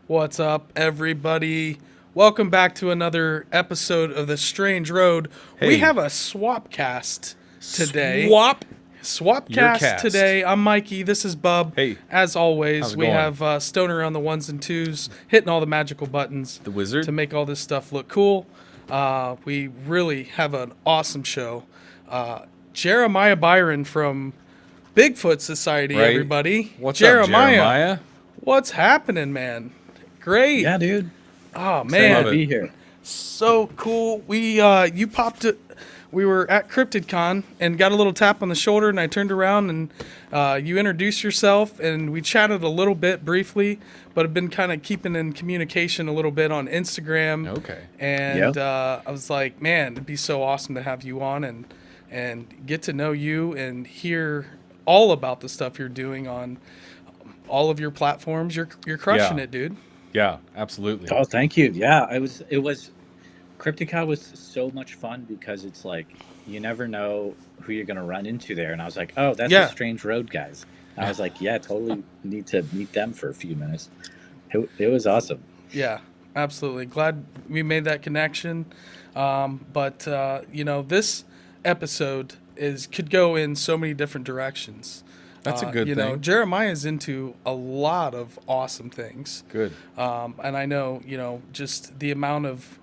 What's up, everybody? Welcome back to another episode of The Strange Road. We Hey. have a SWAPCAST today. Swap your SWAPCAST cast. today. I'm Mikey. This is Bub. Hey. As always, How's it we going? have Stoner on the ones and twos, hitting all the magical buttons The wizard. to make all this stuff look cool. We really have an awesome show. Jeremiah Byron from Bigfoot Society, Right. everybody. What's up, Jeremiah? What's happening, man? Great. Yeah, dude. Oh Glad man, to be here. so cool. We you popped it. We were at CryptidCon and got a little tap on the shoulder, and I turned around and you introduced yourself, and we chatted a little bit briefly, but have been kind of keeping in communication a little bit on Instagram. Okay. And I was like, man, it'd be so awesome to have you on and get to know you and hear all about the stuff you're doing on all of your platforms. You're crushing Yeah. it, dude. Yeah, absolutely. Oh, thank you. Yeah, it was Cryptica was so much fun because it's like you never know who you're gonna run into there. And I was like, oh, that's Yeah. the Strange Road guys. I was like, yeah, totally need to meet them for a few minutes. It was awesome. Yeah, absolutely. Glad we made that connection. But this episode could go in so many different directions. That's a good you know, thing. Jeremiah's into a lot of awesome things. Good. And I know, just the amount of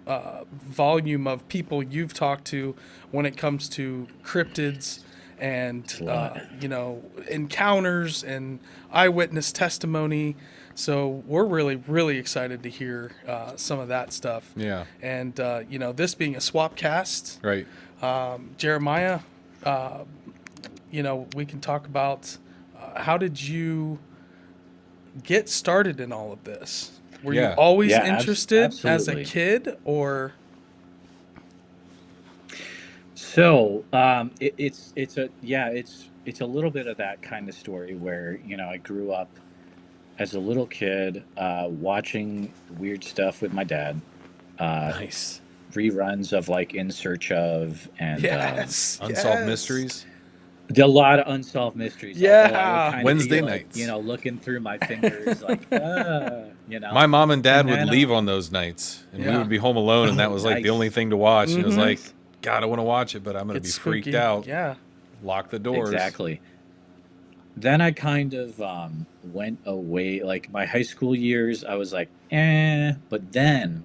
volume of people you've talked to when it comes to cryptids and, It's a lot. encounters and eyewitness testimony. So we're really, really excited to hear some of that stuff. Yeah. And, this being a swapcast, Right. Jeremiah, we can talk about how did you get started in all of this? Were you Yeah. always Yeah, interested as a absolutely. kid, or So it's a little bit of that kind of story where I grew up as a little kid watching weird stuff with my dad. nice? Reruns of like In Search of and Yes, Unsolved yes. mysteries. a lot of unsolved mysteries. Yeah. Although I would kinda Wednesday be like, nights. looking through my fingers like, My mom and dad And would then, leave on those nights, and we Yeah. would be home alone, and that Oh, was like the nice. only thing to watch. And it was Mhm. like, God, I want to watch it, but I'm going to be It's freaked spooky. out. Yeah, Lock the doors. Exactly. Then I kind of went away. Like my high school years, I was like, eh. But then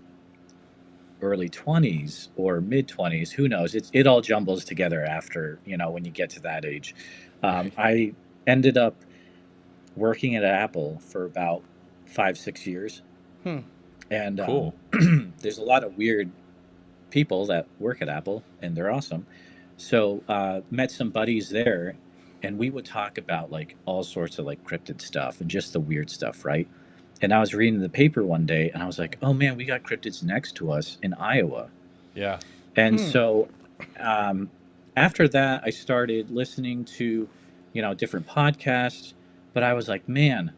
early 20s or mid 20s, who knows? It all jumbles together after, when you get to that age. Right. I ended up working at Apple for about 5, 6 years. Hmm. And Cool. there's a lot of weird people that work at Apple, and they're awesome. So met some buddies there, and we would talk about like all sorts of like cryptid stuff and just the weird stuff, right? And I was reading the paper one day, and I was like, "Oh man, we got cryptids next to us in Iowa." Yeah. And Hmm. so after that, I started listening to different podcasts, but I was like, "Man,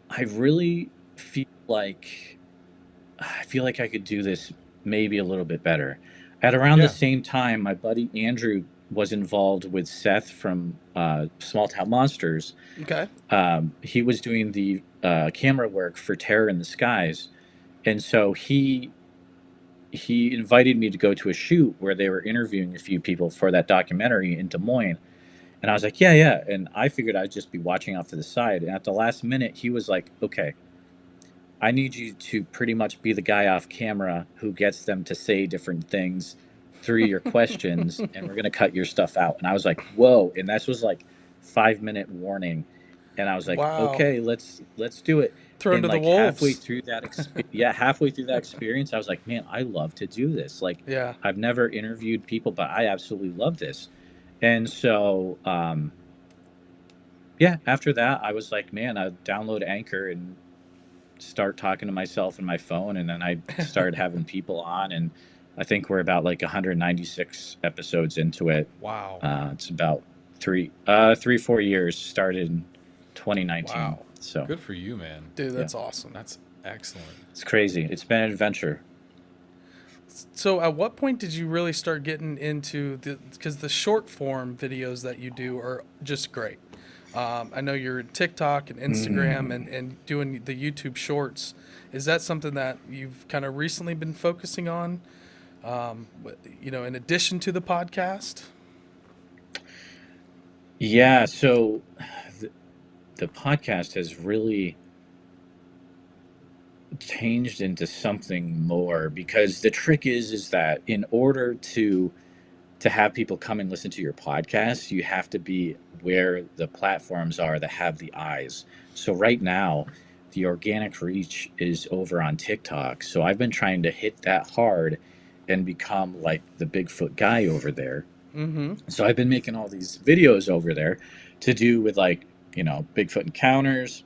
I really feel like I could do this maybe a little bit better." At around Yeah. the same time, my buddy Andrew was involved with Seth from Small Town Monsters. Okay. He was doing the camera work for Terror in the Skies, and so he invited me to go to a shoot where they were interviewing a few people for that documentary in Des Moines. And I was like, yeah, yeah. And I figured I'd just be watching off to the side. And at the last minute, he was like, okay, I need you to pretty much be the guy off camera who gets them to say different things through your questions, and we're gonna cut your stuff out. And I was like, whoa! And this was like 5 minute warning, and I was like, Wow. okay, let's do it. Thrown And to the like wolves. halfway through that, halfway through that experience, I was like, man, I love to do this. Like, Yeah. I've never interviewed people, but I absolutely love this. And so, after that, I was like, man, I'd download Anchor and start talking to myself in my phone, and then I started having people on, and I think we're about like 196 episodes into it. Wow. It's about 4 years. Started in 2019. Wow. So Good for you, man. Dude, that's awesome. That's excellent. it's crazy. It's been an adventure. So at what point did you really start getting into because the short form videos that you do are just great. I know you're TikTok and Instagram and doing the YouTube shorts. Is that something that you've kind of recently been focusing on? In addition to the podcast? Yeah, so the podcast has really changed into something more, because the trick is that in order to have people come and listen to your podcast, you have to be where the platforms are that have the eyes. So right now, the organic reach is over on TikTok. So I've been trying to hit that hard and become like the Bigfoot guy over there. Mm-hmm. So I've been making all these videos over there to do with, like, Bigfoot encounters.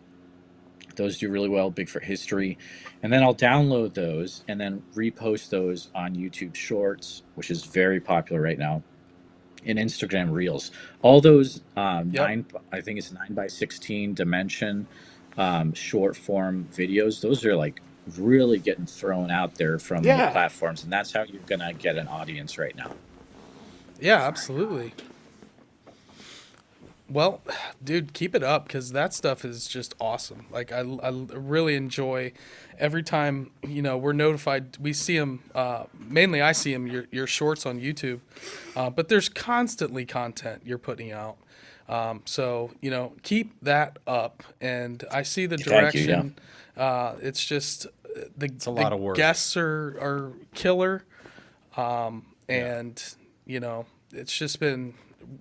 Those do really well, Bigfoot history. And then I'll download those and then repost those on YouTube Shorts, which is very popular right now, in Instagram Reels. All those I think it's 9:16 dimension short form videos. Those are like really getting thrown out there from the platforms, and that's how you're gonna get an audience right now. Yeah, absolutely. Well, dude, keep it up, because that stuff is just awesome. Like, I really enjoy every time, we're notified. We see them, mainly I see them, your shorts on YouTube. But there's constantly content you're putting out. So, keep that up. And I see the direction. Thank you, yeah. It's just, It's a lot of work. Guests are killer. And, it's just been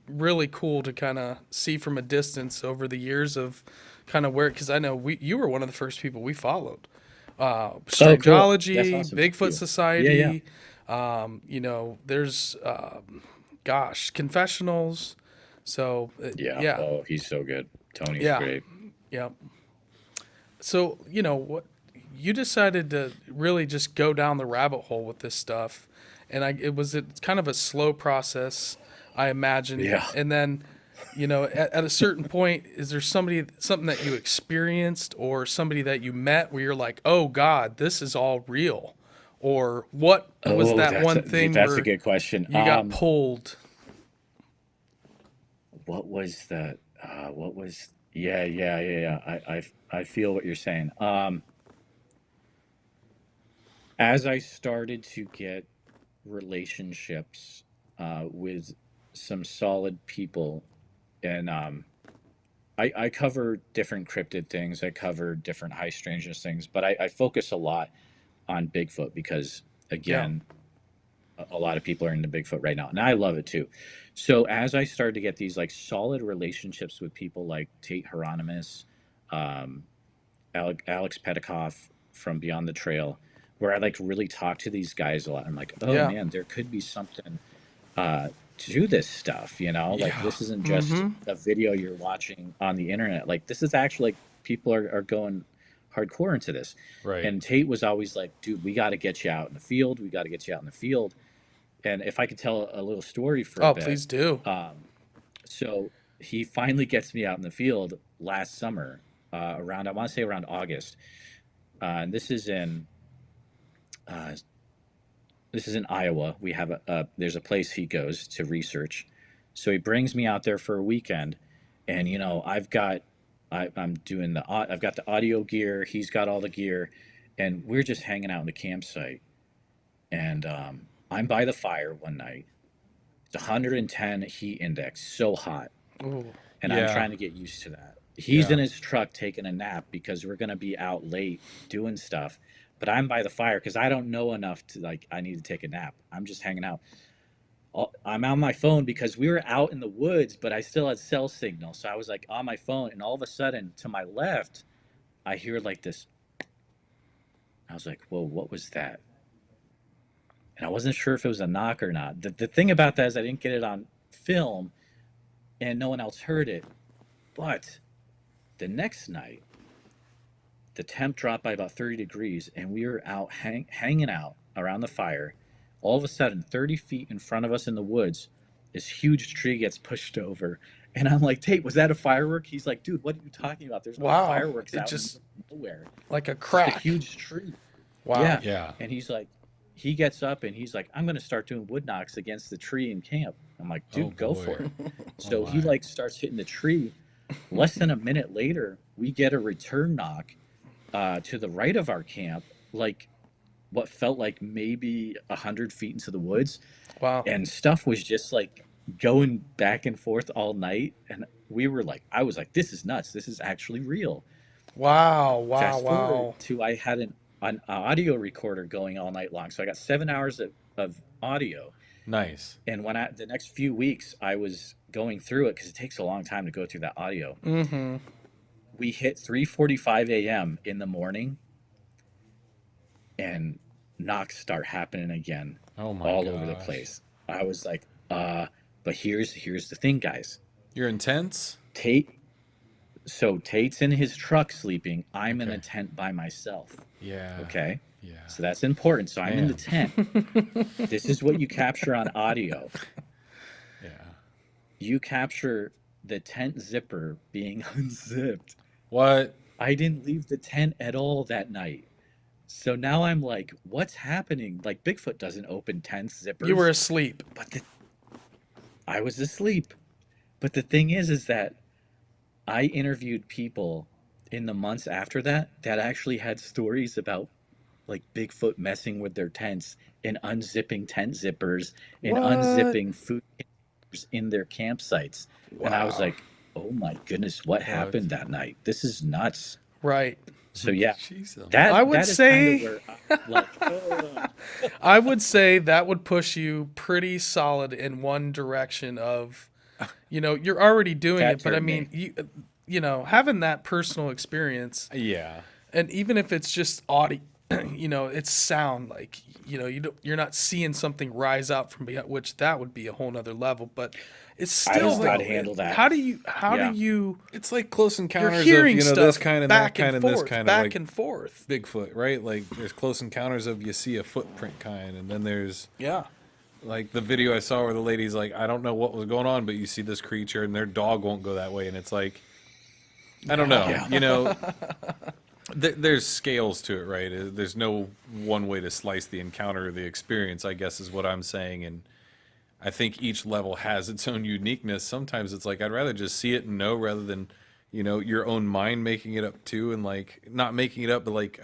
really cool to kind of see from a distance over the years of kind of where, because I know you were one of the first people we followed. Strangeology, cool. Awesome. Bigfoot Society. Yeah. There's confessionals. So yeah. Oh, he's so good. Tony's great. Yeah. So what you decided to really just go down the rabbit hole with this stuff, and it's kind of a slow process, I imagine. Yeah. And then, at a certain point, is there something that you experienced or somebody that you met where you're like, oh God, this is all real? Or what was that one thing? That's a good question. You got pulled. What was that? Yeah. I feel what you're saying. As I started to get relationships with some solid people, and I cover different cryptid things, I cover different high strangeness things, but I focus a lot on Bigfoot because, again, a lot of people are into Bigfoot right now, and I love it too. So as I started to get these like solid relationships with people like Tate Hieronymus, Alex Petikoff from Beyond the Trail, where I like really talk to these guys a lot. I'm like, oh man, there could be something to this stuff, like this isn't just a video you're watching on the internet. Like, this is actually, like, people are going hardcore into this. Right. And Tate was always like, dude, we got to get you out in the field. We got to get you out in the field. And if I could tell a little story for a bit. Oh, please do. So he finally gets me out in the field last summer, around August. And this is in Iowa. We have there's a place he goes to research. So he brings me out there for a weekend, and I've got the audio gear. He's got all the gear, and we're just hanging out in the campsite. And I'm by the fire one night. It's 110 heat index, so hot. Ooh. And I'm trying to get used to that. He's in his truck taking a nap because we're gonna be out late doing stuff. But I'm by the fire because I don't know enough to, like, I need to take a nap. I'm just hanging out. I'm on my phone because we were out in the woods, but I still had cell signal. So I was like on my phone, and all of a sudden to my left, I hear like this. I was like, whoa, what was that? And I wasn't sure if it was a knock or not. The thing about that is I didn't get it on film, and no one else heard it. But the next night, the temp dropped by about 30 degrees, and we were out hanging out around the fire. All of a sudden, 30 feet in front of us in the woods, this huge tree gets pushed over. And I'm like, Tate, was that a firework? He's like, dude, what are you talking about? There's no fireworks out in nowhere. Like a crack. Just a huge tree. Wow. Yeah. And he's like, he gets up and he's like, I'm going to start doing wood knocks against the tree in camp. I'm like, dude, go for it. So he like starts hitting the tree. Less than a minute later, we get a return knock to the right of our camp, like what felt like maybe 100 feet into the woods, Wow. and stuff was just like going back and forth all night. And we were like, I was like, this is nuts. This is actually real. Wow. Wow. Fast forward Wow. to I had an audio recorder going all night long, so I got 7 hours of audio. Nice. And when the next few weeks I was going through it, because it takes a long time to go through that audio. Mm-hmm. We hit 3:45 a.m. in the morning, and knocks start happening again, Oh my all gosh. over the place. I was like, but here's the thing, guys. You're intense? Tate's in his truck sleeping. I'm in Okay. a tent by myself. Yeah. Okay. Yeah. So that's important. So I'm in the Man. tent. This is what you capture on audio. Yeah. You capture the tent zipper being unzipped. What? I didn't leave the tent at all that night. So now I'm like, what's happening? Like, Bigfoot doesn't open tents zippers. You were asleep. But I was asleep. But the thing is that I interviewed people in the months after that actually had stories about like Bigfoot messing with their tents and unzipping tent zippers and What? unzipping food containers in their campsites. And I was Wow. like, oh my goodness, what happened that night? This is nuts. Right. So yeah, Jesus. that I would that is say- kind of where I'm like, I would say that would push you pretty solid in one direction of, you're already doing That it, but I turned mean, having that personal experience, Yeah. and even if it's just audio, it's sound, like, you're not seeing something rise out from behind, which that would be a whole nother level, but it's I still don't know how to like, handle that. how do you It's like close you're encounters of, hearing this stuff kind and back that kind and and this forth, kind of back like and forth. Bigfoot, right? Like there's close encounters of you see a footprint kind, and then there's Yeah. like the video I saw where the lady's like, I don't know what was going on, but you see this creature and their dog won't go that way, and it's like, I don't know, Yeah. there's scales to it, right? There's no one way to slice the encounter or the experience, I guess is what I'm saying, and I think each level has its own uniqueness. Sometimes it's like I'd rather just see it and know rather than, your own mind making it up too, and like not making it up, but like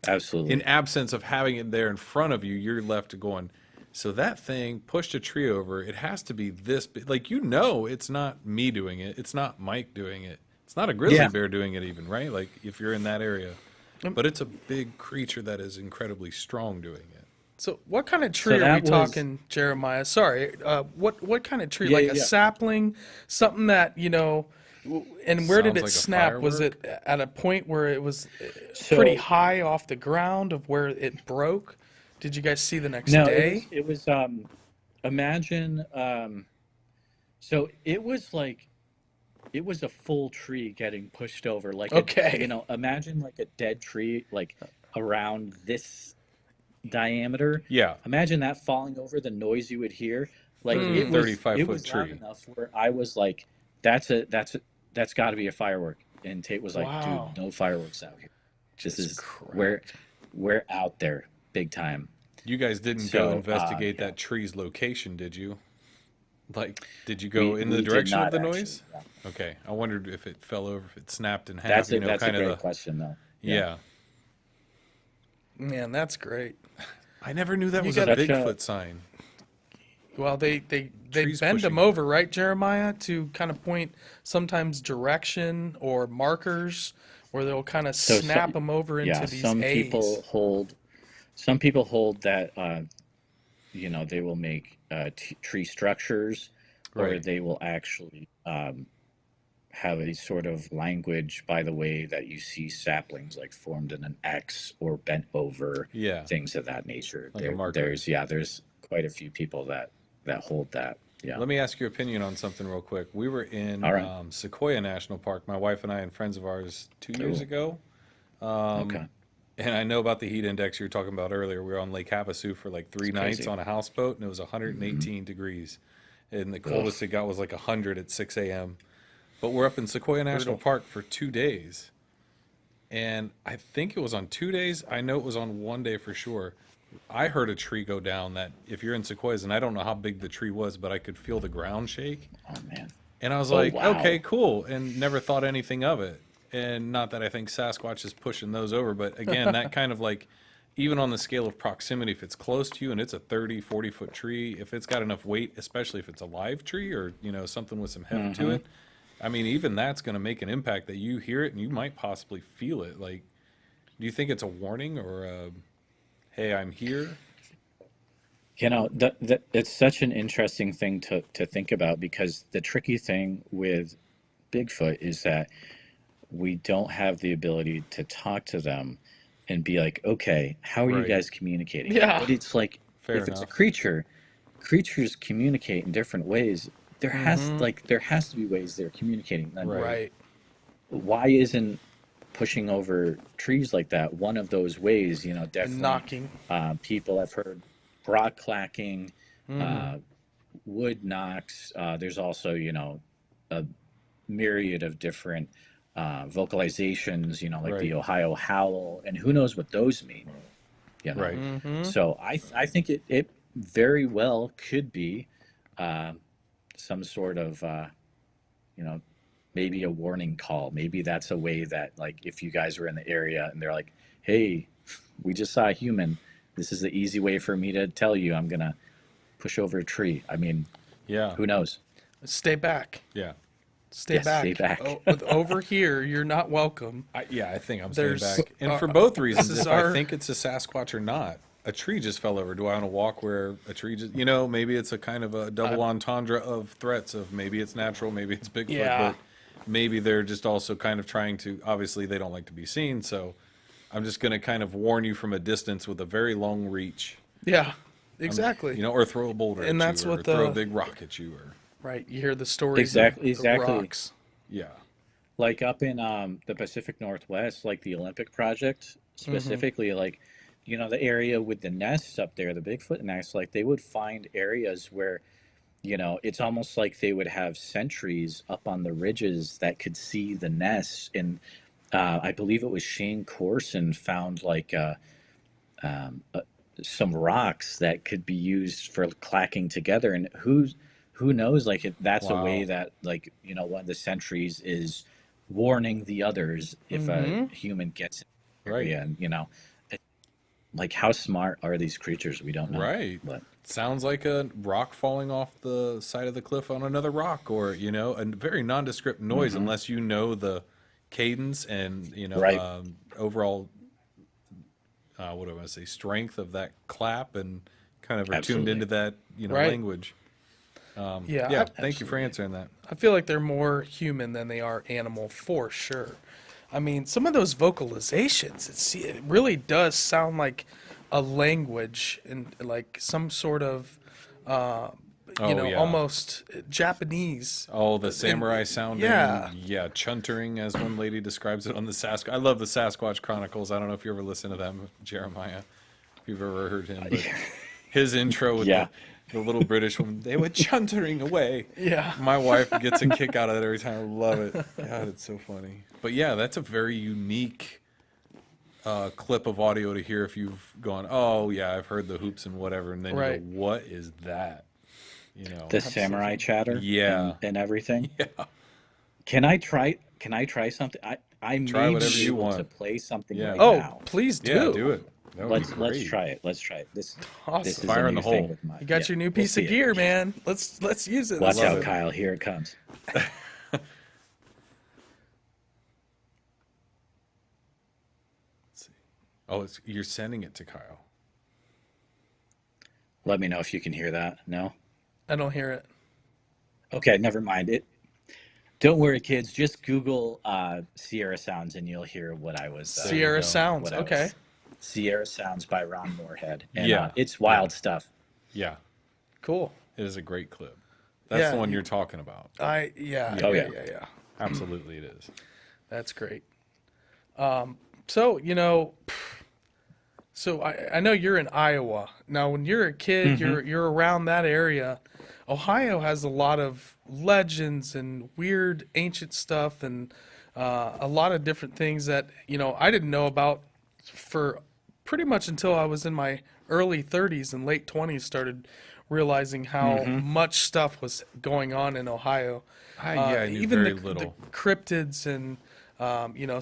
Absolutely. in absence of having it there in front of you, you're left going, so that thing pushed a tree over. It has to be this big. Like, it's not me doing it. It's not Mike doing it. It's not a grizzly Yeah. bear doing it even, right? Like, if you're in that area. But it's a big creature that is incredibly strong doing it. So what kind of tree are we that was- talking, Jeremiah? Sorry, what kind of tree? Yeah, Like yeah, a yeah. sapling, something that and where did Sounds it like a snap? Was it firework. at a point where it was So- pretty high off the ground of where it broke? Did you guys see the next No, day? it was imagine so it was like it was a full tree getting pushed over, like Okay. imagine like a dead tree like around this diameter. Yeah. Imagine that falling over, the noise you would hear. Like Hmm. it was 35-foot loud tree. enough where I was like, that's got to be a firework. And Tate was like, Wow. dude, no fireworks out here. This Just is correct. we're out there big time. You guys didn't So, go investigate yeah. that tree's location, did you? Like, did you go in the We did direction of not the actually, noise? yeah. Okay, I wondered if it fell over, if it snapped in half. That's a kind of great the question though. yeah. Man, that's great. I never knew that You was a gotta- Bigfoot sign. Well, they Trees bend them pushing over, right, Jeremiah, to kind of point sometimes direction or markers where they'll kind of So snap them over into Yeah, these some A's. people hold that they will make tree structures, or Right. they will actually have a sort of language by the way that you see saplings like formed in an X or bent over, Yeah. things of that nature. Like a marker. There's quite a few people that hold that. Yeah. Let me ask your opinion on something real quick. We were in All right. Sequoia National Park, my wife and I and friends of ours 2 years Cool. ago. Okay. And I know about the heat index you were talking about earlier. We were on Lake Havasu for like 3 It's nights crazy. on a houseboat, and it was 118 degrees. And the coldest it got was like 100 at 6 a.m. But we're up in Sequoia National Park for 2 days. And I think it was on 2 days. I know it was on 1 day for sure. I heard a tree go down that if you're in Sequoias, and I don't know how big the tree was, but I could feel the ground shake. Oh man. And I was Oh, like, wow. okay, cool, and never thought anything of it. And not that I think Sasquatch is pushing those over, but again, that kind of like, even on the scale of proximity, if it's close to you and it's a 30, 40-foot tree, if it's got enough weight, especially if it's a live tree or, something with some heft to it, I mean, even that's going to make an impact that you hear it and you might possibly feel it. Like, do you think it's a warning or a, hey, I'm here? It's such an interesting thing to think about, because the tricky thing with Bigfoot is that we don't have the ability to talk to them and be like, okay, how are you Right. guys communicating? Yeah. But it's like, Fair if it's a enough. creatures communicate in different ways. There has to be ways they're communicating. And Right. why isn't pushing over trees like that one of those ways? And Definitely. knocking. People have heard rock clacking, wood knocks. There's also, a myriad of different vocalizations, like Right. the Ohio howl, and who knows what those mean. Right. So I think it very well could be some sort of, maybe a warning call. Maybe that's a way that, like, if you guys were in the area and they're like, hey, we just saw a human, this is the easy way for me to tell you I'm going to push over a tree. I mean, Yeah. who knows? Stay back. Yeah. Stay Yes, back. stay back. Over here, you're not welcome. I think I'm There's- staying back. And for both reasons, is if our- I think it's a Sasquatch or not, a tree just fell over. Do I want to walk where a tree just, maybe it's a kind of a double entendre of threats of maybe it's natural, maybe it's Bigfoot, Yeah. but maybe they're just also kind of trying to, obviously they don't like to be seen. So I'm just going to kind of warn you from a distance with a very long reach, Yeah, exactly. or throw a boulder And at that's you, or what throw the- a big rock at you, or, Right. You hear the stories Exactly- of the exactly. rocks. yeah. Like up in the Pacific Northwest, like the Olympic project specifically, like, the area with the nests up there, the Bigfoot nests, like they would find areas where, it's almost like they would have sentries up on the ridges that could see the nests. And I believe it was Shane Corson found like some rocks that could be used for clacking together. And who knows, like that's a way Wow. that, like, one of the sentries is warning the others if a human gets in the Right. area. And like, how smart are these creatures? We don't know. Right. But Sounds like a rock falling off the side of the cliff on another rock, or, a very nondescript noise, unless you know the cadence and, Right. Overall, what do I want to say, strength of that clap, and kind of are tuned Absolutely. into that, Right. language. Yeah. Yeah. Thank you for answering that. I feel like they're more human than they are animal, for sure. I mean, some of those vocalizations, it really does sound like a language, and like some sort of, Oh, yeah. almost Japanese. Oh, the samurai sounding. yeah. Yeah, chuntering, as one lady describes it on the Sasquatch. I love the Sasquatch Chronicles. I don't know if you ever listen to them, Jeremiah, if you've ever heard him. But his intro with Yeah. the little British woman, they were chuntering away. Yeah. My wife gets a kick out of that every time. I love it. God, it's so funny. But yeah, that's a very unique clip of audio to hear if you've gone, oh, yeah, I've heard the hoops and whatever. And then you Right. go, what is that? the samurai chatter, Yeah. and everything. Yeah. Can I try something? I Try may whatever be you able want. to play something Yeah. right Oh, now. please do. Yeah, do it. That would Let's be let's great. try it. Let's try it. This Awesome. is Fire a in new the thing hole. with my. You got your new we'll piece see of it. gear, man. Let's use it. Watch love out, it. Kyle. Here it comes. Oh, you're sending it to Kyle. Let me know if you can hear that. No. I don't hear it. Okay, never mind it. Don't worry, kids. Just Google Sierra Sounds, and you'll hear what I was. There you Sierra go. Sounds. what I Okay. was- Sierra Sounds by Ron Moorhead. And, Yeah. it's wild stuff. Yeah, Cool. it is a great clip. That's Yeah, the one you're talking about. Oh, yeah. yeah. Absolutely, it is. That's great. So, so I know you're in Iowa. Now, when you're a kid, you're around that area. Ohio has a lot of legends and weird ancient stuff, and a lot of different things that, I didn't know about for pretty much until I was in my early 30s and late 20s, started realizing how Mm-hmm. much stuff was going on in Ohio. I knew Even very the little. cryptids and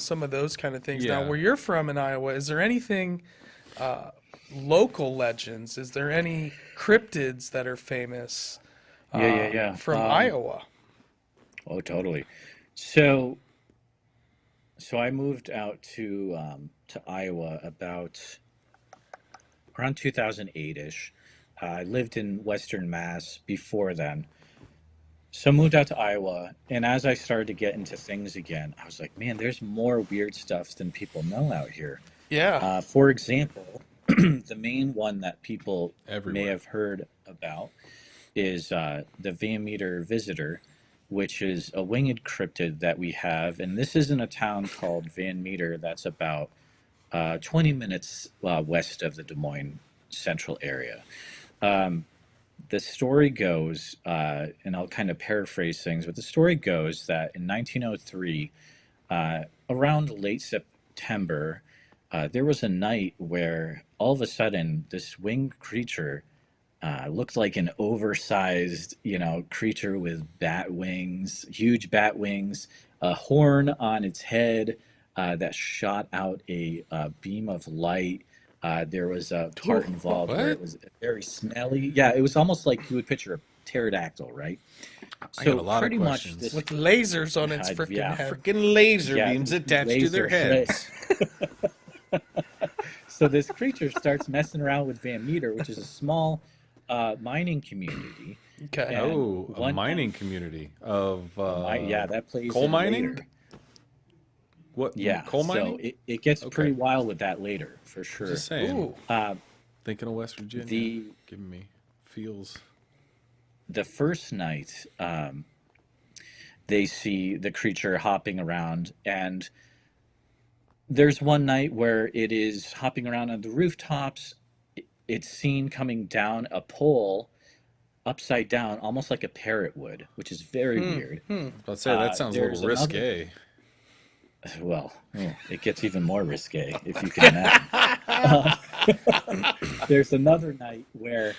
some of those kind of things. Now, Yeah. where you're from in Iowa, is there anything local legends? Is there any cryptids that are famous Yeah. from Iowa? Oh, totally. So, so I moved out to Iowa about around 2008-ish. I lived in Western Mass before then. So moved out to Iowa, and as I started to get into things again, I was like, man, there's more weird stuff than people know out here. Yeah. For example, the main one that people may Everywhere. have heard about is the Van Meter Visitor, which is a winged cryptid that we have. And this is in a town called Van Meter that's about 20 minutes west of the Des Moines central area. The story goes, and I'll kind of paraphrase things, but the story goes that in 1903, around late September, there was a night where all of a sudden this winged creature looked like an oversized, creature with bat wings, huge bat wings, a horn on its head that shot out a beam of light. There was a part involved where it What? was very smelly. Yeah, it was almost like you would picture a pterodactyl, right? I got a So lot of pretty much questions. this, With lasers on its freaking yeah, head. Freaking laser yeah, beams attached to their lasers, right? heads. So this creature starts messing around with Van Meter, which is a small mining community. Okay. And Oh, a one mining night, community of yeah, that plays coal in mining? later. What? Yeah, Coal so mining? it gets pretty Okay. wild with that later, for sure. Just saying. Ooh. Uh, Thinking of West Virginia. the Giving me feels. the first night, they see the creature hopping around, and there's one night where it is hopping around on the rooftops. It's seen coming down a pole upside down, almost like a parrot would, which is very weird. I'd say that sounds a There's little another. risque. Well, it gets even more risque if you can imagine. Uh, there's another night where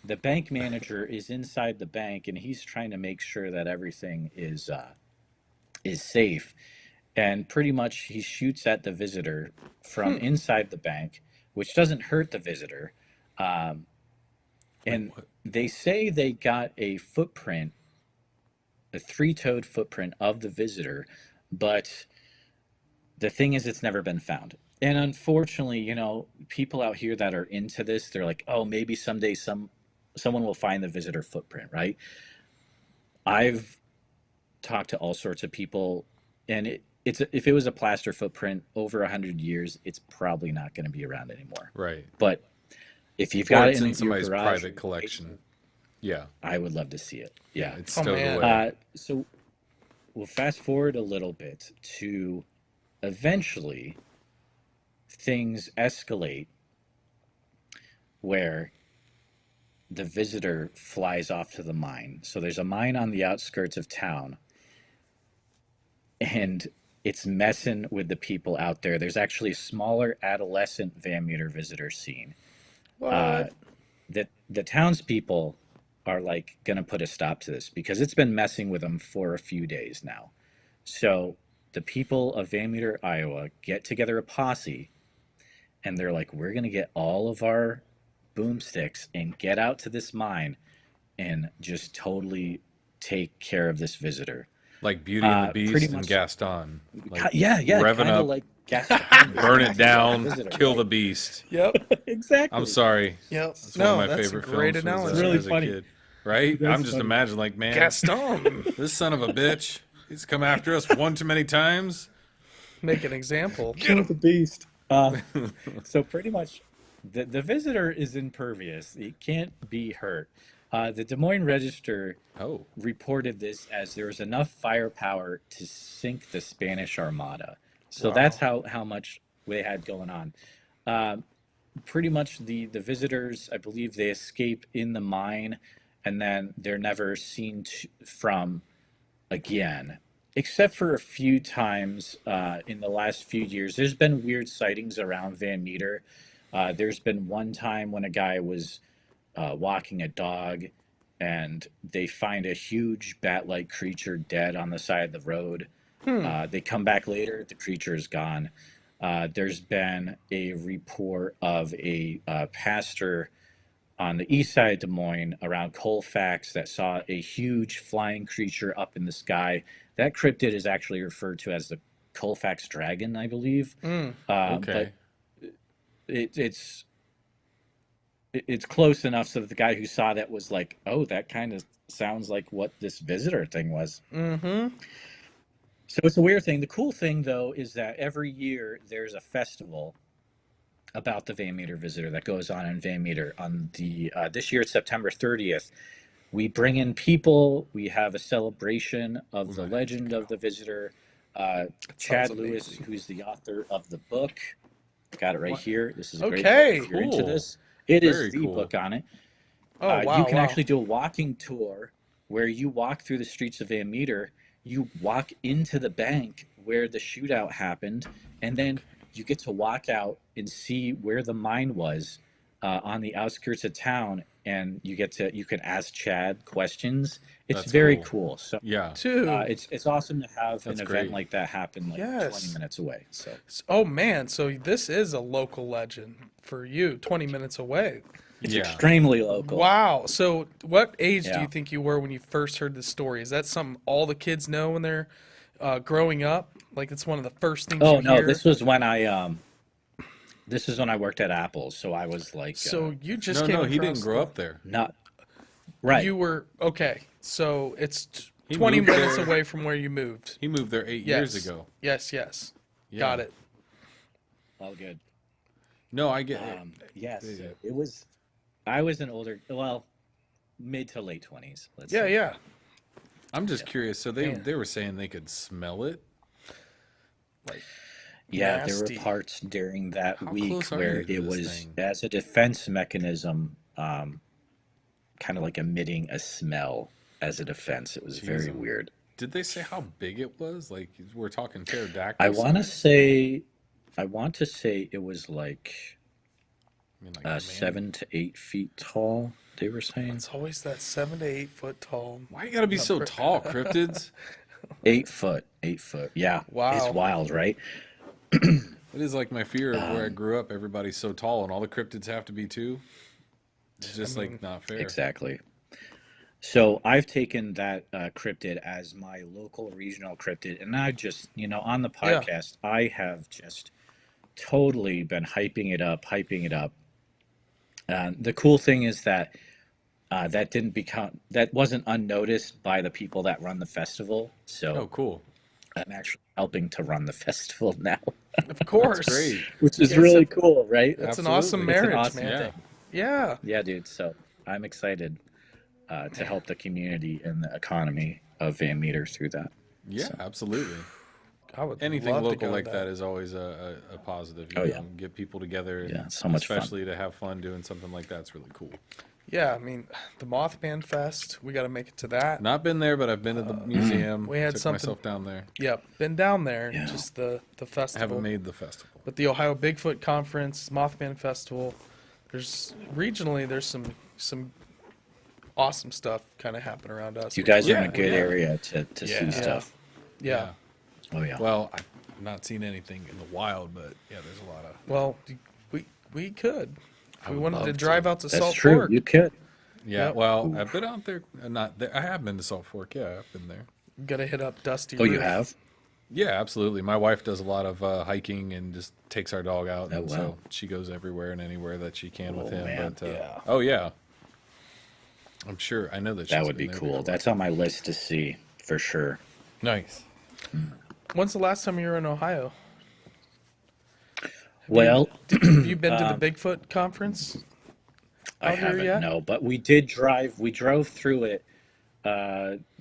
the bank manager is inside the bank and he's trying to make sure that everything is safe, and pretty much he shoots at the visitor from inside the bank, which doesn't hurt the visitor. Um, and What? they say they got a footprint, a three-toed footprint of the visitor, but the thing is, it's never been found. And unfortunately, people out here that are into this, they're like, oh, maybe someday someone will find the visitor footprint, right? I've talked to all sorts of people, and if it was a plaster footprint over 100 years, it's probably not going to be around anymore. Right. But if you've Or got it it's in in your somebody's garage or private your collection. basement, Yeah. I would love to see it. Yeah. It's Oh, stowed man. away. So we'll fast forward a little bit to eventually things escalate where the visitor flies off to the mine. So there's a mine on the outskirts of town, and it's messing with the people out there. There's actually a smaller adolescent Van Meter visitor scene. What? The townspeople are like going to put a stop to this because it's been messing with them for a few days now. So the people of Van Meter, Iowa, get together a posse, and they're like, we're going to get all of our boomsticks and get out to this mine and just totally take care of this visitor. Like Beauty and the Pretty Beast and much, Gaston. Like yeah, revving kind of up, like Gaston burn it with down, visitor, kill the right? beast. Yep. Exactly. I'm sorry. Yep. That's one No, of my that's favorite a great films analogy. It's really as a funny. kid. Right? That's I'm just funny. imagining, like, man, Gaston. this son of a bitch, he's come after us one too many times. Make an example. Kill the beast. So pretty much, the visitor is impervious. It can't be hurt. The Des Moines Register Oh, reported this as there was enough firepower to sink the Spanish Armada. So Wow. that's how much they had going on. Pretty much the visitors, I believe, they escape in the mine, and then they're never seen from again, except for a few times in the last few years. There's been weird sightings around Van Meter. There's been one time when a guy was walking a dog, and they find a huge bat-like creature dead on the side of the road. They come back later, the creature is gone. There's been a report of a pastor on the east side of Des Moines around Colfax that saw a huge flying creature up in the sky. That cryptid is actually referred to as the Colfax dragon, I believe. Okay. But it's close enough so that the guy who saw that was like, oh, that kind of sounds like what this visitor thing was. So it's a weird thing. The cool thing, though, is that every year there's a festival about the Van Meter visitor that goes on in Van Meter. On the this year, it's September 30th. We bring in people. We have a celebration of the legend of the visitor. Chad Lewis, who's the author of the book, got it right here. This is a great book if you're into this. It is the book on it. You can actually do a walking tour where you walk through the streets of Van Meter. You walk into the bank where the shootout happened, and then you get to walk out and see where the mine was on the outskirts of town, and you can ask Chad questions. It's very cool. So yeah, it's awesome to have an event like that happen 20 minutes away. So oh man, so this is a local legend for you, 20 minutes away. It's extremely local. Wow. So what age do you think you were when you first heard the story? Is that something all the kids know when they're growing up? Like it's one of the first things you hear? This was when I worked at Apple, so I was like so you just No, he didn't grow up there. Not right. You were okay. So it's 20 minutes away from where you moved. He moved there 8 years ago. Yes. Got it. All good. No, I get yes. It was I was an older, mid to late 20s. Let's say. Yeah. I'm just curious. So they were saying they could smell it? Like yeah, nasty. there were parts during that How week close are where you to it this was thing? as a defense mechanism, kind of like emitting a smell as a defense. It was very weird. Did they say how big it was? Like we're talking pterodactyl. I want to say it was like, I mean, like 7 to 8 feet tall. They were saying It's always that 7 to 8 foot tall. why you gotta be so tall, cryptids? 8 foot. Yeah, Wow. It's wild, right? It is like my fear of where I grew up. Everybody's so tall, and all the cryptids have to be too. It's just like not fair. Exactly. So I've taken that cryptid as my local regional cryptid, and I just, on the podcast, I have just totally been hyping it up. The cool thing is that that wasn't unnoticed by the people that run the festival. So Oh, cool. I'm actually helping to run the festival now, Of course. Great. which is really cool, right? That's an Absolutely. awesome It's marriage, awesome man. thing. Yeah. Yeah, dude. So I'm excited to help the community and the economy of Van Meter through that. Yeah, absolutely. I would Anything love to local go like to that is always a positive. Oh, yeah. Get people together. And Yeah, so much fun. especially to have fun doing something like that's really cool. Yeah, I mean, the Mothman Fest, we got to make it to that. Not been there, but I've been to the museum. we had Took something- myself down there. Yep, been down there, Yeah. just the I festival. haven't made the festival. But the Ohio Bigfoot Conference, Mothman Festival, there's some awesome stuff kind of happening around us. You guys are in Yeah, a good yeah. area to see stuff. Yeah. Oh yeah. Well, I've not seen anything in the wild, but yeah, there's a lot of. Well, we could. If we would wanted love to to. drive out to That's Salt true. Fork. You could. Yeah, Yep. well, I've been out there. Not there. I have been to Salt Fork. Yeah, I've been there. Got to hit up Dusty. Oh, you Roof. have? Yeah, absolutely. My wife does a lot of hiking and just takes our dog out. Oh, and wow. So she goes everywhere and anywhere that she can with him. man. But, Yeah. Oh, yeah. I'm sure. I know that That she's would be been there cool. before. That's on my list to see for sure. Nice. When's the last time you were in Ohio? Well, Have you been to the Bigfoot conference? I out here haven't, yet? no, but we did drive. We drove through it.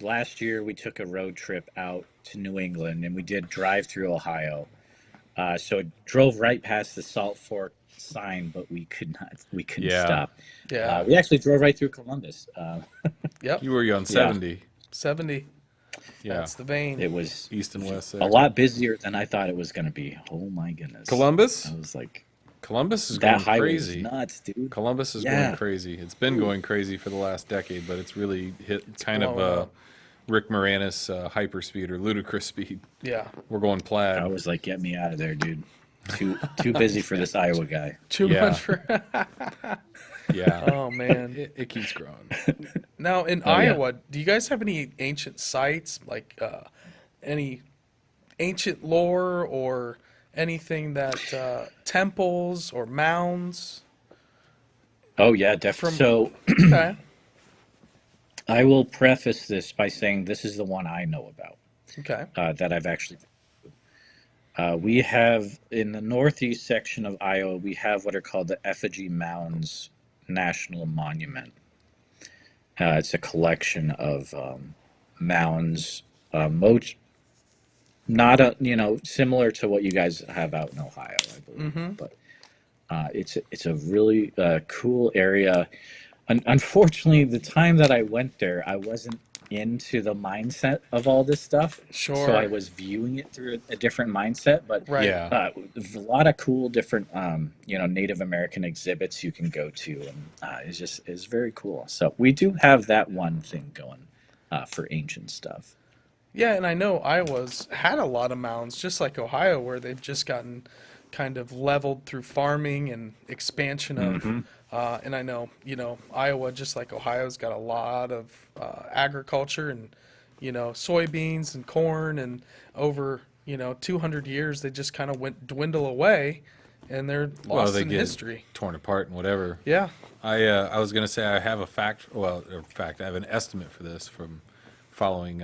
Last year, we took a road trip out to New England, and we did drive through Ohio. So it drove right past the Salt Fork sign, but we couldn't Yeah. stop. Yeah. We actually drove right through Columbus. Yep. You were on 70. 70. Yeah. That's the vein. It was East and west. a There. lot busier than I thought it was going to be. Oh my goodness. Columbus? I was like, Columbus is That going highway is crazy. nuts, dude. Columbus is Yeah. going crazy. It's been going crazy for the last decade, but it's really hit kind of blowing up. Rick Moranis hyperspeed or ludicrous speed. Yeah. We're going I plaid. was like, get me out of there, dude. Too busy for this Iowa guy. Too Yeah. much for. Yeah. Oh man. It keeps growing. Now in Oh, yeah. Iowa, do you guys have any ancient sites, like any ancient lore or anything that temples or mounds? Oh yeah, definitely. So Okay. I will preface this by saying this is the one I know about Okay. that I've actually. We have in the northeast section of Iowa, we have what are called the Effigy Mounds National Monument. It's a collection of mounds, not similar to what you guys have out in Ohio, I believe. Mm-hmm. But it's a really cool area. Unfortunately, the time that I went there, I wasn't into the mindset of all this stuff. Sure. So I was viewing it through a different mindset. But Right. Yeah. there's a lot of cool different Native American exhibits you can go to, and it's very cool. So we do have that one thing going for ancient stuff. Yeah, and I know Iowa's had a lot of mounds, just like Ohio, where they've just gotten kind of leveled through farming and expansion of. Mm-hmm. And I know, Iowa, just like Ohio's got a lot of agriculture and, soybeans and corn, and over, 200 years they just kind of dwindle away, and they're lost they in get history. torn apart and whatever. Yeah. I was gonna say I have a fact. Well, I have an estimate for this from following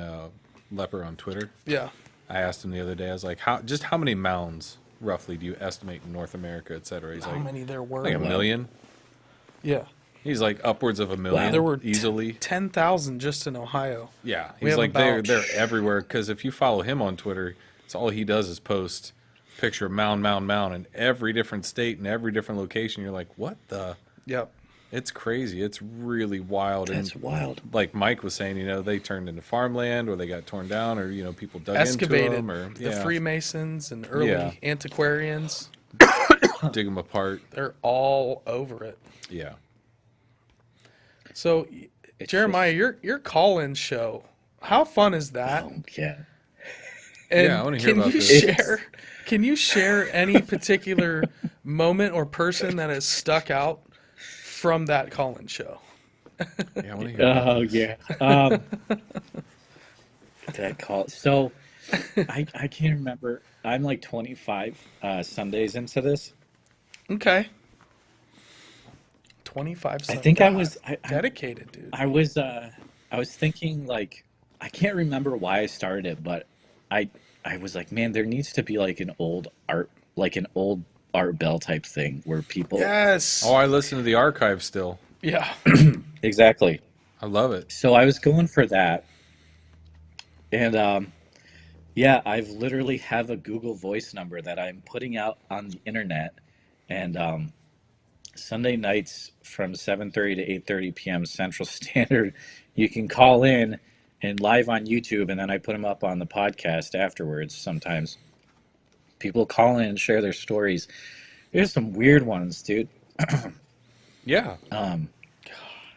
Leper on Twitter. Yeah. I asked him the other day. I was like, how many mounds roughly do you estimate in North America, et cetera? He's How like, many there were? like a million. Yeah. He's like upwards of a million. There were easily. 10,000 just in Ohio. Yeah, We he's have like about- they're everywhere. Because if you follow him on Twitter, it's all he does is post picture of mound in every different state and every different location. You're like, what the? Yep. It's crazy. It's really wild. That's and wild. like Mike was saying, they turned into farmland, or they got torn down, or people dug Excavated. into them, or The Freemasons and early Yeah. antiquarians, dig them apart. they're all over it. Yeah. So, It's Jeremiah, your call-in show, how fun is that? Oh, yeah. And Yeah, I wanna hear can about you this. can you share any particular moment or person that has stuck out from that call-in show? Yeah, I want to hear about Oh this. yeah. That call. So I can't remember. I'm like 25 Sundays into this. Okay. 25 I think I was dedicated, dude. I was thinking like I can't remember why I started it, but I was like, man, there needs to be like an old art bell type thing where people Yes. Oh, I listen to the archive still. Yeah. exactly. I love it. So I was going for that, and yeah, I've literally have a Google Voice number that I'm putting out on the internet, and Sunday nights from 7:30 to 8:30 p.m. Central Standard, you can call in and live on YouTube, and then I put them up on the podcast afterwards. Sometimes people call in and share their stories. There's some weird ones, dude. Yeah.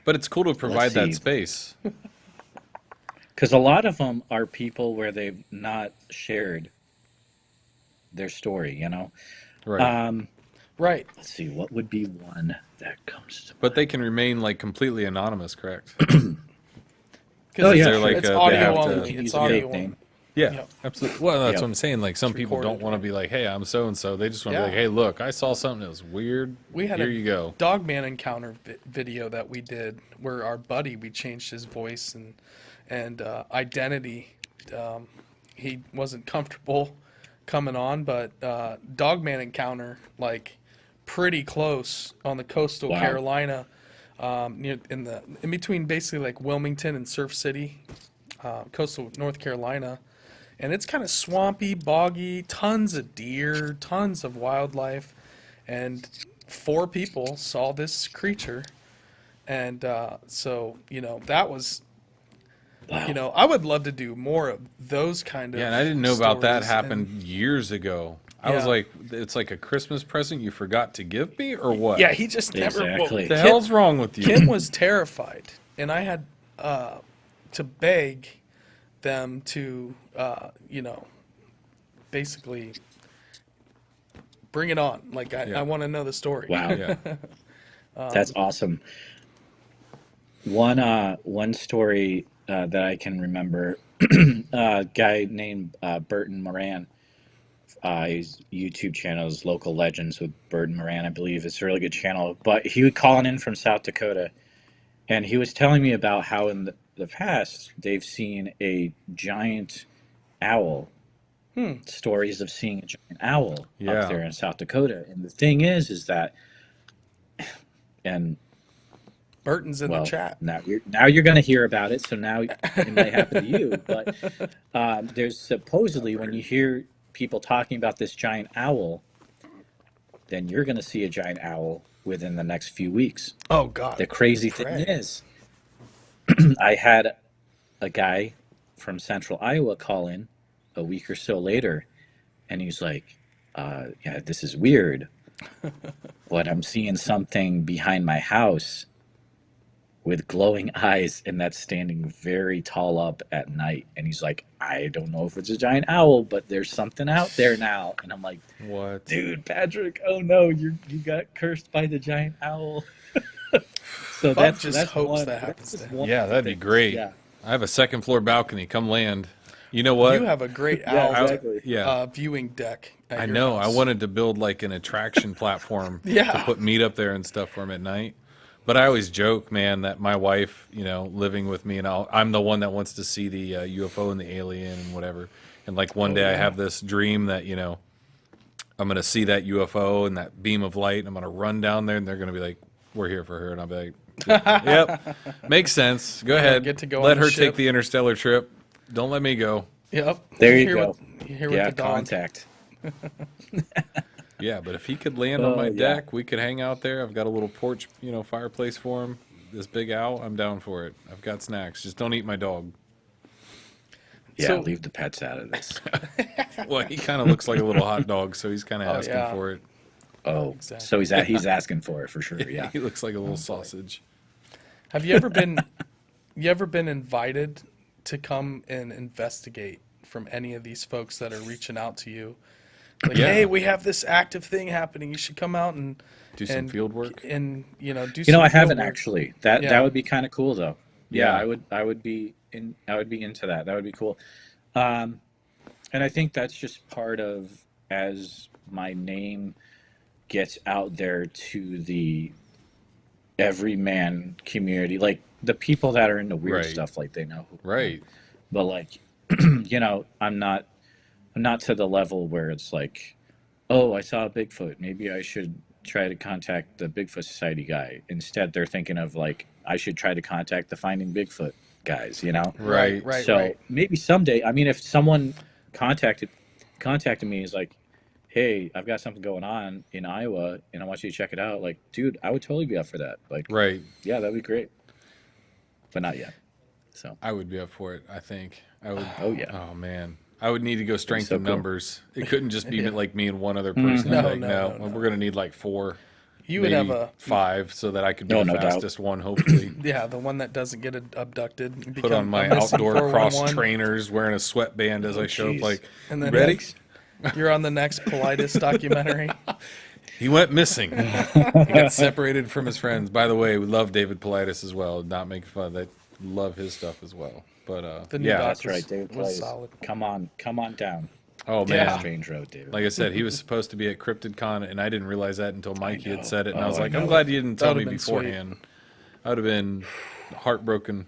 But it's cool to provide that see. space. Because a lot of them are people where they've not shared their story, Right. Right. Let's see, what would be one that comes to But they can remain like completely anonymous, correct? Because Oh, yeah. They're like, it's they audio have to- only. Use It's a audio fake only. name. Yeah, Yep. absolutely. Well, that's Yep. what I'm saying. Like some people don't recorded, want to be like, "Hey, I'm so and so." They just want to Yeah. be like, "Hey, look, I saw something that was weird. We had Here a you go." Dogman encounter video that we did where our buddy, we changed his voice and identity. He wasn't comfortable coming on, but Dogman encounter, like pretty close on the coastal Wow. Carolina, near in between basically like Wilmington and Surf City, coastal North Carolina. And it's kind of swampy, boggy, tons of deer, tons of wildlife. And 4 people saw this creature. And so, that was, Wow. I would love to do more of those kind of Yeah, and I didn't know about that stories. happened years ago. I was Yeah. like, it's like a Christmas present you forgot to give me, or what? Yeah, he just never. Exactly. What the Kim- hell's wrong with you? Kim was terrified, and I had to beg them to, basically bring it on. Like, I want to know the story. Wow. Yeah. That's awesome. One story that I can remember, a guy named Burton Moran. His YouTube channel is Local Legends with Burton Moran, I believe. It's a really good channel. But he would call in from South Dakota, and he was telling me about how in the past they've seen a giant owl. Stories of seeing a giant owl Yeah. up there in South Dakota. And the thing is that, and Burton's in the chat. now you're going to hear about it, so now it might happen to you. But there's supposedly, when you hear people talking about this giant owl, then you're going to see a giant owl within the next few weeks. Oh God. The crazy thing is, I had a guy from Central Iowa call in a week or so later, and he's like, "Yeah, this is weird, but I'm seeing something behind my house with glowing eyes, and that's standing very tall up at night." And he's like, "I don't know if it's a giant owl, but there's something out there now." And I'm like, What? "Dude, Patrick, oh no, you got cursed by the giant owl." So Bub that's just hopes one, that happens that's to just him. one Yeah, that'd be thing. great. Yeah. I have a second floor balcony. Come land. You know what? You have a great Yeah, owl exactly. Yeah. viewing deck. At I your know. I house. wanted to build like an attraction platform Yeah. to put meat up there and stuff for him at night. But I always joke, man, that my wife, living with me, and I'm the one that wants to see the UFO and the alien and whatever. And like one day I have this dream that, I'm going to see that UFO and that beam of light. And I'm going to run down there and they're going to be like, "We're here for her." And I'll be like, "Yep, makes sense. Go ahead. get to go Let on the her ship." take the interstellar trip. Don't let me go." Yep. There you Here go. Here Yeah, with the dog. contact. Yeah, but if he could land on my yeah. deck, we could hang out there. I've got a little porch, fireplace for him. This big owl, I'm down for it. I've got snacks. Just don't eat my dog. Yeah, So- leave the pets out of this. Well, he kind of looks like a little hot dog, so he's kind of asking yeah. for it. Oh, Exactly. so he's asking for it for sure. Yeah. He looks like a little sausage. Have you ever been invited to come and investigate from any of these folks that are reaching out to you? Like, Yeah. hey, we have this active thing happening. You should come out and Do some field work. and do You know, some I field haven't work. actually. That Yeah. would be kind of cool though. Yeah, Yeah. I would be into that. That would be cool. And I think that's just part of, as my name gets out there to the everyman community, like the people that are into weird Right. stuff, like they know who I am. Right. But like, I'm not to the level where it's like, "Oh, I saw a Bigfoot. Maybe I should try to contact the Bigfoot Society guy." Instead, they're thinking of like, I should try to contact the Finding Bigfoot guys, Right. Right. So maybe someday, I mean, if someone contacted me, is like, "Hey, I've got something going on in Iowa and I want you to check it out." Like, dude, I would totally be up for that. Like, Right. yeah, that'd be great. But not yet. So, I would be up for it, I think. I would. oh yeah. Oh, man. I would need to go strengthen so cool. numbers. It couldn't just be Yeah. like me and one other person. No, Like, no, no, no. we're going to need like 4. You would maybe have 5 so that I could be No, the no doubt. fastest one, hopefully. the one that doesn't get abducted. Put on my outdoor cross trainers, wearing a sweatband as I show up. jeez. Like, And then ready? You're on the next Politis documentary. He went missing. He got separated from his friends. By the way, we love David Politis as well. Not making fun. They love his stuff as well. But The new yeah, doc That's right, David was Plays. solid. Come on down. oh man. Yeah. Strange road, David. Like I said, he was supposed to be at CryptidCon, and I didn't realize that until Mikey know. had said it. And I Oh, was I like, I'm know. glad you didn't tell That me would've been sweet. beforehand. I would have been heartbroken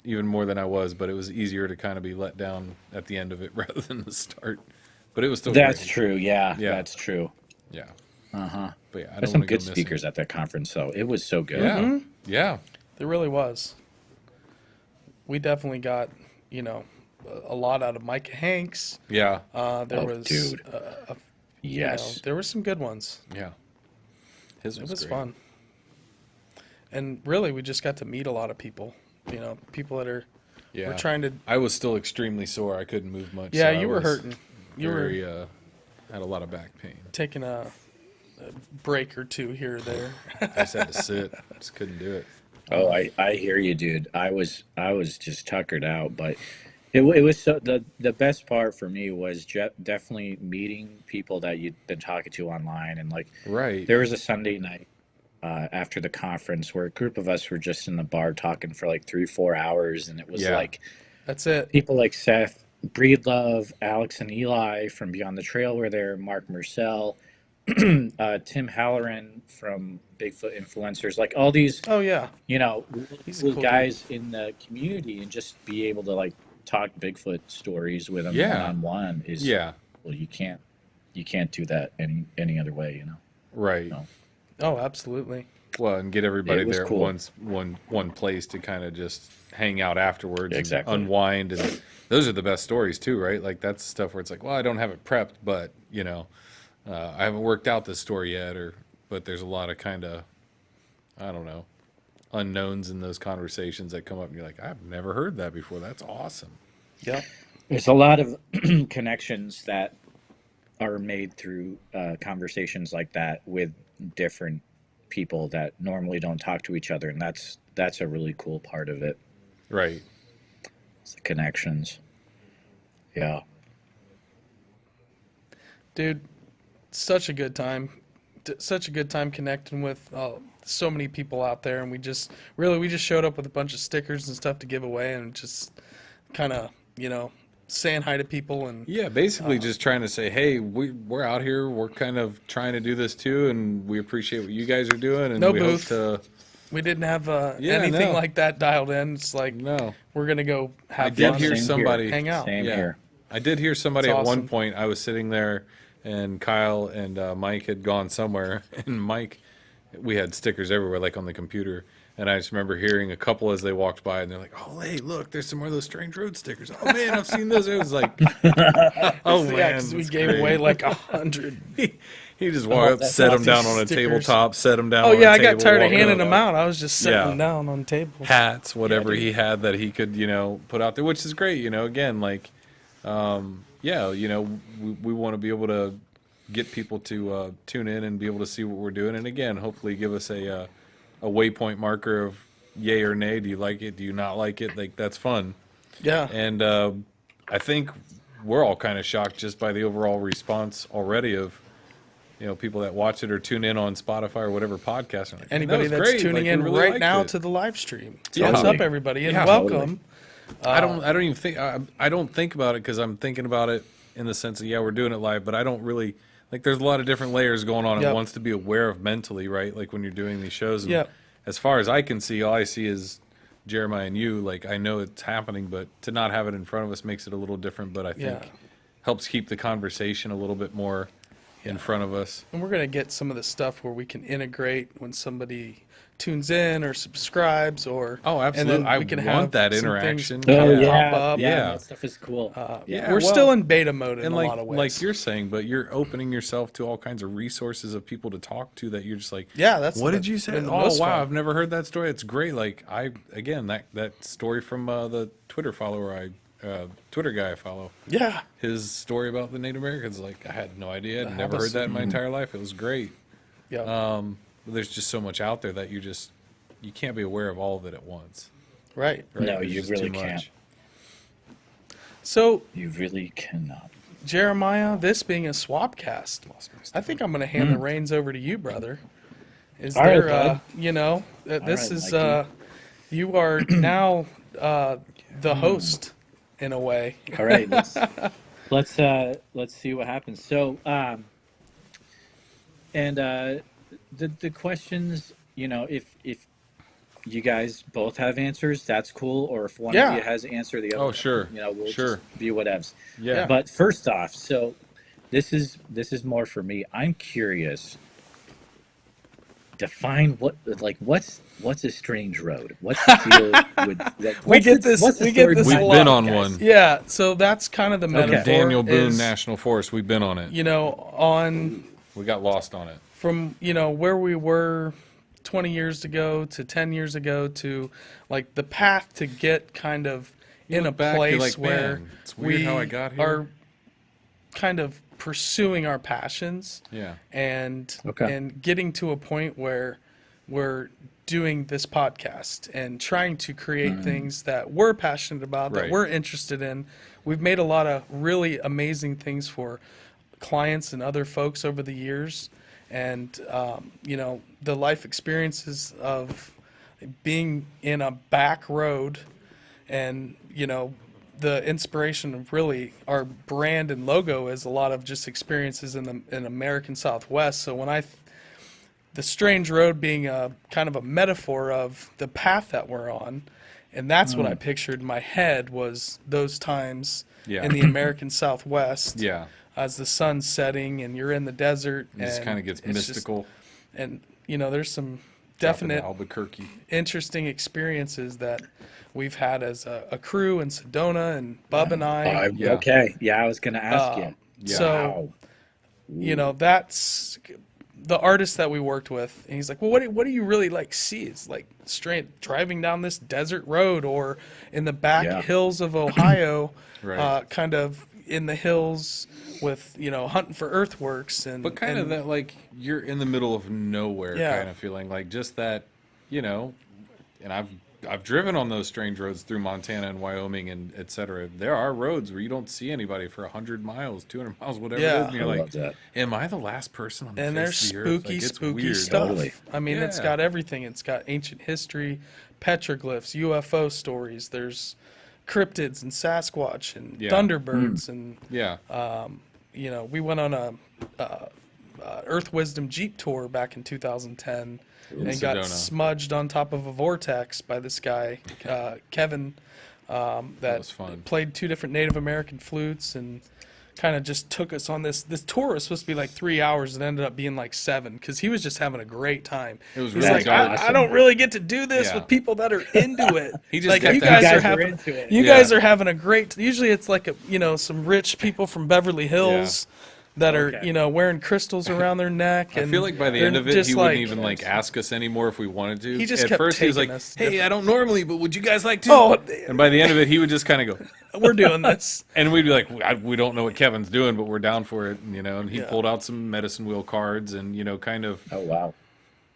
even more than I was, but it was easier to kind of be let down at the end of it rather than the start. But it was still That's great. true. Yeah, Yeah. that's true. Yeah. Uh huh. But yeah, I There's don't some want to go good missing. speakers at that conference, though. It was so good. Yeah. Yeah. There really was. We definitely got, a lot out of Micah Hanks. Yeah. There Oh, was, dude. Yes. there were some good ones. Yeah. His It was was great. fun. And really, we just got to meet a lot of people. People that are. Yeah. We're trying to. I was still extremely sore. I couldn't move much. Yeah, so I you were was hurting. You very, were. Had a lot of back pain. taking a break or two here or there. I just had to sit. Just couldn't do it. Oh, I hear you, dude. I was just tuckered out, but it was so the best part for me was definitely meeting people that you'd been talking to online, and like Right. there was a Sunday night after the conference where a group of us were just in the bar talking for like 3-4 hours, and it was Yeah. like That's it. people like Seth Breedlove, Alex and Eli from Beyond the Trail were there, Mark Murcell, Tim Halloran from Bigfoot Influencers, like all these, Oh yeah, you know, He's a cool cool guys in the community, and just be able to like talk Bigfoot stories with them Yeah. one-on-one is, Yeah. well, you can't do that any other way, you know. Right. No. oh absolutely. Well, and get everybody It was there cool. at one place to kind of just hang out afterwards, Yeah, exactly. and unwind, and those are the best stories too, right? Like that's the stuff where it's like, well, I don't have it prepped, but you know, I haven't worked out this story yet, but there's a lot of kind of, I don't know, unknowns in those conversations that come up, and you're like, I've never heard that before. That's awesome. Yep. There's a lot of connections that are made through conversations like that with different people that normally don't talk to each other, and that's a really cool part of it. Right. It's the connections. Yeah. Dude, such a good time. Such a good time connecting with so many people out there, and we just showed up with a bunch of stickers and stuff to give away, and just kind of, you know, saying hi to people. And Yeah, basically just trying to say, hey, we're out here. We're kind of trying to do this too, and we appreciate what you guys are doing. And No we booth. hope to. we didn't have Yeah, anything no. like that dialed in. It's like No, we're gonna go have I did fun hear and Same somebody- here. hang out. Same Yeah. here. I did hear somebody That's at one awesome. point. I was sitting there, and Kyle and Mike had gone somewhere, and Mike, we had stickers everywhere, like on the computer. And I just remember hearing a couple as they walked by, and they're like, "Oh, hey, look, there's some more of those Strange Road stickers. Oh man, I've seen those." It was like, "Oh man, Yeah, because we that's gave great." away like 100. He just walked up, that's set them awesome. down on a Stickers. tabletop, set them down. Oh on yeah, a I got table, tired of walked handing up. them out. I was just setting Yeah. them down on tables. Hats, whatever dude. he had that he could, you know, put out there, which is great. You know, again, like, yeah, you know, we want to be able to get people to tune in and be able to see what we're doing, and again, hopefully give us a waypoint marker of yay or nay. Do you like it? Do you not like it? Like that's fun. Yeah. And I think we're all kind of shocked just by the overall response already of, you know, people that watch it or tune in on Spotify or whatever podcast. Are like, "Man, Anybody that was that's great. tuning Like, we in really right liked now it." to the live stream. Yeah. What's up, Totally. everybody, and Yeah, welcome. I don't even think I don't think about it because I'm thinking about it in the sense of, yeah, we're doing it live, but I don't really like. There's a lot of different layers going on Yep. at once to be aware of mentally, right? Like when you're doing these shows. And Yep. As far as I can see, all I see is Jeremiah and you. Like I know it's happening, but to not have it in front of us makes it a little different. But I think Yeah. helps keep the conversation a little bit more in front of us. And we're going to get some of the stuff where we can integrate when somebody tunes in or subscribes, or Oh, and absolutely. then I we can want have that some interaction. things Oh kinda yeah, pop up. yeah, Yeah. that stuff is cool. Yeah, We're well, still in beta mode in And a like lot of ways. like you're saying, but you're opening yourself to all kinds of resources of people to talk to that you're just like, Yeah, that's what the- did you say? been the Oh most wow, fun. I've never heard that story. It's great. Like that story from the Twitter follower Twitter guy I follow. yeah, His story about the Native Americans, like I had no idea. I'd The never heard that in my Havasu. entire life. It was great. yeah, But there's just so much out there that you can't be aware of all of it at once. right. Right? No, There's you just really too can't. much. So You really cannot. Jeremiah, this being a SWAPCast, I think I'm going to hand the reins over to you, brother. Is All right, there, bud. you know, this right, is, Mikey. you are now the host in a way. All right, let's see what happens. So, the questions, you know, if you guys both have answers, that's cool. Or if one Yeah. of you has an answer, the other, Oh, sure. you know, we'll Sure. just be whatevs. Yeah. But first off, so this is more for me. I'm curious. Define what's a strange road? What's the deal with We get this- what's the we get story this We've a behind lot, been it, on guys? one. Yeah, so that's kind of the metaphor. Daniel Boone is, National Forest. We've been on it. You know, on We got lost on it. from, you know, where we were 20 years ago to 10 years ago to like the path to get kind of You in a look back, you're place like, where "Man, it's weird we how I got here." are kind of pursuing our passions. Yeah. And Okay. and getting to a point where we're doing this podcast and trying to create things that we're passionate about, that Right. we're interested in. We've made a lot of really amazing things for clients and other folks over the years. And, you know, the life experiences of being in a back road and, you know, the inspiration of really our brand and logo is a lot of just experiences in American Southwest. So when the strange road being a kind of a metaphor of the path that we're on, and that's what I pictured in my head was those times Yeah. in the American Southwest. Yeah. As the sun's setting and you're in the desert, It just and kind of gets it's just- mystical. and you know, there's some Dropping to definite Albuquerque. interesting experiences that we've had as a crew in Sedona, and Bub and I. Yeah. Okay. Yeah, I was going to ask you. Yeah. So, Wow. you know, that's the artist that we worked with. And he's like, well, what do you really like see? It's like straight driving down this desert road or in the back Yeah. hills of Ohio, Right. kind of in the hills with, you know, hunting for earthworks. And But kind of and- that, like, you're in the middle of nowhere Yeah. kind of feeling. Like, just that, you know, and I've driven on those strange roads through Montana and Wyoming and et cetera. There are roads where you don't see anybody for 100 miles, 200 miles, whatever it Yeah. is. And you're I like, love that. am I the last person on the And there's face of the earth? Like, spooky, it's spooky weird. stuff. Totally. I mean, it's Yeah. got everything. It's got ancient history, petroglyphs, UFO stories. There's cryptids and Sasquatch and Yeah. Thunderbirds and Yeah. you know, we went on a Earth Wisdom Jeep tour back in 2010 and got Sedona. smudged on top of a Vortex by this guy, Kevin, that was fun. played 2 different Native American flutes and kind of just took us on this tour was supposed to be like 3 hours and ended up being like 7 because he was just having a great time. It was He's really like, dark. I don't really get to do this Yeah. with people that are into it. He just like got you to- guys, You are guys are having into it. you Yeah. guys are having a great. Usually it's like a, you know, some rich people from Beverly Hills that are, Okay. you know, wearing crystals around their neck. I And feel like by the they're end of it, just he wouldn't even like, like ask us anymore if we wanted to. He just At kept first, he was like, taking us "Hey, different- I don't normally, but would you guys like to?" Oh, and by the end of it, he would just kind of go, we're doing this. and we'd be like, "We don't know what Kevin's doing, but we're down for it." And, you know, and he Yeah. pulled out some medicine wheel cards, and you know, kind of, Oh, wow.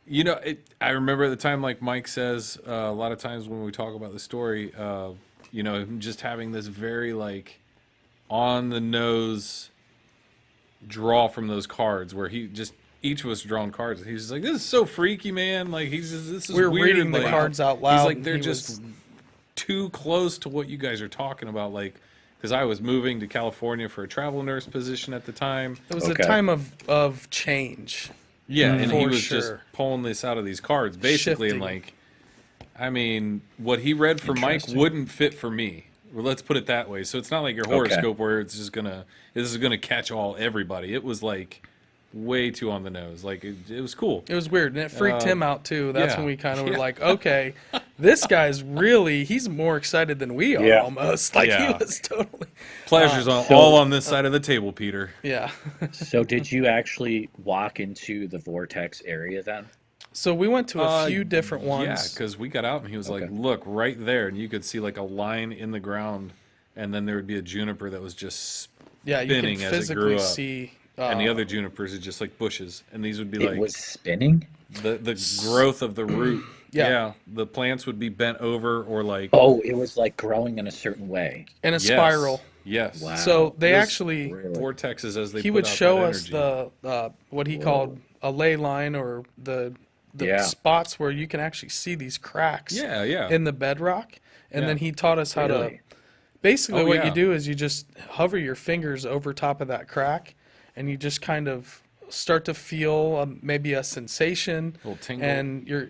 you know, I remember at the time, like Mike says, a lot of times when we talk about the story, you know, him just having this very like on the nose draw from those cards where he just each of us drawn cards. He's just like, "This is so freaky, man!" Like this is We were weird. reading the like, cards out loud. He's like, and they're he just was- too close to what you guys are talking about. Like, because I was moving to California for a travel nurse position at the time. It was a Okay. time of change. Yeah, and he For was just sure. pulling this out of these cards, basically, and Shifting. like, I mean, what he read for Mike Interesting. wouldn't fit for me. Well, let's put it that way. So it's not like your horoscope where it's just this is gonna catch everybody. It was like way too on the nose. Like it was cool. It was weird, and it freaked him out too. That's yeah. when we kind of were Yeah. like, okay, this guy's he's more excited than we are Yeah. almost. Like Yeah. he was totally, Pleasures so- all on this side of the table, Peter. yeah. So did you actually walk into the Vortex area then? So we went to a few different Yeah, ones. because we got out and he was like, Okay. "Look right there," and you could see like a line in the ground, and then there would be a juniper that was just Yeah, you can spinning as it physically grew up. see. and the other junipers are just like bushes, and these would be It like was spinning? the growth of the root. Yeah. The plants would be bent over or like Oh, it was like growing in a certain way. in a yes, spiral. Yes. Wow. So they It was actually, Really? Vortexes as they he put would out show that us energy. the what he called a ley line, or the Yeah. spots where you can actually see these cracks Yeah, yeah. in the bedrock. And Yeah. then he taught us how to. Really? Basically, Oh, what yeah. you do is you just hover your fingers over top of that crack, and you just kind of start to feel maybe a sensation, Little tingle. and you're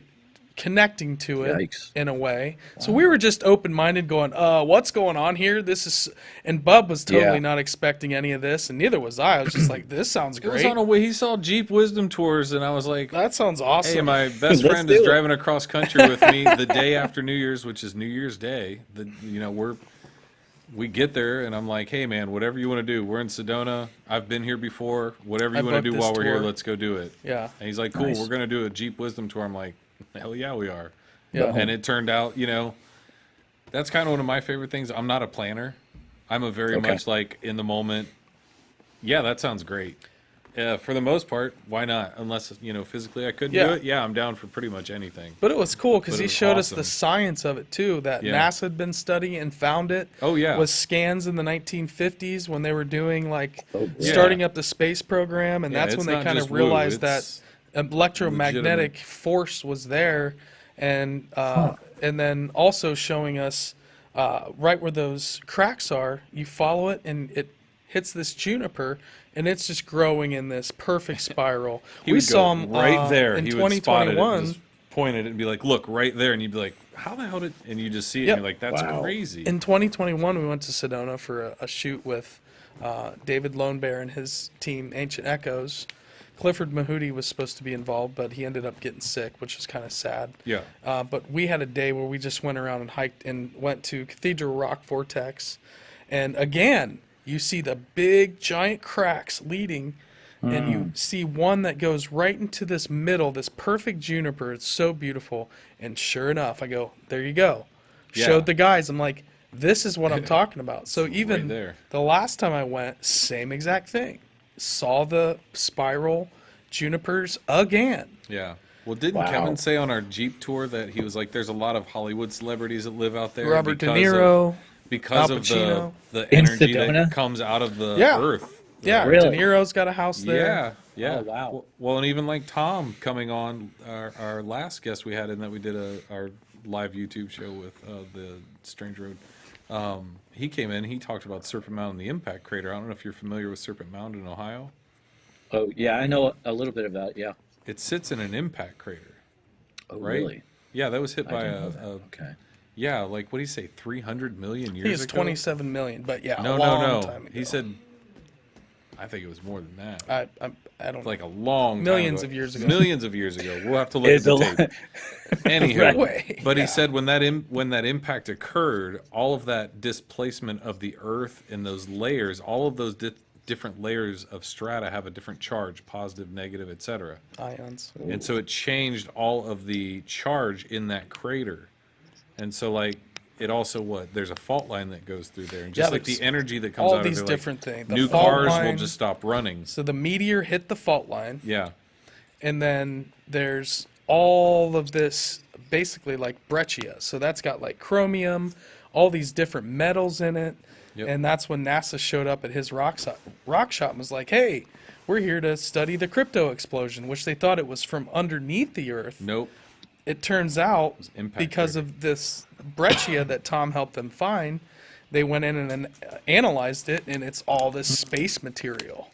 connecting to it Yikes. in a way. So we were just open-minded, going, "What's going on here? This is." And Bub was totally Yeah. not expecting any of this, and neither was I. I was just like, "This sounds It was great. on a way. He saw Jeep Wisdom Tours, and I was like, That sounds "Hey, awesome." my best Let's friend do is it. driving across country with me the day after New Year's, which is New Year's Day. We get there, and I'm like, "Hey, man, whatever you want to do. We're in Sedona. I've been here before. Whatever I you want to booked do this while we're here, tour. let's go do it." Yeah. And he's like, "Cool, Nice. we're gonna do a Jeep Wisdom Tour." I'm like, "Hell yeah, we are." Yeah. And it turned out, that's kind of one of my favorite things. I'm not a planner. I'm a very Okay. much like in the moment. Yeah, that sounds great. For the most part, why not? Unless, physically I couldn't Yeah. do it. Yeah, I'm down for pretty much anything. But it was cool because But it he was showed us awesome. the science of it too. That Yeah. NASA had been studying and found it. Oh, yeah. Was scans in the 1950s when they were doing Yeah. starting up the space program, and Yeah, that's it's when they not kind just of woo, realized that it's electromagnetic legitimate. force was there, and then also showing us right where those cracks are. You follow it, and it hits this juniper, and it's just growing in this perfect spiral. He We would saw go him right there. in He would spot it and 2021. just point at it and be like, "Look right there," and you'd be like, "How the hell did?" And you just see it, Yep. and you're like, "That's Wow. crazy." In 2021, we went to Sedona for a shoot with David Lone Bear and his team, Ancient Echoes. Clifford Mahudi was supposed to be involved, but he ended up getting sick, which was kind of sad. Yeah. But we had a day where we just went around and hiked and went to Cathedral Rock Vortex. And again, you see the big, giant cracks leading, and you see one that goes right into this middle, this perfect juniper. It's so beautiful. And sure enough, I go, there you go. Yeah. Showed the guys. I'm like, this is what I'm talking about. So even there. the last time I went, same exact thing. Saw the spiral junipers again. Yeah. Well, didn't Wow. Kevin say on our Jeep tour that he was like, "There's a lot of Hollywood celebrities that live out there Robert De because Niro, because Al of Pacino. the In energy that Sedona? comes out of the Yeah. earth." Yeah, Really? De Niro's got a house there. Yeah, yeah. Oh, wow. Well, and even like Tom coming on, our last guest we had in that we did our live YouTube show with the Strange Road. He came in. He talked about Serpent Mound and the impact crater. I don't know if you're familiar with Serpent Mound in Ohio. Oh, yeah, I know a little bit of that. Yeah. It sits in an impact crater, Oh, right? really? Yeah, that was hit I by didn't know that. Okay. yeah, like what do you say, 300 million I years think it's ago? 27 million, but yeah, No, a no, long no. time ago. He said, I think it was more than that. I don't Like a long time Millions ago. of years ago. Millions of years ago. We'll have to look It's at a the lot. tape. Anywho, Right. Way, but yeah. he said when that impact occurred, all of that displacement of the Earth in those layers, all of those different layers of strata have a different charge, positive, negative, etc. ions. And so it changed all of the charge in that crater. And so like it also there's a fault line that goes through there, and just Yeah, like there's the energy that comes all out these of there, different things. The new fault cars will line- just stop running. So the meteor hit the fault line, Yeah. and then there's all of this basically like breccia. So that's got like chromium, all these different metals in it. Yep. And that's when NASA showed up at his rock shop and was like, hey, we're here to study the crypto explosion, which they thought it was from underneath the Earth. Nope. It turns out impact because crater. of this breccia that Tom helped them find, they went in and analyzed it, and it's all this space material.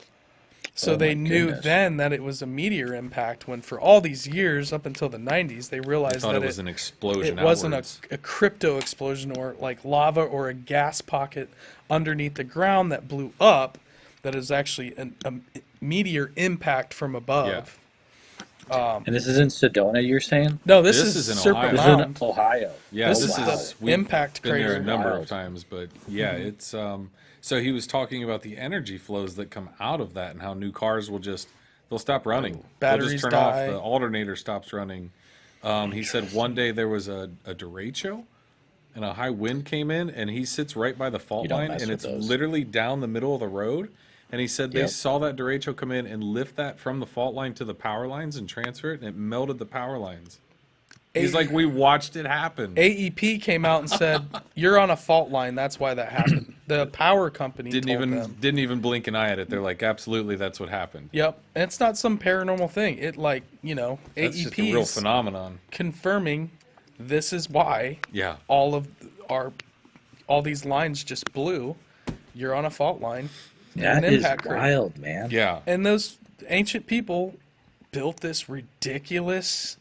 So Oh they my knew goodness. then that it was a meteor impact, when for all these years, up until the 90s, they I realized thought that it was an explosion. it wasn't outwards. a crypto explosion or like lava or a gas pocket underneath the ground that blew up, that is actually a meteor impact from above. And this is in Sedona, you're saying? No, this, This is is in Serpent This Ohio. is in Mound. Ohio. Yeah, This this is is the we've impact been there a crater. number Wild. of times, but yeah, it's so he was talking about the energy flows that come out of that and how new cars will they'll stop running. They'll Batteries just turn die. off. The alternator stops running. He said one day there was a derecho and a high wind came in, and he sits right by the fault You don't line, mess and with it's those. literally down the middle of the road. And he said they Yep. saw that derecho come in and lift that from the fault line to the power lines and transfer it, and it melted the power lines. He's like, we watched it happen. AEP came out and said, "You're on a fault line. That's why that happened." The power company told them. Didn't even blink an eye at it. They're like, absolutely, that's what happened. Yep, and it's not some paranormal thing. It That's just a real AEP's phenomenon. confirming this is why Yeah. all these lines just blew. You're on a fault line. in That an is impact crater. wild, man. Yeah. And those ancient people built this ridiculous,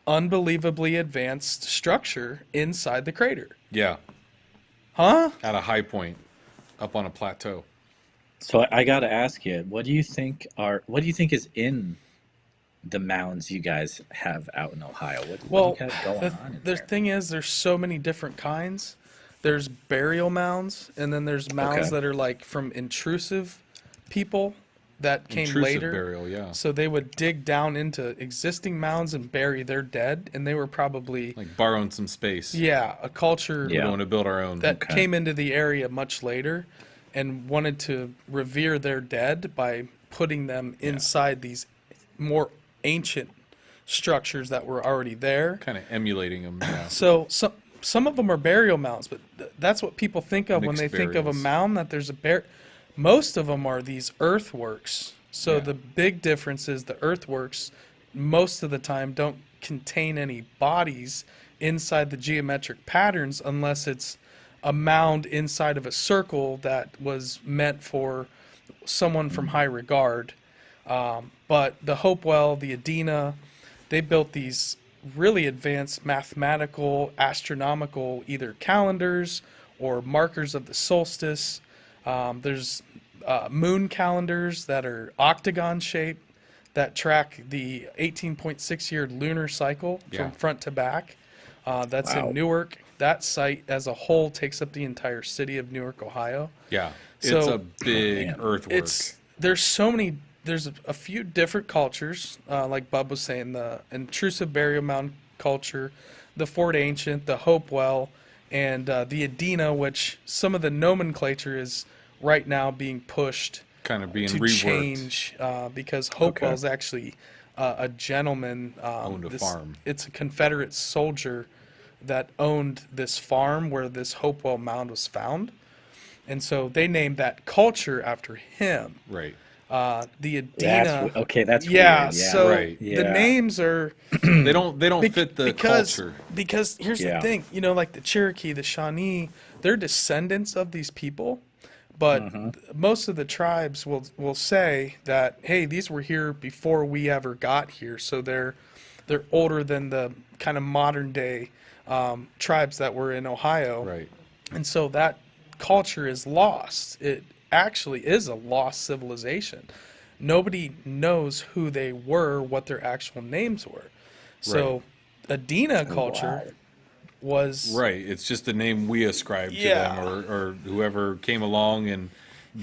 unbelievably advanced structure inside the crater. Yeah. Huh? At a high point, up on a plateau. So I got to ask you, what do you think is in the mounds you guys have out in Ohio? What Well, do you got going on in the there? thing is, there's so many different kinds. There's burial mounds, and then there's mounds Okay. that are like from intrusive people that came Intrusive later. burial, yeah. So they would dig down into existing mounds and bury their dead, and they were probably Like borrowing some space. a culture Yeah. We want to build our own. that Okay. came into the area much later. and wanted to revere their dead by putting them inside these more ancient structures that were already there. Kind of emulating them. Yeah. So some of them are burial mounds, but that's what people think of when they Mixed think of a burials. mound, that there's a most of them are these earthworks. So Yeah. the big difference is the earthworks most of the time don't contain any bodies inside the geometric patterns unless it's a mound inside of a circle that was meant for someone from high regard. But the Hopewell, the Adena, they built these really advanced mathematical, astronomical, either calendars or markers of the solstice. There's moon calendars that are octagon shaped that track the 18.6 year lunar cycle Yeah. from front to back. That's Wow. in Newark. That site as a whole takes up the entire city of Newark, Ohio. Yeah. So- It's a big Man. earthwork. There's so many. There's a few different cultures, like Bub was saying, the intrusive burial mound culture, the Fort Ancient, the Hopewell, and the Adena, which some of the nomenclature is right now being pushed kind of being to reworked. change because Hopewell's actually a gentleman. Owned a farm. It's a Confederate soldier that owned this farm where this Hopewell mound was found. And so they named that culture after him. Right. The Adena. That's yeah, weird. Yeah. so Right. the Yeah. names are They don't fit the because culture. because here's the Yeah. thing, like the Cherokee, the Shawnee, they're descendants of these people, but most of the tribes will say that, hey, these were here before we ever got here, so they're older than the kind of modern day tribes that were in Ohio. Right. And so that culture is lost. It actually is a lost civilization. Nobody knows who they were, what their actual names were. So Adena culture was Right. It's just a name we ascribe to Yeah. them, or whoever came along and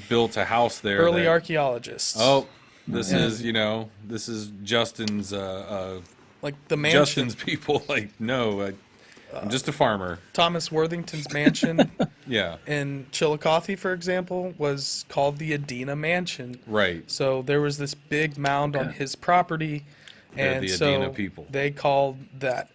built a house there. early that, archaeologists. Oh, this is Justin's Like the mansion. Justin's people. Like, no, I'm just a farmer. Thomas Worthington's mansion Yeah. in Chillicothe, for example, was called the Adena Mansion. Right. So there was this big mound on his property, They're and the so Adena people. they called that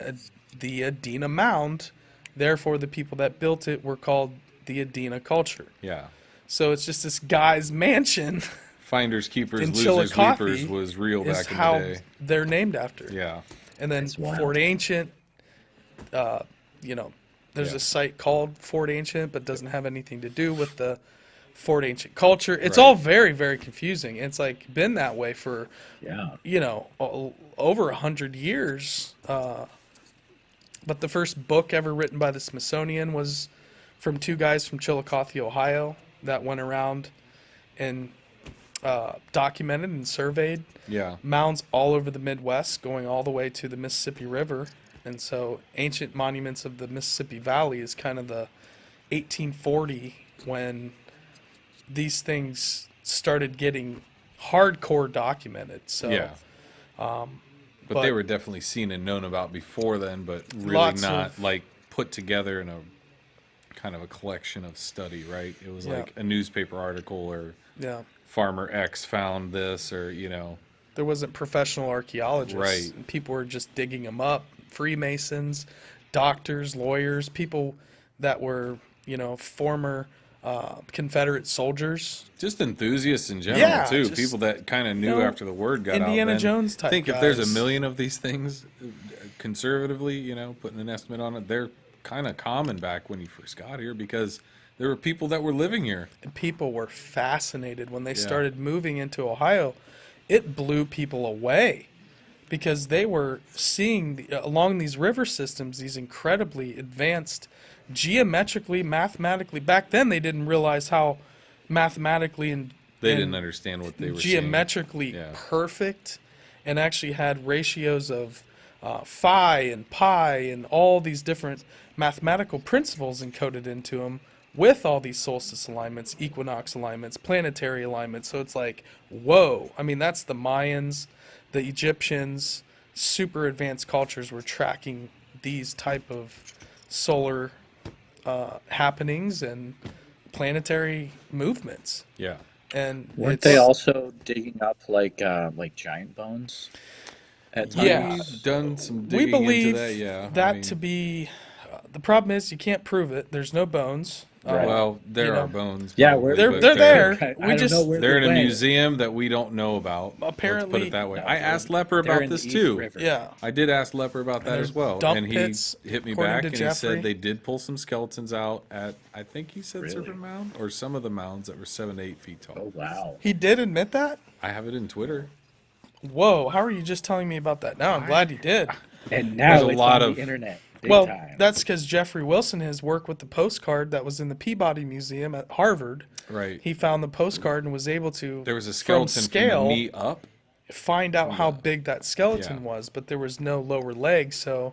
the Adena Mound. Therefore, the people that built it were called the Adena culture. Yeah. So it's just this guy's mansion Finders, keepers, in losers, Chillicothe weepers was real is back in how the day. they're named after. Yeah. And then wild. Fort Ancient, there's Yeah. a site called Fort Ancient, but doesn't have anything to do with the Fort Ancient culture. It's Right. all very, very confusing. It's like been that way for, Yeah. over 100 years. But the first book ever written by the Smithsonian was from two guys from Chillicothe, Ohio, that went around and documented and surveyed Yeah. mounds all over the Midwest, going all the way to the Mississippi River. And so ancient monuments of the Mississippi Valley is kind of the 1840 when these things started getting hardcore documented. So Yeah. But they were definitely seen and known about before then, but really Lots not of- like put together in a kind of a collection of study, right? It was Yeah. like a newspaper article or yeah, Farmer X found this, or there wasn't professional archaeologists. Right. People were just digging them up. Freemasons, doctors, lawyers, people that were, former Confederate soldiers. just enthusiasts in general Yeah, too. just, People that kind of knew after the word got out. Indiana then. Jones type Think if there's a guys. million of these things, conservatively, putting an estimate on it, they're kind of common back when you first got here because there were people that were living here. And people were fascinated when they started moving into Ohio. It blew people away because they were seeing along these river systems these incredibly advanced geometrically, mathematically. Back then, they didn't realize how mathematically and They and didn't understand what they were geometrically Yeah. perfect, and actually had ratios of phi and pi and all these different mathematical principles encoded into them with all these solstice alignments, equinox alignments, planetary alignments. So it's like, whoa. I mean, that's the Mayans, the Egyptians, super advanced cultures were tracking these type of solar happenings and planetary movements. Yeah. And Weren't it's, they also digging up like giant bones at Yeah. times? We've done some we digging believe into that, yeah. that to be the problem is you can't prove it. There's no bones. Right. Well, there you are know. bones. Yeah, probably, They're but there. I We don't just know where They're in they a went. museum that we don't know about. Let's Apparently- put it that way. No, I they're- asked Leper they're about in the this East too. River. Yeah. I did ask Leper about that there's as well, dump and he pits, hit me according back to and he Jeffrey. said they did pull some skeletons out at, I think he said Really? Serpent Mound or some of the mounds that were 7 to 8 feet tall. Oh wow. He did admit that? I have it in Twitter. Whoa, how are you just telling me about that now? I'm glad he did. And There's now a it's lot on of- the internet. Big Well, time. that's because Jeffrey Wilson has worked with the postcard that was in the Peabody Museum at Harvard. Right. He found the postcard and was able to, There was a from skeleton scale, from the knee up. find out how big that skeleton Yeah. was, but there was no lower leg, so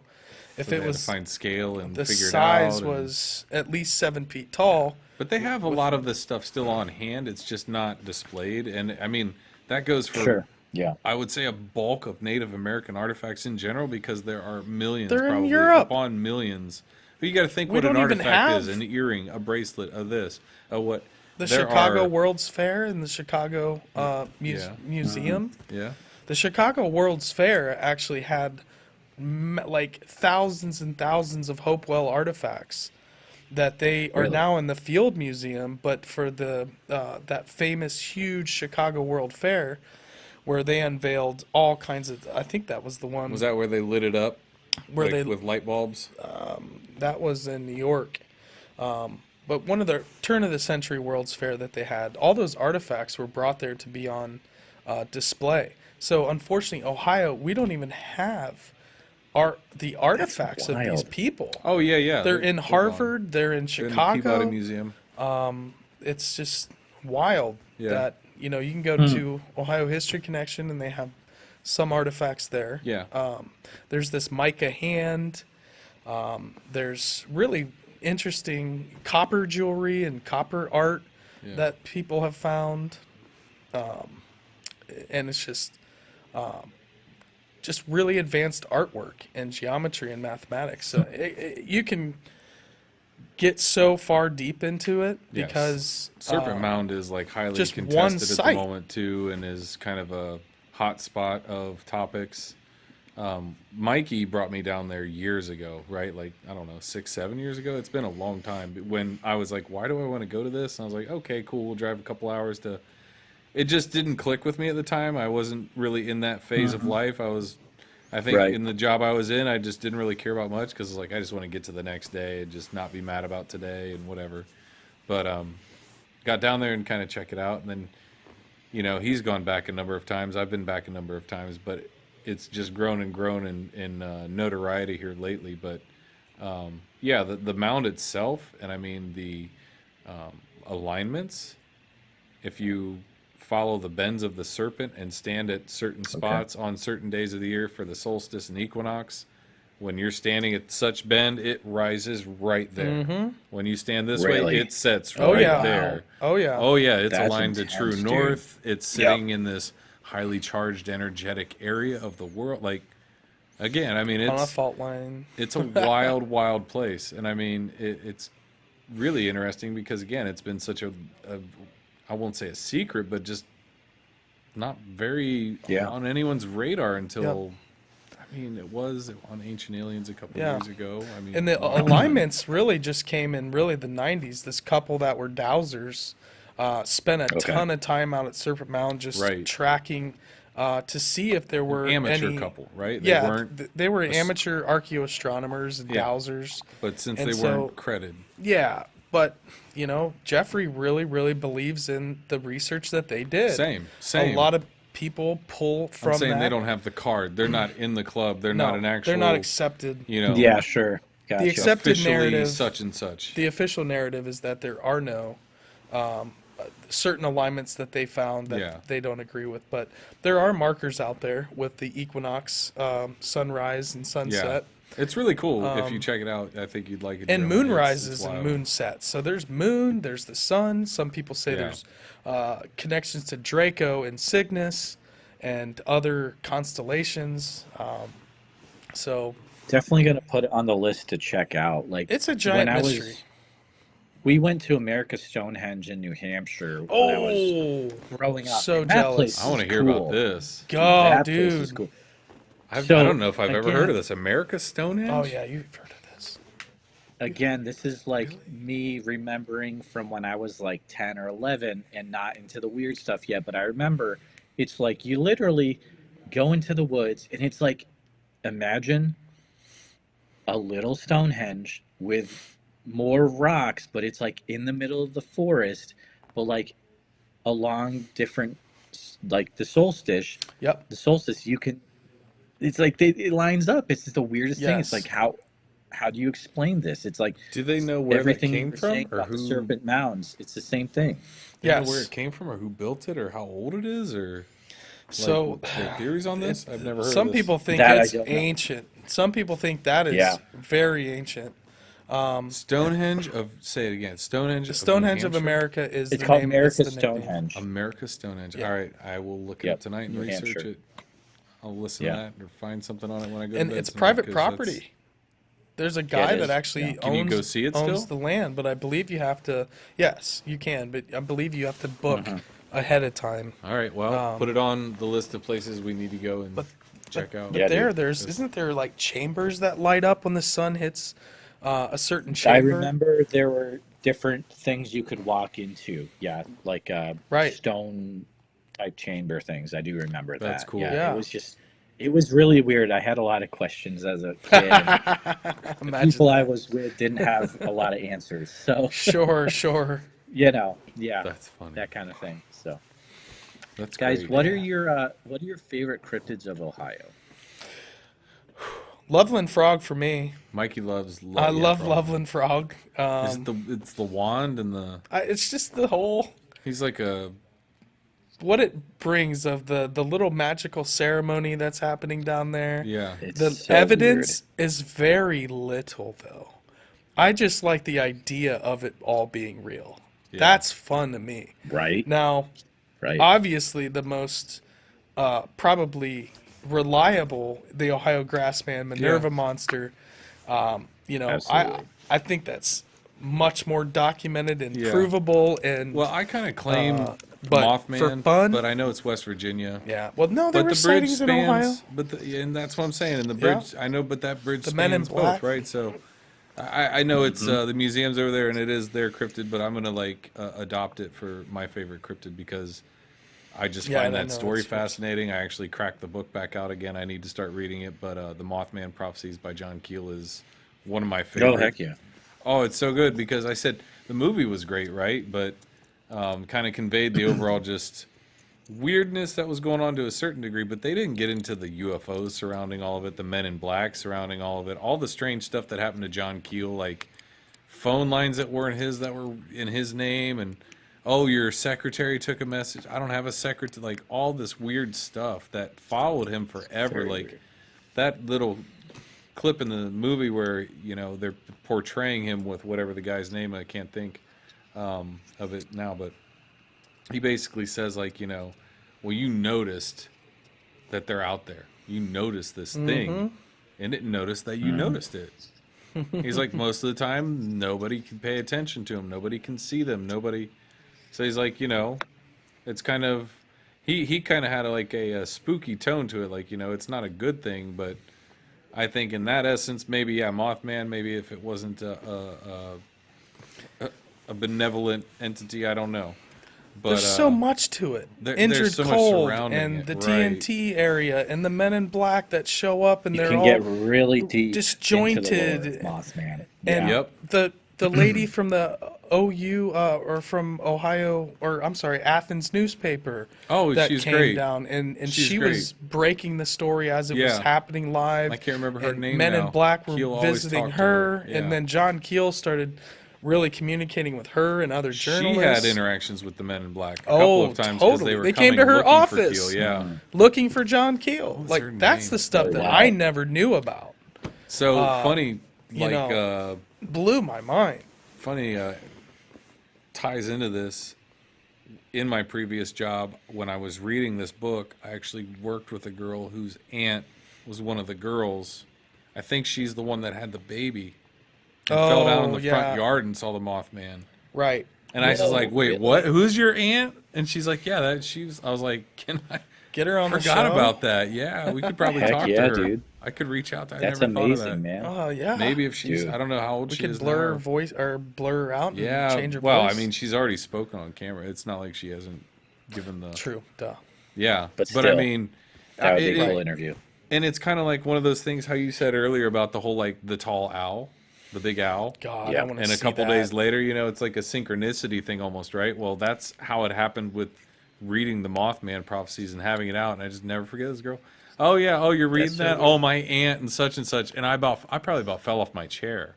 if So they it had was to find scale and the figure it size out. and- was at least 7 feet tall. But they have a lot of this stuff still on hand. It's just not displayed. And I mean, that goes for, Sure. Yeah. I would say, a bulk of Native American artifacts in general, because there are millions, They're in probably Europe. upon millions. But you got to think We what an don't even artifact is: have- an earring, a bracelet, a this, a what. The There Chicago are- World's Fair and the Chicago Yeah. Museum. Yeah. The Chicago World's Fair actually had like thousands and thousands of Hopewell artifacts that they are Really? now in the Field Museum, but for the that famous huge Chicago World Fair where they unveiled all kinds of, I think that was the one Was that where they lit it up? where like, they with light bulbs? that was in New York. But one of the turn of the century World's Fair that they had, all those artifacts were brought there to be on display. So unfortunately, Ohio, we don't even have the artifacts of these wild. people. Oh yeah, yeah. They're in gone. Harvard. They're in They're in the Chicago. Peabody Museum. It's just wild Yeah. that you can go to Ohio History Connection and they have some artifacts there. Yeah. There's this mica hand. There's really interesting copper jewelry and copper art Yeah. that people have found, and it's just really advanced artwork and geometry and mathematics. So you can get so far deep into it Yes. because Serpent Mound is like highly just one contested at site. the moment too, and is kind of a hot spot of topics. Mikey brought me down there years ago, right? Like, I don't know, 6, 7 years ago. It's been a long time. But when I was like, why do I want to go to this? And I was like, okay, cool. We'll drive a couple hours to. It just didn't click with me at the time. I wasn't really in that phase of life. I think Right. in the job I was in, I just didn't really care about much because like I just want to get to the next day and just not be mad about today and whatever. But got down there and kind of check it out, and then he's gone back a number of times. I've been back a number of times, but it's just grown and grown in notoriety here lately. But yeah, the mound itself, and I mean the alignments. If you follow the bends of the serpent and stand at certain spots on certain days of the year for the solstice and equinox, when you're standing at such bend, it rises right there. When you stand this way, Really? it sets Oh, right yeah. there. Oh yeah. Oh yeah, it's That's aligned to intense, true dude. north. It's sitting in this highly charged, energetic area of the world. Like, again, I mean, On a it's fault line. it's a wild, wild place, and I mean, it's really interesting because again, it's been such a I won't say a secret, but just not very on anyone's radar until. I mean, it was on Ancient Aliens a couple Yeah. years ago. I mean, And the alignments really just came in really the 90s. This couple that were dowsers spent a ton of time out at Serpent Mound just Right. tracking to see if there were amateur any, couple, right? Yeah, They weren't, they were amateur archaeoastronomers and Yeah. dowsers. but since and they so- weren't credited. Yeah, but Jeffrey really, really believes in the research that they did. Same. A lot of people pull from I'm saying that. they don't have the card. They're not in the club. They're not an actual. They're not accepted. Yeah, sure. Gotcha. The accepted officially narrative. such and such. The official narrative is that there are no certain alignments that they found that they don't agree with, but there are markers out there with the equinox, sunrise and sunset, It's really cool if you check it out. I think you'd like it. and Jeremiah. moon It's rises and wild. moon sets. So there's moon, there's the sun. Some people say Yeah. there's connections to Draco and Cygnus and other constellations. So Definitely gonna put it on the list to check out. Like it's a giant when I mystery. was We went to America's Stonehenge in New Hampshire when I was growing up. so and that jealous. place I want to is hear cool. about this. God, That place is dude. cool. I So, don't know if I've ever heard of again- this. America's Stonehenge? Oh yeah, you've heard of this. Again, this is like me remembering from when I was like 10 or 11 and not into the weird stuff yet. But I remember it's like you literally go into the woods and it's like, imagine a little Stonehenge with more rocks, but it's like in the middle of the forest, but like along different, like the solstice, Yep. you can, it's like it lines up. It's just the weirdest thing. It's Yes. like, how do you explain this? It's like Do they know where everything that you came were from? saying Or about the who? serpent mounds. It's the same thing. Do you know Yes. where it came from, or who built it, or how old it is, or So their theories on this? I've never heard some of this. people think That I it's don't know. ancient. Some people think that is Yeah. very ancient. Stonehenge of, say it again, Stonehenge The of New Stonehenge of Hampshire? America is It's the called name. America's it's the nickname. Stonehenge. America's Stonehenge. Yeah. All right, I will look it Yep, up tonight and New research Hampshire. it. I'll listen Yeah. to that or find something on it when I go to And bed it's tonight, private 'cause that's- property. There's a guy it that is. actually Yeah. Can you owns, go see it owns still? the land, but I believe you have to. Yes, you can, but I believe you have to book ahead of time. All right, well, put it on the list of places we need to go and check out. Yeah, dude. Isn't there like chambers that light up when the sun hits a certain I chamber? remember there were different things you could walk into. Yeah, like Right. stone type chamber things. I do remember that. That's cool. Yeah. It was really weird. I had a lot of questions as a kid. And Imagine people I that. was with didn't have a lot of answers. So, Sure. yeah, That's funny. that kind of thing. So, That's guys, great. what are your favorite cryptids of Ohio? Loveland Frog for me. Mikey loves. I love Loveland Frog. Is it it's the wand and the. It's just the whole He's like a. what it brings of the little magical ceremony that's happening down there. Yeah. It's The so evidence is very little though. I just like the idea of it all being real. Yeah. That's fun to me. weird. Right? Now, Right. obviously the most probably reliable, the Ohio Grassman Minerva Yeah. monster. Absolutely. I think that's much more documented and Yeah. provable and Well, I kind of claim but Mothman, for fun- but I know it's West Virginia. yeah. Well, no, there But were the bridge sightings in Ohio. spans, and that's what I'm saying. And the Yeah. bridge, I know, but that bridge The Men in spans both, Black. right? So, I know it's the museum's over there, and it is their cryptid, but I'm gonna adopt it for my favorite cryptid because I just Yeah, find I that know, story it's- fascinating. I actually cracked the book back out again. I need to start reading it, but the Mothman Prophecies by John Keel is one of my favorite. Oh, heck yeah. Oh, it's so good because I said the movie was great, right? But kind of conveyed the overall just weirdness that was going on to a certain degree. But they didn't get into the UFOs surrounding all of it, the Men in Black surrounding all of it, all the strange stuff that happened to John Keel, like phone lines that weren't his that were in his name, and oh, your secretary took a message. I don't have a secretary. Like all this weird stuff that followed him forever. Very like weird. that little clip in the movie where they're portraying him with whatever the guy's name, I can't think of it now, but he basically says like, well, you noticed that they're out there, you noticed this thing and didn't notice that you noticed it. He's like, most of the time nobody can pay attention to them, nobody can see them, nobody. So he's like, it's kind of he kind of had a spooky tone to it, like, it's not a good thing, but I think in that essence, maybe Mothman. Maybe if it wasn't a benevolent entity, I don't know. But There's so much to it. there's Injured so much Cold surrounding and it, the right. TNT area and the Men in Black that show up and You they're can all get really deep disjointed. into the lore of Mothman. And Yep. the lady from the OU or from Ohio, or I'm sorry, Athens newspaper. Oh, that she's came great. down and She's she was breaking the story as it was Yeah. happening live. I can't remember her and name Men now. in Black were Keel always visiting talked to her. Yeah. and then John Keel started really communicating with her and other journalists. She had interactions with the Men in Black a Oh, couple of times because totally. they were They came coming to her looking office. For Keel. Yeah. looking for John Keel. was Like her that's name? the stuff Oh, that wow. I never knew about. So funny, you know, Blew my mind. funny ties into this. In my previous job, when I was reading this book, I actually worked with a girl whose aunt was one of the girls. I think she's the one that had the baby. and fell down in Oh, the yeah. front yard and saw the Mothman. Right. And I was just Whoa, like, wait, really? what? Who's your aunt? And she's like, yeah, that she's. I was like, can I? Get her on the show. Forgot about that. Yeah, we could probably Heck talk yeah, to her. dude. I could reach out to her. That's I never thought of amazing, that. man. Oh, yeah. Maybe if she's, Dude. I don't know how old We she could is blur her now. voice or blur her out and Yeah. change her Well, voice. I mean, she's already spoken on camera. It's not like she hasn't given the. True. Duh. Yeah, But I still, mean, That would be a it- cool interview. and it's kind of like one of those things how you said earlier about the whole like the tall owl, the big owl. God, Yeah. I want to And see a couple that. days later, it's like a synchronicity thing almost, right? Well, that's how it happened with reading the Mothman prophecies and having it out. And I just never forget this girl. Oh yeah, oh you're reading That's so that? weird. Oh, my aunt and such, and I probably about fell off my chair.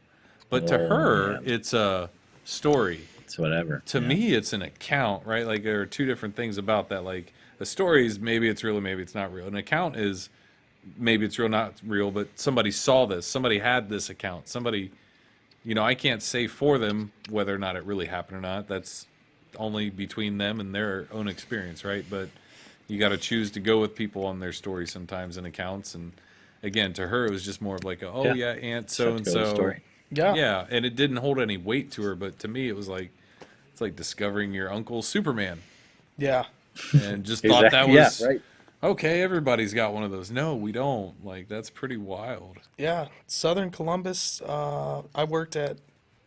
But to Oh, her, man. it's a story. It's whatever. To Yeah. me, it's an account, right? Like there are two different things about that. Like a story is maybe it's real, or maybe it's not real. An account is maybe it's real, not real, but somebody saw this, somebody had this account, somebody, I can't say for them whether or not it really happened or not. That's only between them and their own experience, right? But you got to choose to go with people on their story sometimes and accounts. And again, to her, it was just more of like, aunt so and Just have to go with the so. story. Yeah. Yeah, and it didn't hold any weight to her, but to me, it was like it's like discovering your uncle's Superman, Yeah. and just thought that Exactly. was Yeah, right. okay. Everybody's got one of those. No, we don't. Like that's pretty wild. Yeah. Southern Columbus. I worked at,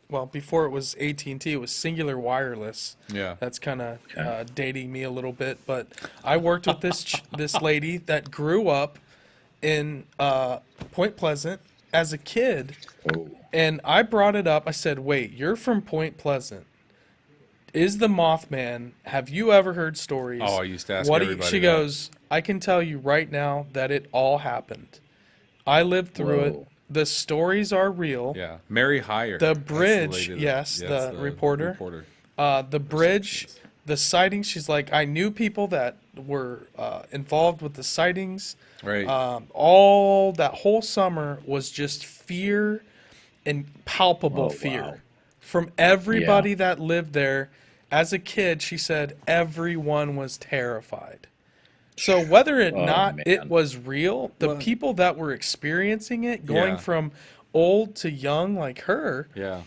well, before it was AT&T, it was Singular Wireless. Yeah, That's kind of dating me a little bit, but I worked with this lady that grew up in Point Pleasant as a kid, Oh. and I brought it up. I said, "Wait, you're from Point Pleasant. Is the Mothman? Have you ever heard stories?" Oh, I used to ask What everybody she that. goes, "I can tell you right now that it all happened. I lived through it. Whoa. The stories are real. yeah. Mary Hire, The that's bridge, lady that- yes, that's the reporter. The bridge, the sightings." She's like, "I knew people that were involved with the sightings. Right. All that whole summer was just fear and palpable Oh, fear wow. from everybody that lived there. As a kid," she said, "everyone was terrified." So whether it Oh, not it man. was real, the Well- people that were experiencing it, going Yeah. from old to young like her, Yeah.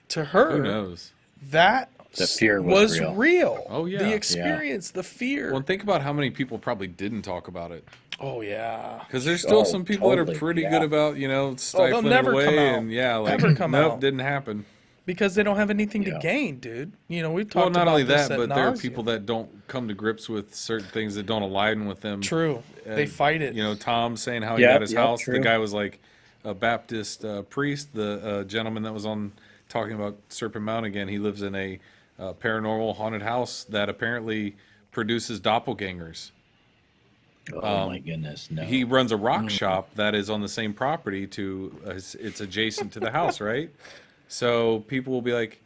to her, Who knows? that The fear was real. Oh, yeah. The Yeah. experience, the fear. Well, think about how many people probably didn't talk about it. Oh yeah. Because there's still Oh, some people that totally, are pretty yeah. good about, stifling never it away. come out. And yeah, like, Never come nope, out. didn't happen. Because they don't have anything to Yeah. gain, dude. We've Well, talked not about only this that, ad but there are nauseam. people that don't come to grips with certain things that don't align with them. True. They And, fight it. Tom saying how he Yep, got his yep, house. The true. guy was like a Baptist priest. The gentleman that was on talking about Serpent Mound again, he lives in a paranormal haunted house that apparently produces doppelgangers. Oh my goodness, no. He runs a rock shop that is on the same property it's adjacent to the house, right? So people will be like,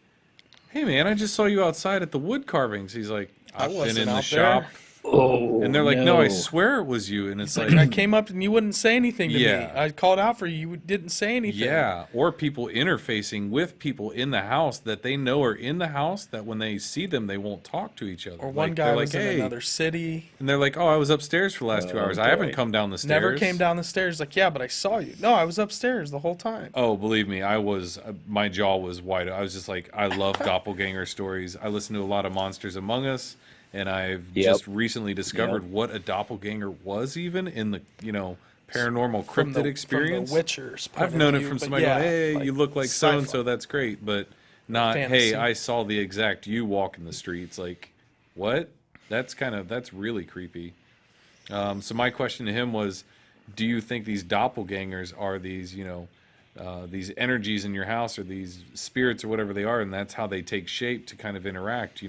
"Hey man, I just saw you outside at the wood carvings." He's like, "I've been wasn't in the out shop." there. Oh, And they're like, "No, I swear it was you." And it's like, I came up and you wouldn't say anything to Yeah. me. I called out for you. You didn't say anything. yeah, or people interfacing with people in the house that they know are in the house that when they see them they won't talk to each other. Or one Like, guy they're was like, in "Hey," another city. and they're like, "Oh, I was upstairs for the last 2 hours. I haven't boy. come down the stairs." Never came down the stairs. Like, yeah, but I saw you. No, I was upstairs the whole time. Oh, believe me, I was. My jaw was wide. I was just like, I love doppelganger stories. I listen to a lot of Monsters Among Us, and I've Yep. just recently discovered Yep. what a doppelganger was, even in the paranormal From cryptid experience. From the Witcher's point I've of known it view, from but somebody yeah, going, "Hey, like you look like so and sci-fi. so." That's great, but not, Fantasy. "Hey, I saw the exact you walk in the streets." Like, what? That's really creepy. So my question to him was, do you think these doppelgangers are these, these energies in your house or these spirits or whatever they are, and that's how they take shape to kind of interact,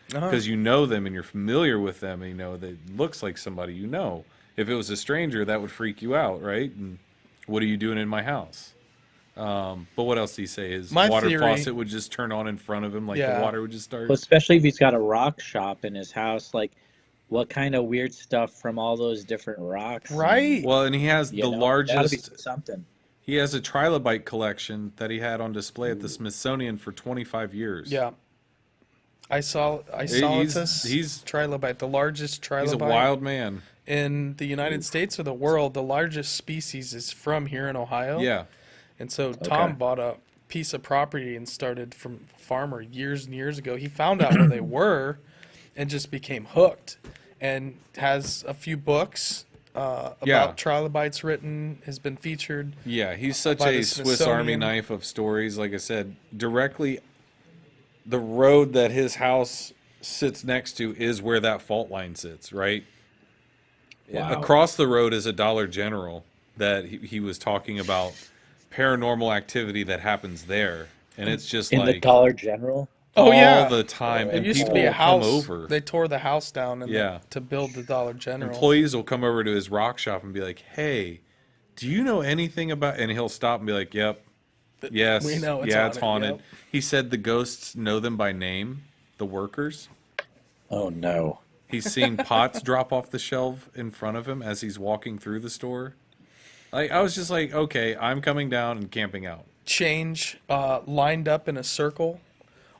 because you know them and you're familiar with them, and that looks like somebody you know. If it was a stranger, that would freak you out, right? And what are you doing in my house? But what else did he say? His My water theory- faucet would just turn on in front of him, like Yeah. the water would just start. Well, especially if he's got a rock shop in his house, like what kind of weird stuff from all those different rocks? Right. Well, and he has You the know, largest. gotta be something. He has a trilobite collection that he had on display at the Smithsonian for 25 years. Yeah. I saw he's- trilobite, the largest trilobite He's a wild man. in the United States or the world. The largest species is from here in Ohio. Yeah. And so Tom bought a piece of property and started from farmer years and years ago. He found out where they were and just became hooked, and has a few books about trilobites written, has been featured. Yeah, he's such by a the Swiss Army Smithsonian. knife of stories. Like I said, directly, the road that his house sits next to is where that fault line sits, right? Wow. Across the road is a Dollar General that he was talking about paranormal activity that happens there. And it's just In the like Dollar General? Oh, all yeah. the time. It And used to people be a will come house. over. They tore the house down Yeah. to build the Dollar General. Employees will come over to his rock shop and be like, "Hey, do you know anything about?" And he'll stop and be like, "Yep, yes, We know it's yeah, it's haunted, haunted." yep. He said the ghosts know them by name, the workers. Oh, no. He's seen pots drop off the shelf in front of him as he's walking through the store. Like, I was just like, okay, I'm coming down and camping out Change lined up in a circle.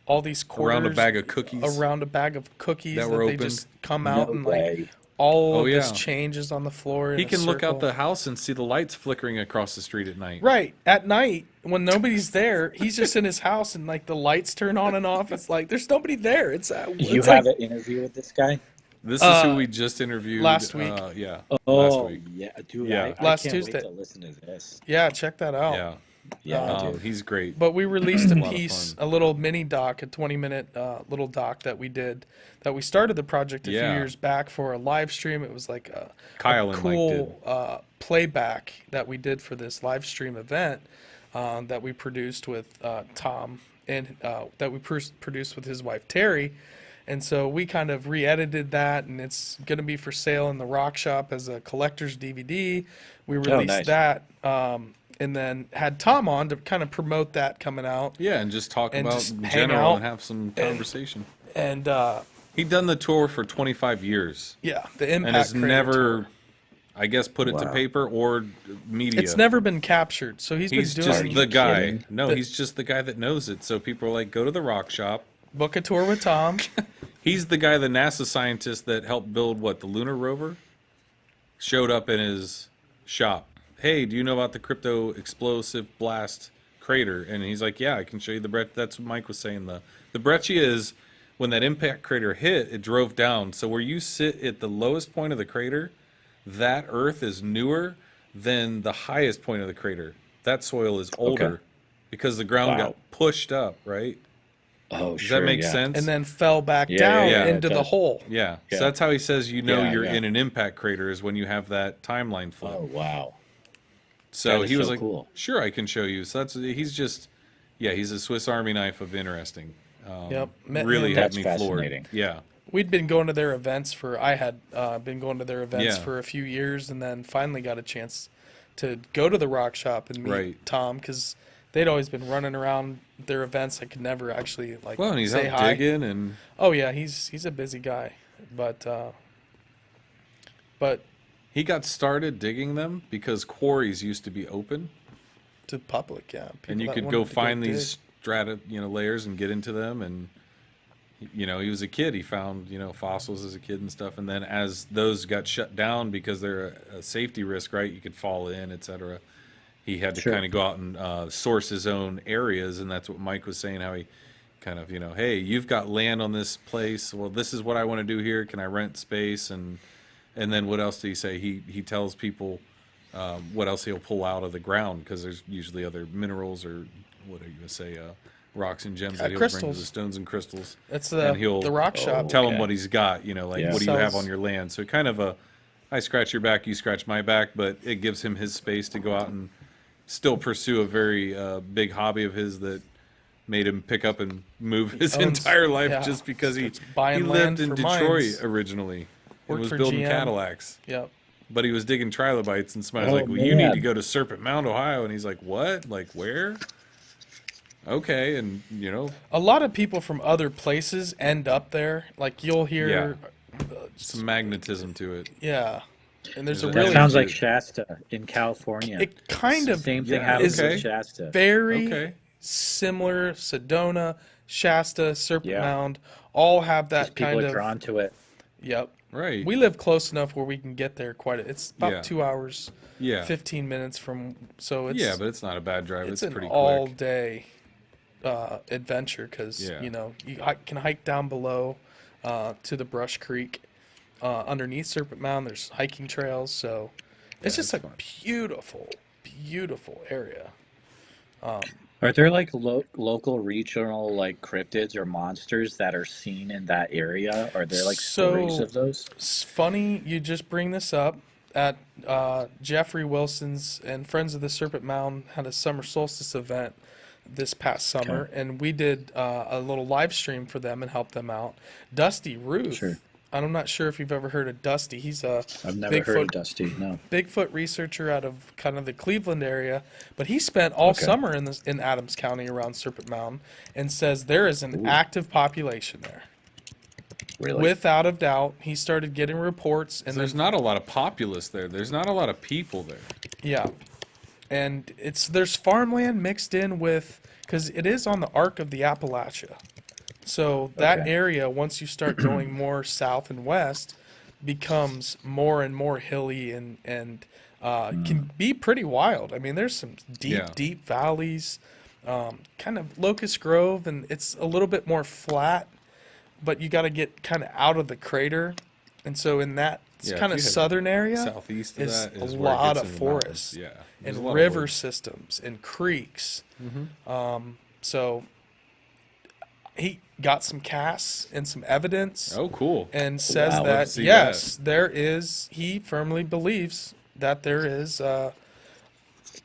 All these quarters around a bag of cookies. around a bag of cookies that that, were they opened. just come out No and way. like all Oh, of this yeah. changes on the floor. In He a can look out circle. the house and see the lights flickering across the street at night. Right at night when nobody's there. He's just in his house and like the lights turn on and off. It's like there's nobody there. It's You it's have like, an interview with this guy? This is who we just interviewed last week. Yeah, Oh, last week. yeah. Dude, Yeah. I Last can't Tuesday. wait to listen to this. yeah, check that out. Yeah, Yeah, dude. he's great. But we released a lot of piece, fun. a little mini doc, a 20-minute little doc that we did, that we started the project a few Yeah. years back for a live stream. It was like Kyle a and Mike cool playback that we did for this live stream event that we produced with Tom, and that we produced with his wife Terry. And so we kind of re-edited that, and it's going to be for sale in the Rock Shop as a collector's DVD. We released nice. that, and then had Tom on to kind of promote that coming out. Yeah, and just talk And about just in hang general out and have some conversation. And He'd done the tour for 25 years yeah, the Impact and has Crater never, Tour. I guess, put it to Wow. paper or media. It's never been captured, so he's He's been just doing the guy. kidding? No, The- he's just the guy that knows it. So people are like, go to the rock shop. book a tour with Tom. He's the guy, the NASA scientist that helped build the lunar rover, showed up in his shop. Hey, do you know about the crypto explosive blast crater? And he's like, yeah, I can show you the breccia. That's what Mike was saying. The breccia is when that impact crater hit, it drove down. So where you sit at the lowest point of the crater, that earth is newer than the highest point of the crater. That soil is older because the ground Wow. got pushed up, right? Oh, Does sure. that make yeah. sense? And then fell back Yeah, down yeah, yeah, into it the does. hole. Yeah. Yeah. So that's how he says Yeah, you're yeah. in an impact crater is when you have that timeline flip. Oh, wow. so that is he was so like, cool. "Sure, I can show you." So he's just he's a Swiss Army knife of interesting. Yep. Met Really him. had That's me floored. fascinating. Yeah. We'd been going to their events I had been going to their events Yeah. for a few years, and then finally got a chance to go to the Rock Shop and meet Right. Tom, because they'd always been running around their events. I could never actually Well, and he's say out hi. digging and Oh yeah, he's a busy guy, but he got started digging them because quarries used to be open to public, yeah. and people you that could wanted go to find dig. these strata, layers and get into them. And he was a kid. He found fossils as a kid and stuff. And then as those got shut down because they're a safety risk, right? You could fall in, etc. He had to Sure. kind of go out and source his own areas, and that's what Mike was saying. How he kind of hey, you've got land on this place. Well, this is what I want to do here. Can I rent space? And then what else did he say? He tells people what else he'll pull out of the ground, because there's usually other minerals or what are you gonna say, rocks and gems that he'll bring to crystals. the stones and crystals. That's and he'll the Rock Shop. tell him Okay. what he's got. Yeah. What do you have Sells- on your land? So kind of I scratch your back, you scratch my back, but it gives him his space to go out and still pursue a very big hobby of his that made him pick up and move his owns- entire life yeah. just because he buying lived land in for Detroit mines. originally. He Worked was for building GM. Cadillacs, Yep. but he was digging trilobites, and somebody's Oh, like, well, you need man. to go to Serpent Mound, Ohio. And he's like, what? Like, where? Okay. And, A lot of people from other places end up there. Like you'll hear, some magnetism to it. yeah. And there's a That That really sounds like good. Shasta in California. it kind of Same thing Yeah, happens okay. with Shasta. very Okay. similar. Sedona, Shasta, Serpent Yeah. Mound all have that Just people kind are of. drawn to it. Yep. Right. We live close enough where we can get there it's about Yeah. 2 hours, Yeah. 15 minutes from. So it's Yeah, but it's not a bad drive. it's It's an pretty all quick. day adventure because Yeah. you know can hike down below to the Brush Creek underneath Serpent Mound. There's hiking trails, so it's just it's a fun. beautiful, beautiful area. Are there like local regional like cryptids or monsters that are seen in that area? Are there like stories So of those? it's funny you just bring this up. At Jeffrey Wilson's and Friends of the Serpent Mound had a summer solstice event this past summer, Okay. and we did a little live stream for them and helped them out. Dusty Ruth, Sure. I'm not sure if you've ever heard of Dusty. He's a I've never heard of Bigfoot Dusty. No. Bigfoot researcher out of kind of the Cleveland area, but he spent all Okay. summer in Adams County around Serpent Mound and says there is an active population there. Really? Without a doubt, he started getting reports, and There's not a lot of populace there. There's not a lot of people there. yeah, and there's farmland mixed in with because it is on the arc of the Appalachia, so that Okay. area once you start going more south and west becomes more and more hilly and can be pretty wild. I mean, there's some Yeah. deep valleys, kind of Locust Grove, and it's a little bit more flat, but you got to get kind of out of the crater, and so in that Yeah, kind if of you head southern area Southeast of is that a is where it lot gets of into the mountains. forests Yeah. There's a and lot of river woods. systems and creeks. So he got some casts and some evidence Oh, cool. and says Wow. Love to that see yes, there is. He firmly believes that there is.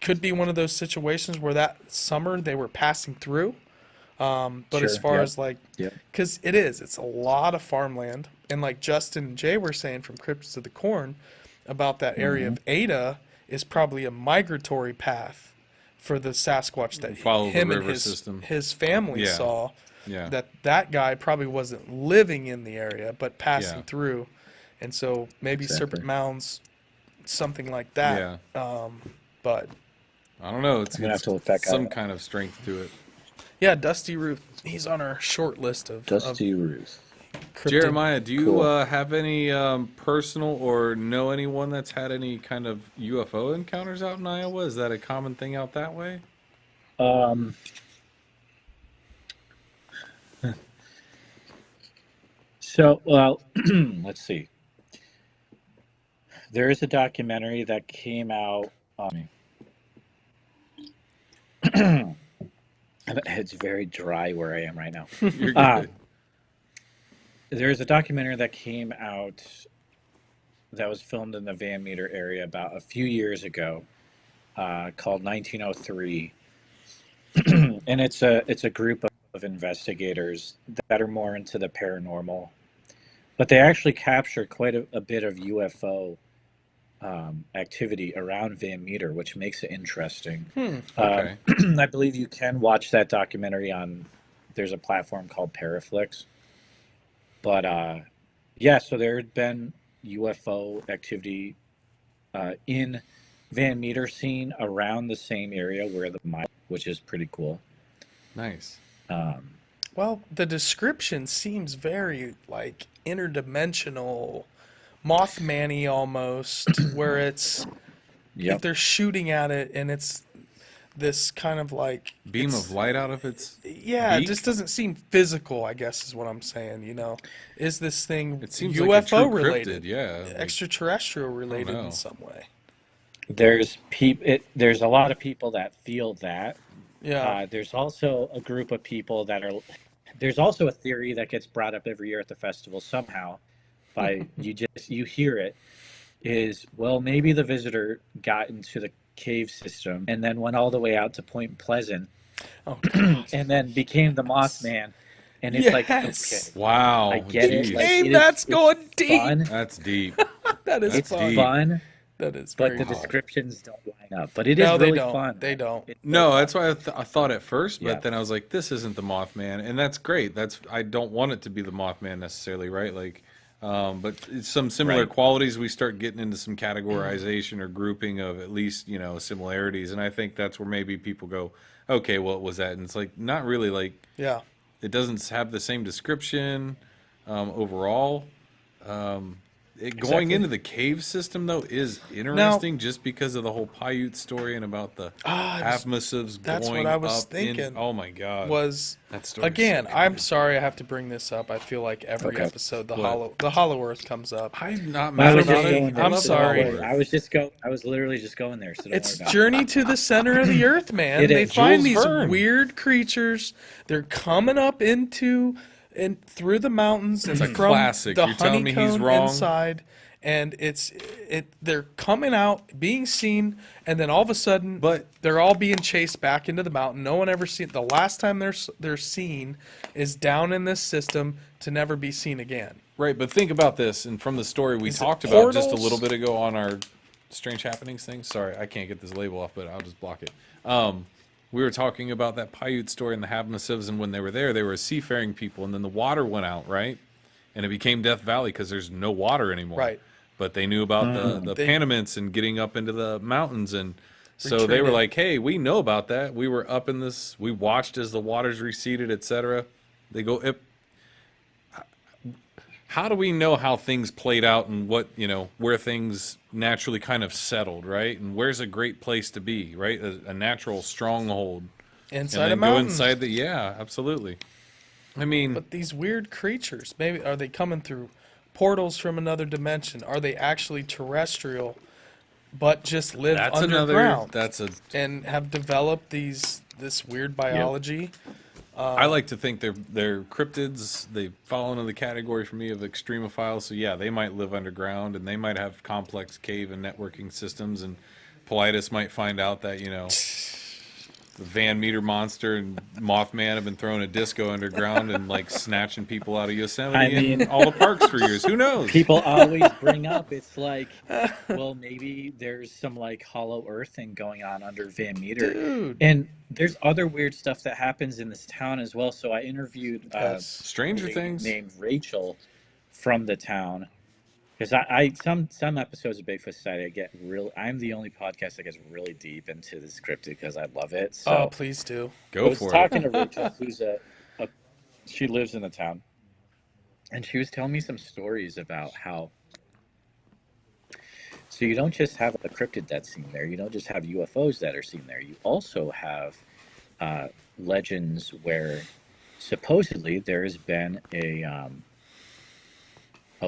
Could be one of those situations where that summer they were passing through. But as Sure, far yep. as like, Yep. because it's a lot of farmland, and like Justin and Jay were saying from Cryptids of the Corn about that area of Ada is probably a migratory path for the Sasquatch that Follow the him and river his system. his family Yeah. saw. Yeah. That guy probably wasn't living in the area, but passing Yeah. through, and so maybe Exactly. Serpent Mounds, something like that. Yeah. But I don't know. It's, I'm gonna it's have to look that guy some up. kind of strength to it. yeah, Dusty Root, he's on our short list of Dusty Ruth. cryptid. Jeremiah, do you Cool. have any personal or know anyone that's had any kind of UFO encounters out in Iowa? Is that a common thing out that way? So, well, let's see. There is a documentary that came out. It's very dry where I am right now. You're good. There's a documentary that came out that was filmed in the Van Meter area about a few years ago, called 1903, and it's a group of investigators that are more into the paranormal, but they actually capture quite a bit of UFO activity around Van Meter, which makes it interesting. Okay. I believe you can watch that documentary on. There's a platform called Paraflix. But yeah, so there had been UFO activity in Van Meter scene around the same area where the mine, which is pretty cool. Nice. Well, the description seems very like interdimensional, Mothman-y almost, where it's Yep. if they're shooting at it and it's this kind of like Beam it's- of light out of its. Yeah, it beak? just doesn't seem physical, I guess is what I'm saying, you know. Is this thing It seems UFO like a true related? cryptid, yeah. Like, Extraterrestrial related know. in some way. There's a lot of people that feel that. Yeah. There's also a group of people that are. There's also a theory that gets brought up every year at the festival somehow. By you hear it, is well maybe the visitor got into the cave system and then went all the way out to Point Pleasant Oh, and then became the Mothman, and it's like Yes. okay, wow. I get it. geez. Like, Hey, it is- that's it's going deep. fun. That's deep. that is That's fun. deep. Fun, That is but very the fun. descriptions don't line up. But it is No, they really don't. fun. They don't. It's No, really that's why I thought at first, but Yeah. then I was like, this isn't the Mothman, and that's great. I don't want it to be the Mothman necessarily, right? Like, but it's some similar Right. qualities. We start getting into some categorization or grouping of at least similarities, and I think that's where maybe people go, okay, what was that? And it's like not really. Like Yeah. it doesn't have the same description overall. Going into the cave system though is interesting, just because of the whole Paiute story and about the half massives That's going what I was up thinking. oh my god! Was That story is again, so I'm good. sorry I have to bring this up. I feel like every Okay. episode the What? Hollow Earth comes up. I'm not I mad was For about just me, it. going there. I'm so don't sorry. worry. I was literally just going there. So don't It's worry about Journey to the Center of the Earth, man. It They is. find Jules these Verne. weird creatures. They're coming up into and through the mountains and a from classic. the You're telling me he's honeycomb wrong? inside. And they're coming out, being seen, and then all of a sudden, But- they're all being chased back into the mountain. No one ever seen. The last time they're seen is down in this system to never be seen again. Right, but think about this, and from the story we Is it talked about just a portals? little bit ago on our Strange Happenings thing. Sorry, I can't get this label off, but I'll just block it. We were talking about that Paiute story and the Habmasivs, and when they were there, they were seafaring people, and then the water went out, right? And it became Death Valley because there's no water anymore. Right. But they knew about the They- Panamints and getting up into the mountains, and so they were Retreated. like, hey, we know about that. We were up in this, we watched as the waters receded, etc. They go, how do we know how things played out and what, where things naturally kind of settled, right? And where's a great place to be, right? A natural stronghold. Inside And of then go mountains. inside yeah, absolutely. I mean, But these weird creatures, maybe are they coming through portals from another dimension? Are they actually terrestrial, but just live that's underground and and have developed this weird biology? I like to think they're cryptids. They fall into the category for me of extremophiles. So yeah, they might live underground and they might have complex cave and networking systems. And Politis might find out that the Van Meter monster and Mothman have been throwing a disco underground and like snatching people out of Yosemite and all the parks for years. Who knows? People always bring up, it's like, well, maybe there's some like hollow earth thing going on under Van Meter. Dude. And there's other weird stuff that happens in this town as well. So I interviewed Stranger a lady Things named Rachel from the town. Because I some episodes of Bigfoot Society, I'm the only podcast that gets really deep into this cryptid because I love it. So Oh, please do. I Go was for talking it. to Rachel, who's she lives in the town, and she was telling me some stories about how. So you don't just have a cryptid that's seen there. You don't just have UFOs that are seen there. You also have legends where supposedly there has been a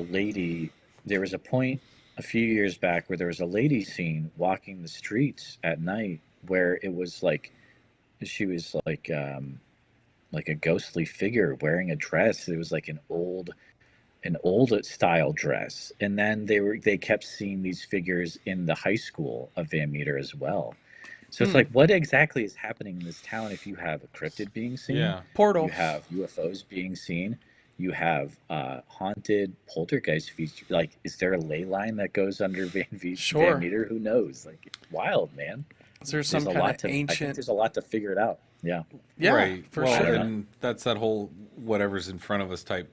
lady. There was a point a few years back where there was a lady seen walking the streets at night where it was like she was like a ghostly figure wearing a dress. It was like an old style dress. And then they kept seeing these figures in the high school of Van Meter as well. So it's like, what exactly is happening in this town if you have a cryptid being seen? Yeah. Portal. You have UFOs being seen. You have haunted poltergeist features. Like, is there a ley line that goes under Van Sure. Meter? Who knows? Like, it's wild, man. Is there some There's a kind lot of I think ancient? there's a lot to figure it out. Yeah. Yeah, right. for well, sure. and that's that whole whatever's in front of us type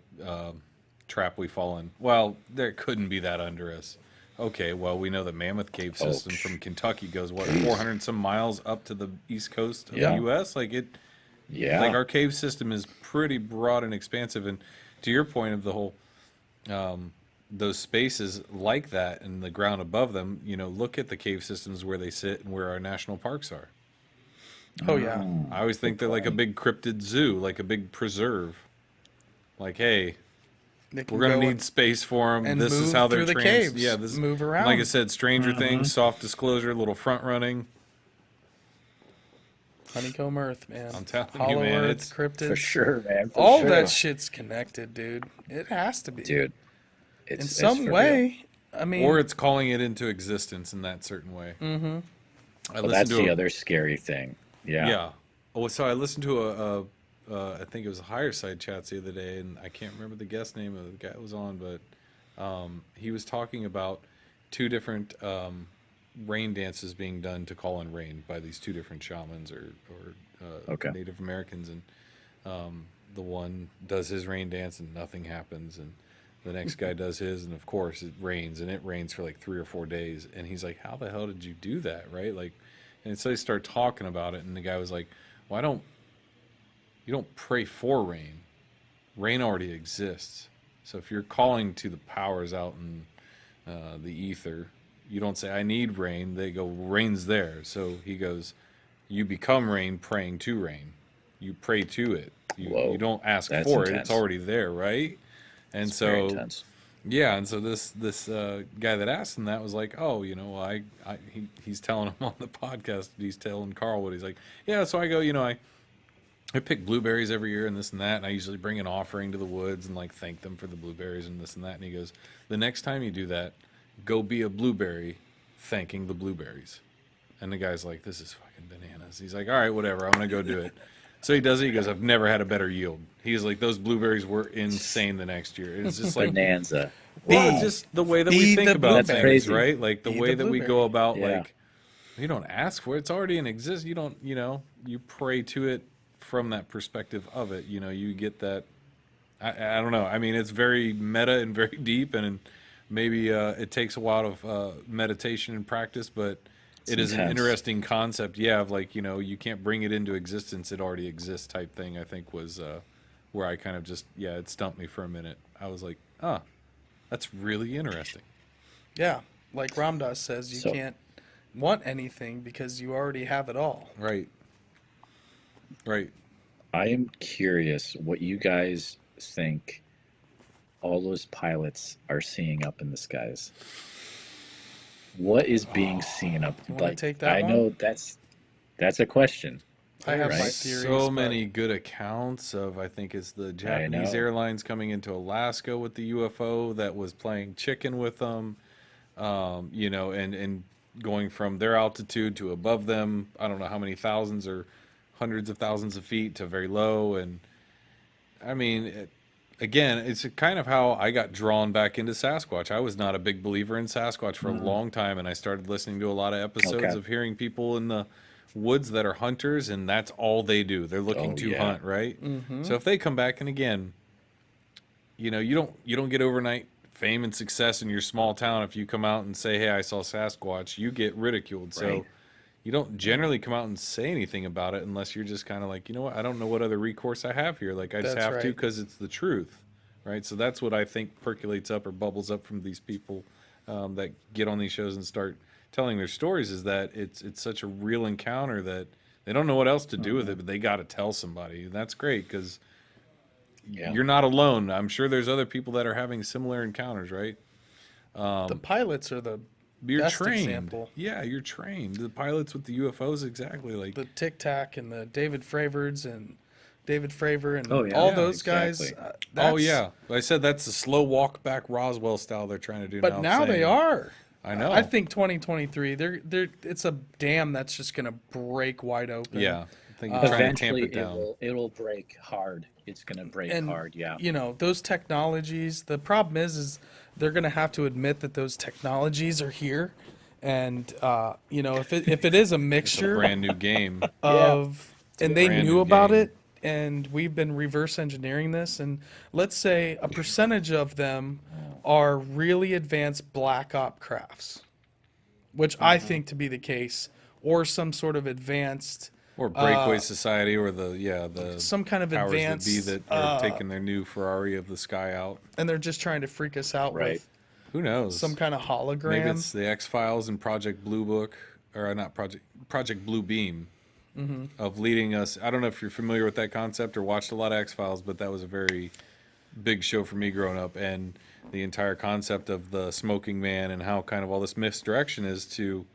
trap we fall in. Well, there couldn't be that under us. Okay, well, we know the Mammoth Cave system from Kentucky goes, 400 some miles up to the east coast of Yeah. the U.S.? Like, Yeah. like our cave system is pretty broad and expansive. And to your point of the whole, those spaces like that and the ground above them, look at the cave systems where they sit and where our national parks are. Oh yeah. I always think they're like a big cryptid zoo, like a big preserve. Like, hey, They can we're gonna go need space for them. and This is move how they're through the caves, Yeah, this move around. Like I said, Stranger Things, soft disclosure, little front running. Honeycomb Earth, man. I'm telling you, Hollow man, Earth, it's- cryptids. For sure, man. For All sure. that shit's connected, dude. It has to be. Dude. in It's some for way. I mean, Or it's calling it into existence in that certain way. mm-hmm. I Well, listened that's to the a- other scary thing. Yeah. Yeah. Oh, so I listened to I think it was a Higher Side Chats the other day, and I can't remember the guest name of the guy that was on, but he was talking about two different rain dances being done to call in rain by these two different shamans or Okay. Native Americans, and the one does his rain dance and nothing happens, and the next guy does his, and of course it rains, and it rains for like 3 or 4 days, and he's like, "How the hell did you do that?" Right? Like, and so they start talking about it, and the guy was like, "Well, you don't pray for rain. Rain already exists. So if you're calling to the powers out in the ether. You don't say, I need rain. They go, rain's there. So he goes, you become rain praying to rain. You pray to it. Whoa, You don't ask that's for it. intense. It's already there, right? And It's very so, intense. yeah. And so this guy that asked him that was like, oh, he's telling him on the podcast. He's telling Carl what he's like. Yeah. So I go, I pick blueberries every year and this and that, and I usually bring an offering to the woods and like thank them for the blueberries and this and that. And he goes, the next time you do that, go be a blueberry thanking the blueberries. And the guy's like, this is fucking bananas. He's like, all right, whatever, I'm gonna go do it. So he does it. He goes, I've never had a better yield. He's like, those blueberries were insane the next year. It's just like Bonanza. well, just the way that we Be think the about blueberry. things, That's crazy. right? Like the Be way the that we blueberry. go about Yeah. like you don't ask for it. It's already in existence. You don't, you pray to it from that perspective of it. You get that. I don't know. I mean, it's very meta and very deep, and maybe it takes a while of meditation and practice, but it is an intense. interesting concept. Yeah, of like, you can't bring it into existence. It already exists type thing, I think was where I kind of just, it stumped me for a minute. I was like, that's really interesting. Yeah, like Ramdas says, you So- can't want anything because you already have it all. Right. Right. I am curious what you guys think all those pilots are seeing up in the skies. What is being seen up? You wanna Like, take that I one? know that's a question. I have Right. my theories. So but many good accounts of, I think it's the Japanese know. airlines coming into Alaska with the UFO that was playing chicken with them, and going from their altitude to above them. I don't know how many thousands or hundreds of thousands of feet to very low. And I mean, again, it's kind of how I got drawn back into Sasquatch. I was not a big believer in Sasquatch for a long time, and I started listening to a lot of episodes Okay. of hearing people in the woods that are hunters, and that's all they do. They're looking Oh, to yeah. hunt, right? So if they come back, and again, you don't get overnight fame and success in your small town if you come out and say, "Hey, I saw Sasquatch." You get ridiculed. So Right. you don't generally come out and say anything about it unless you're just kind of like, you know what, I don't know what other recourse I have here. Like I just That's have to right. because it's the truth, right? So that's what I think percolates up or bubbles up from these people that get on these shows and start telling their stories, is that it's such a real encounter that they don't know what else to do with it, but they got to tell somebody. And that's great because Yeah. you're not alone. I'm sure there's other people that are having similar encounters, right? the pilots are the You're best trained. example. Yeah, you're trained. The pilots with the UFOs, exactly. Like The Tic Tac and the David Fravor's and David Fravor and Oh, yeah. all Yeah, those guys. exactly. oh That's- yeah, I said that's the slow walk back Roswell style they're trying to do. But now they are. I know. I think 2023. It's a dam that's just gonna break wide open. Yeah, I think you're trying to tamp Eventually, it down. it'll break hard. It's gonna break And hard. Yeah. those technologies. The problem is they're gonna have to admit that those technologies are here, and if it is a It's a mixture brand new game. of and they brand knew new about game. it, and we've been reverse engineering this, and let's say a percentage of them are really advanced black op crafts, which I think to be the case, or some sort of advanced Or breakaway society, or the some kind of powers advanced that be that are taking their new Ferrari of the sky out. and they're just trying to freak us out Right. with Who knows? some kind of hologram. Maybe it's the X Files and Project Blue Book, or not Project Blue Beam, of leading us. I don't know if you're familiar with that concept or watched a lot of X Files, but that was a very big show for me growing up, and the entire concept of the smoking man and how kind of all this misdirection is to,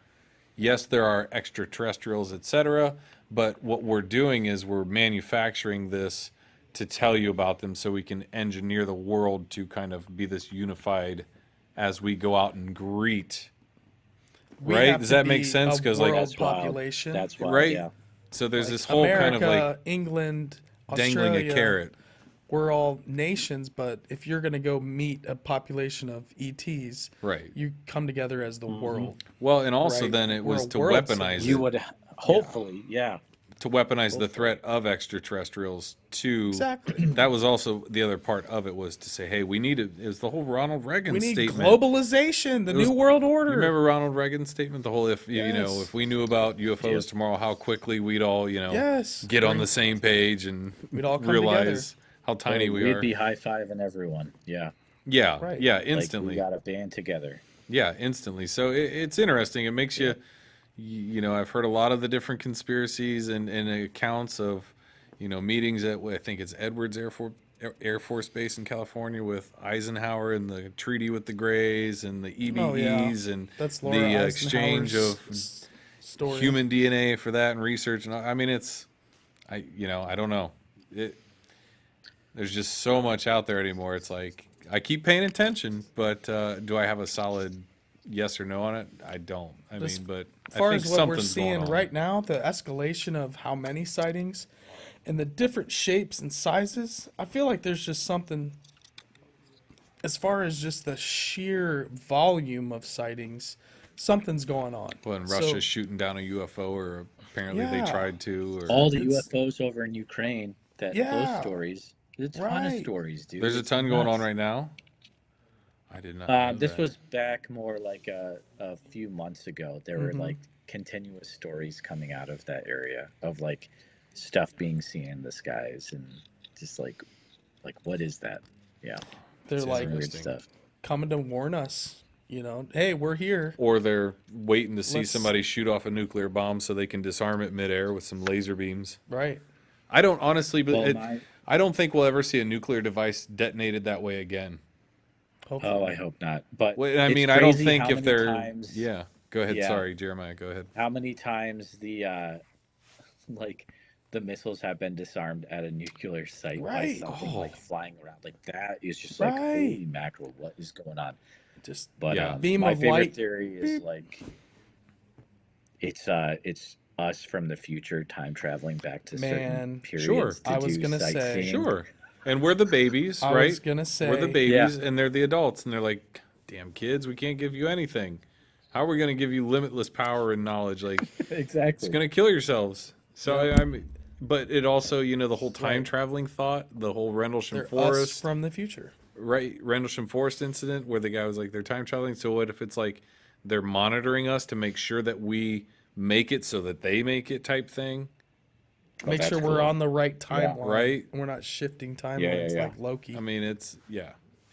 yes, there are extraterrestrials, etc., but what we're doing is we're manufacturing this to tell you about them so we can engineer the world to kind of be this unified as we go out and greet. We Right? have Does to that make be sense? a 'Cause, like- world That's wild. population. That's wild. Right? Yeah. So there's Like this whole America, kind of like England, dangling Australia, a carrot. We're all nations, but if you're going to go meet a population of ETs, Right. you come together as the world. Well, and also Right. then it We're was a to world weaponize You it, would hopefully, yeah. to weaponize the threat of extraterrestrials to Exactly. That was also the other part of it, was to say, hey, we need it. It was the whole Ronald Reagan We need statement. globalization, the was- new world order. You remember Ronald Reagan's statement? The whole, if Yes. if we knew about UFOs Yes. tomorrow, how quickly we'd all Yes. get on the same page and We'd all come realize how tiny we We'd are. be high-fiving everyone. Yeah. Yeah, Right. yeah, Like, instantly. we got to band together. Yeah, instantly. So it's interesting. It makes you, you know, I've heard a lot of the different conspiracies and accounts of, you know, meetings at I think it's Edwards Air Force Base in California with Eisenhower and the treaty with the Greys and the Oh yeah, EBEs and that's Laura the Eisenhower's exchange of story. human DNA for that and research. And I mean, you know, I don't know. There's just so much out there anymore. It's like I keep paying attention, but do I have a solid yes or no on it? I don't. I mean, but As I far think as what we're something's seeing going on. right now, the escalation of how many sightings and the different shapes and sizes, I feel like there's just something as far as just the sheer volume of sightings, something's going on. When So- Russia's shooting down a UFO, or apparently they Yeah. tried to, or All the It's- UFOs over in Ukraine, those Yeah. stories. There's a ton of Right. stories, dude. there's a It's ton going on nuts. right now. I did not. Know This that. was back more like a few months ago. There were Mhm. like continuous stories coming out of that area of like stuff being seen in the skies and just like what is that? Yeah, They're It's like weird interesting. stuff. coming to warn us, you know, hey, we're here. Or they're waiting to see Let's- somebody shoot off a nuclear bomb so they can disarm it midair with some laser beams. Right. I don't honestly, but Well, I don't think we'll ever see a nuclear device detonated that way again. Hopefully. Oh, I hope not. But Well, I it's mean, I don't crazy think how if many they're. times- Yeah, go ahead. Yeah. Sorry, Jeremiah, go ahead. how many times the like the missiles have been disarmed at a nuclear site by Right. something Oh. like flying around like that is just like Right. holy mackerel, what is going on? Just But Yeah. Beam my of favorite light. theory is like it's us from the future time traveling back to Man, certain periods sure. to I was do gonna say- sightseeing. Sure. And we're the babies, I right? was gonna say We're the babies, and they're the adults, and they're like, "Damn kids, we can't give you anything. How are we going to give you limitless power and knowledge? Like, Exactly. it's going to kill yourselves." So Yeah. I mean, but it also, you know, the whole time Right. traveling thought, the whole Rendlesham they're us Forest, from the future. right? Rendlesham Forest incident where the guy was like, "They're time traveling." So what if it's like they're monitoring us to make sure that we make it so that they make it, type thing? Make that's sure we're cool. on the right timeline. Right. And we're not shifting timelines Yeah, yeah. like Loki. I mean, it's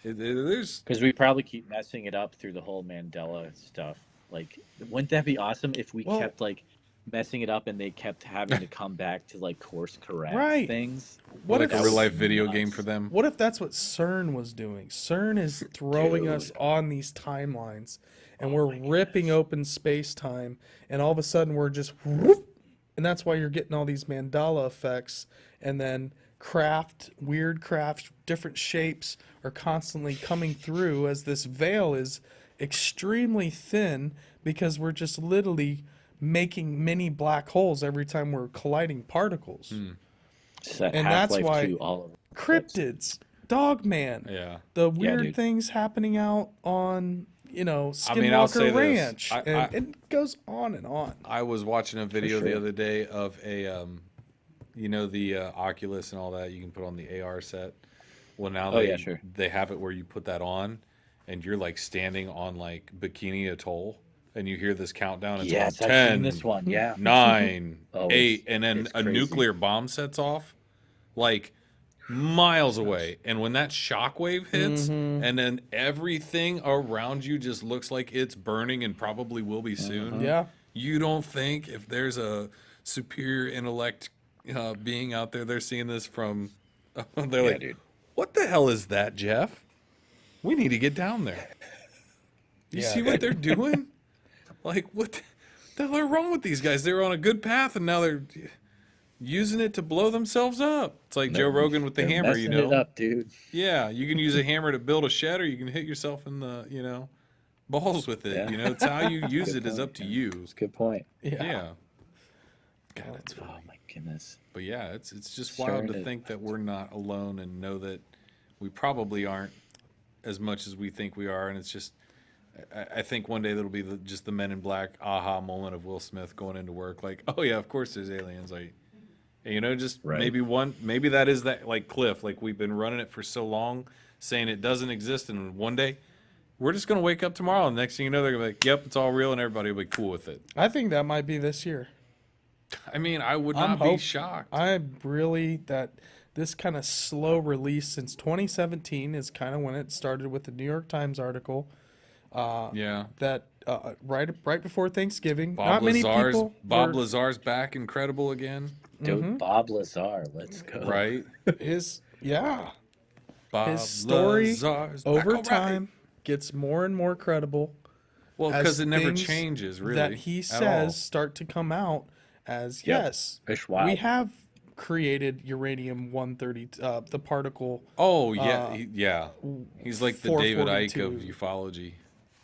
there's Because we probably keep messing it up through the whole Mandela stuff. Like, wouldn't that be awesome if we Well- kept like messing it up and they kept having to come back to like course correct Right. things? What like if a real life that's video nuts. game for them. What if that's what CERN was doing? CERN is throwing us Dude. on these timelines, and Oh we're my ripping open space time, and all of a sudden we're just whoop, and that's why you're getting all these Mandela effects, and then weird crafts, different shapes are constantly coming through as this veil is extremely thin because we're just literally making mini black holes every time we're colliding particles. It's that And that's Half-Life why 2 all over. Cryptids, Dogman, Yeah. the weird dude. things happening out on, Skinwalker mean, I'll say this. Ranch, I- and it goes on and on. I was watching a video the sure. other day of a, the Oculus and all that you can put on the AR set. Well, now Oh, yeah, sure. they have it where you put that on, and you're like standing on like Bikini Atoll, and you hear this countdown. It's Yes, on I've 10, seen this one. Yeah. 9, Oh, 8, and then it's a crazy. nuclear bomb sets off, like miles away. And when that shockwave hits, Mm-hmm. and then everything around you just looks like it's burning and probably will be soon. Yeah. You don't think if there's a superior intellect being out there, they're seeing this from, they're Yeah, like, dude. what the hell is that, Jeff? We need to get down there. You Yeah. see what they're doing? Like, what the hell are wrong with these guys? They were on a good path, and now they're using it to blow themselves up. It's like Joe Rogan with the They're hammer, you messing know? it up, dude. Yeah, you can use a hammer to build a shed, or you can hit yourself in the, balls with it. Yeah. It's how you use Good it is point, up to man. you. It's a good point. Yeah. God, it's Oh my goodness. But yeah, it's just Sure wild it to is. think that we're not alone and know that we probably aren't as much as we think we are. And it's just, I think one day that'll be just the Men in Black aha moment of Will Smith going into work, like, oh yeah, of course there's aliens. Like, just Right. maybe that is that like cliff. Like we've been running it for so long, saying it doesn't exist, and one day we're just gonna wake up tomorrow, and next thing you know, they're gonna be like, yep, it's all real, and everybody will be cool with it. I think that might be this year. I mean, I would I'm not be hope- shocked. I'm really that this kind of slow release since 2017 is kind of when it started with the New York Times article. Yeah. that right before Thanksgiving. Bob Not many Lazar's people. Bob were- Lazar's back, incredible again, Dude, Bob Lazar, let's go. right? his Bob story Lazar's back, over all right. time gets more and more credible. Well, as because it never things changes, really. that he at says all. start to come out as Yep. yes, It's wild. we have created uranium 130, the particle. Oh yeah, yeah. He's like the David Icke of 442. ufology.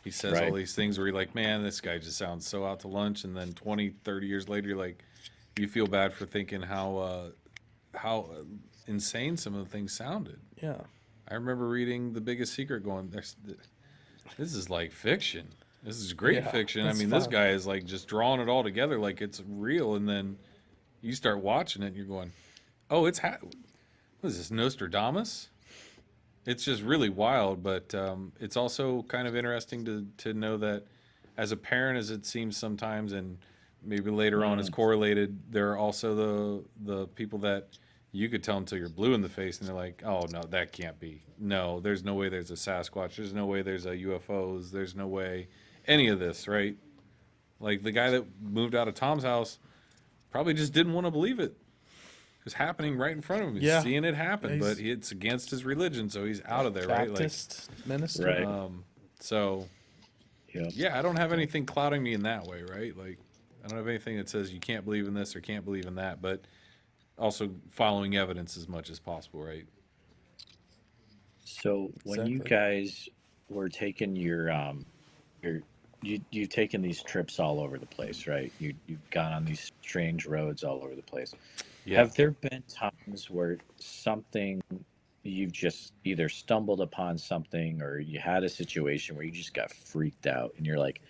He says Right. all these things where you're like, man, this guy just sounds so out to lunch, and then 20, 30 years later, you're like, you feel bad for thinking how insane some of the things sounded. Yeah, I remember reading The Biggest Secret, going, this is like fiction. This is great Yeah, fiction. I it's mean, this fun. guy is like just drawing it all together like it's real, and then you start watching it, and you're going, oh, what is this, Nostradamus? It's just really wild, but it's also kind of interesting to know that as apparent as it seems sometimes, and maybe later on is correlated, there are also the people that you could tell until you're blue in the face, and they're like, oh, no, that can't be. No, there's no way there's a Sasquatch. There's no way there's a UFOs. There's no way any of this, right? Like the guy that moved out of Tom's house probably just didn't want to believe it. It was happening right in front of him. He's Yeah. seeing it happen, He's- but it's against his religion, so he's out of there, right? Baptist minister. Right. So, Yep. yeah, I don't have anything clouding me in that way, right? Like, I don't have anything that says you can't believe in this or can't believe in that, but also following evidence as much as possible, right? So when you Exactly. guys were taking you've taken these trips all over the place, right? You've gone on these strange roads all over the place. Yeah. Have there been times where something you've just either stumbled upon something or you had a situation where you just got freaked out and you're like,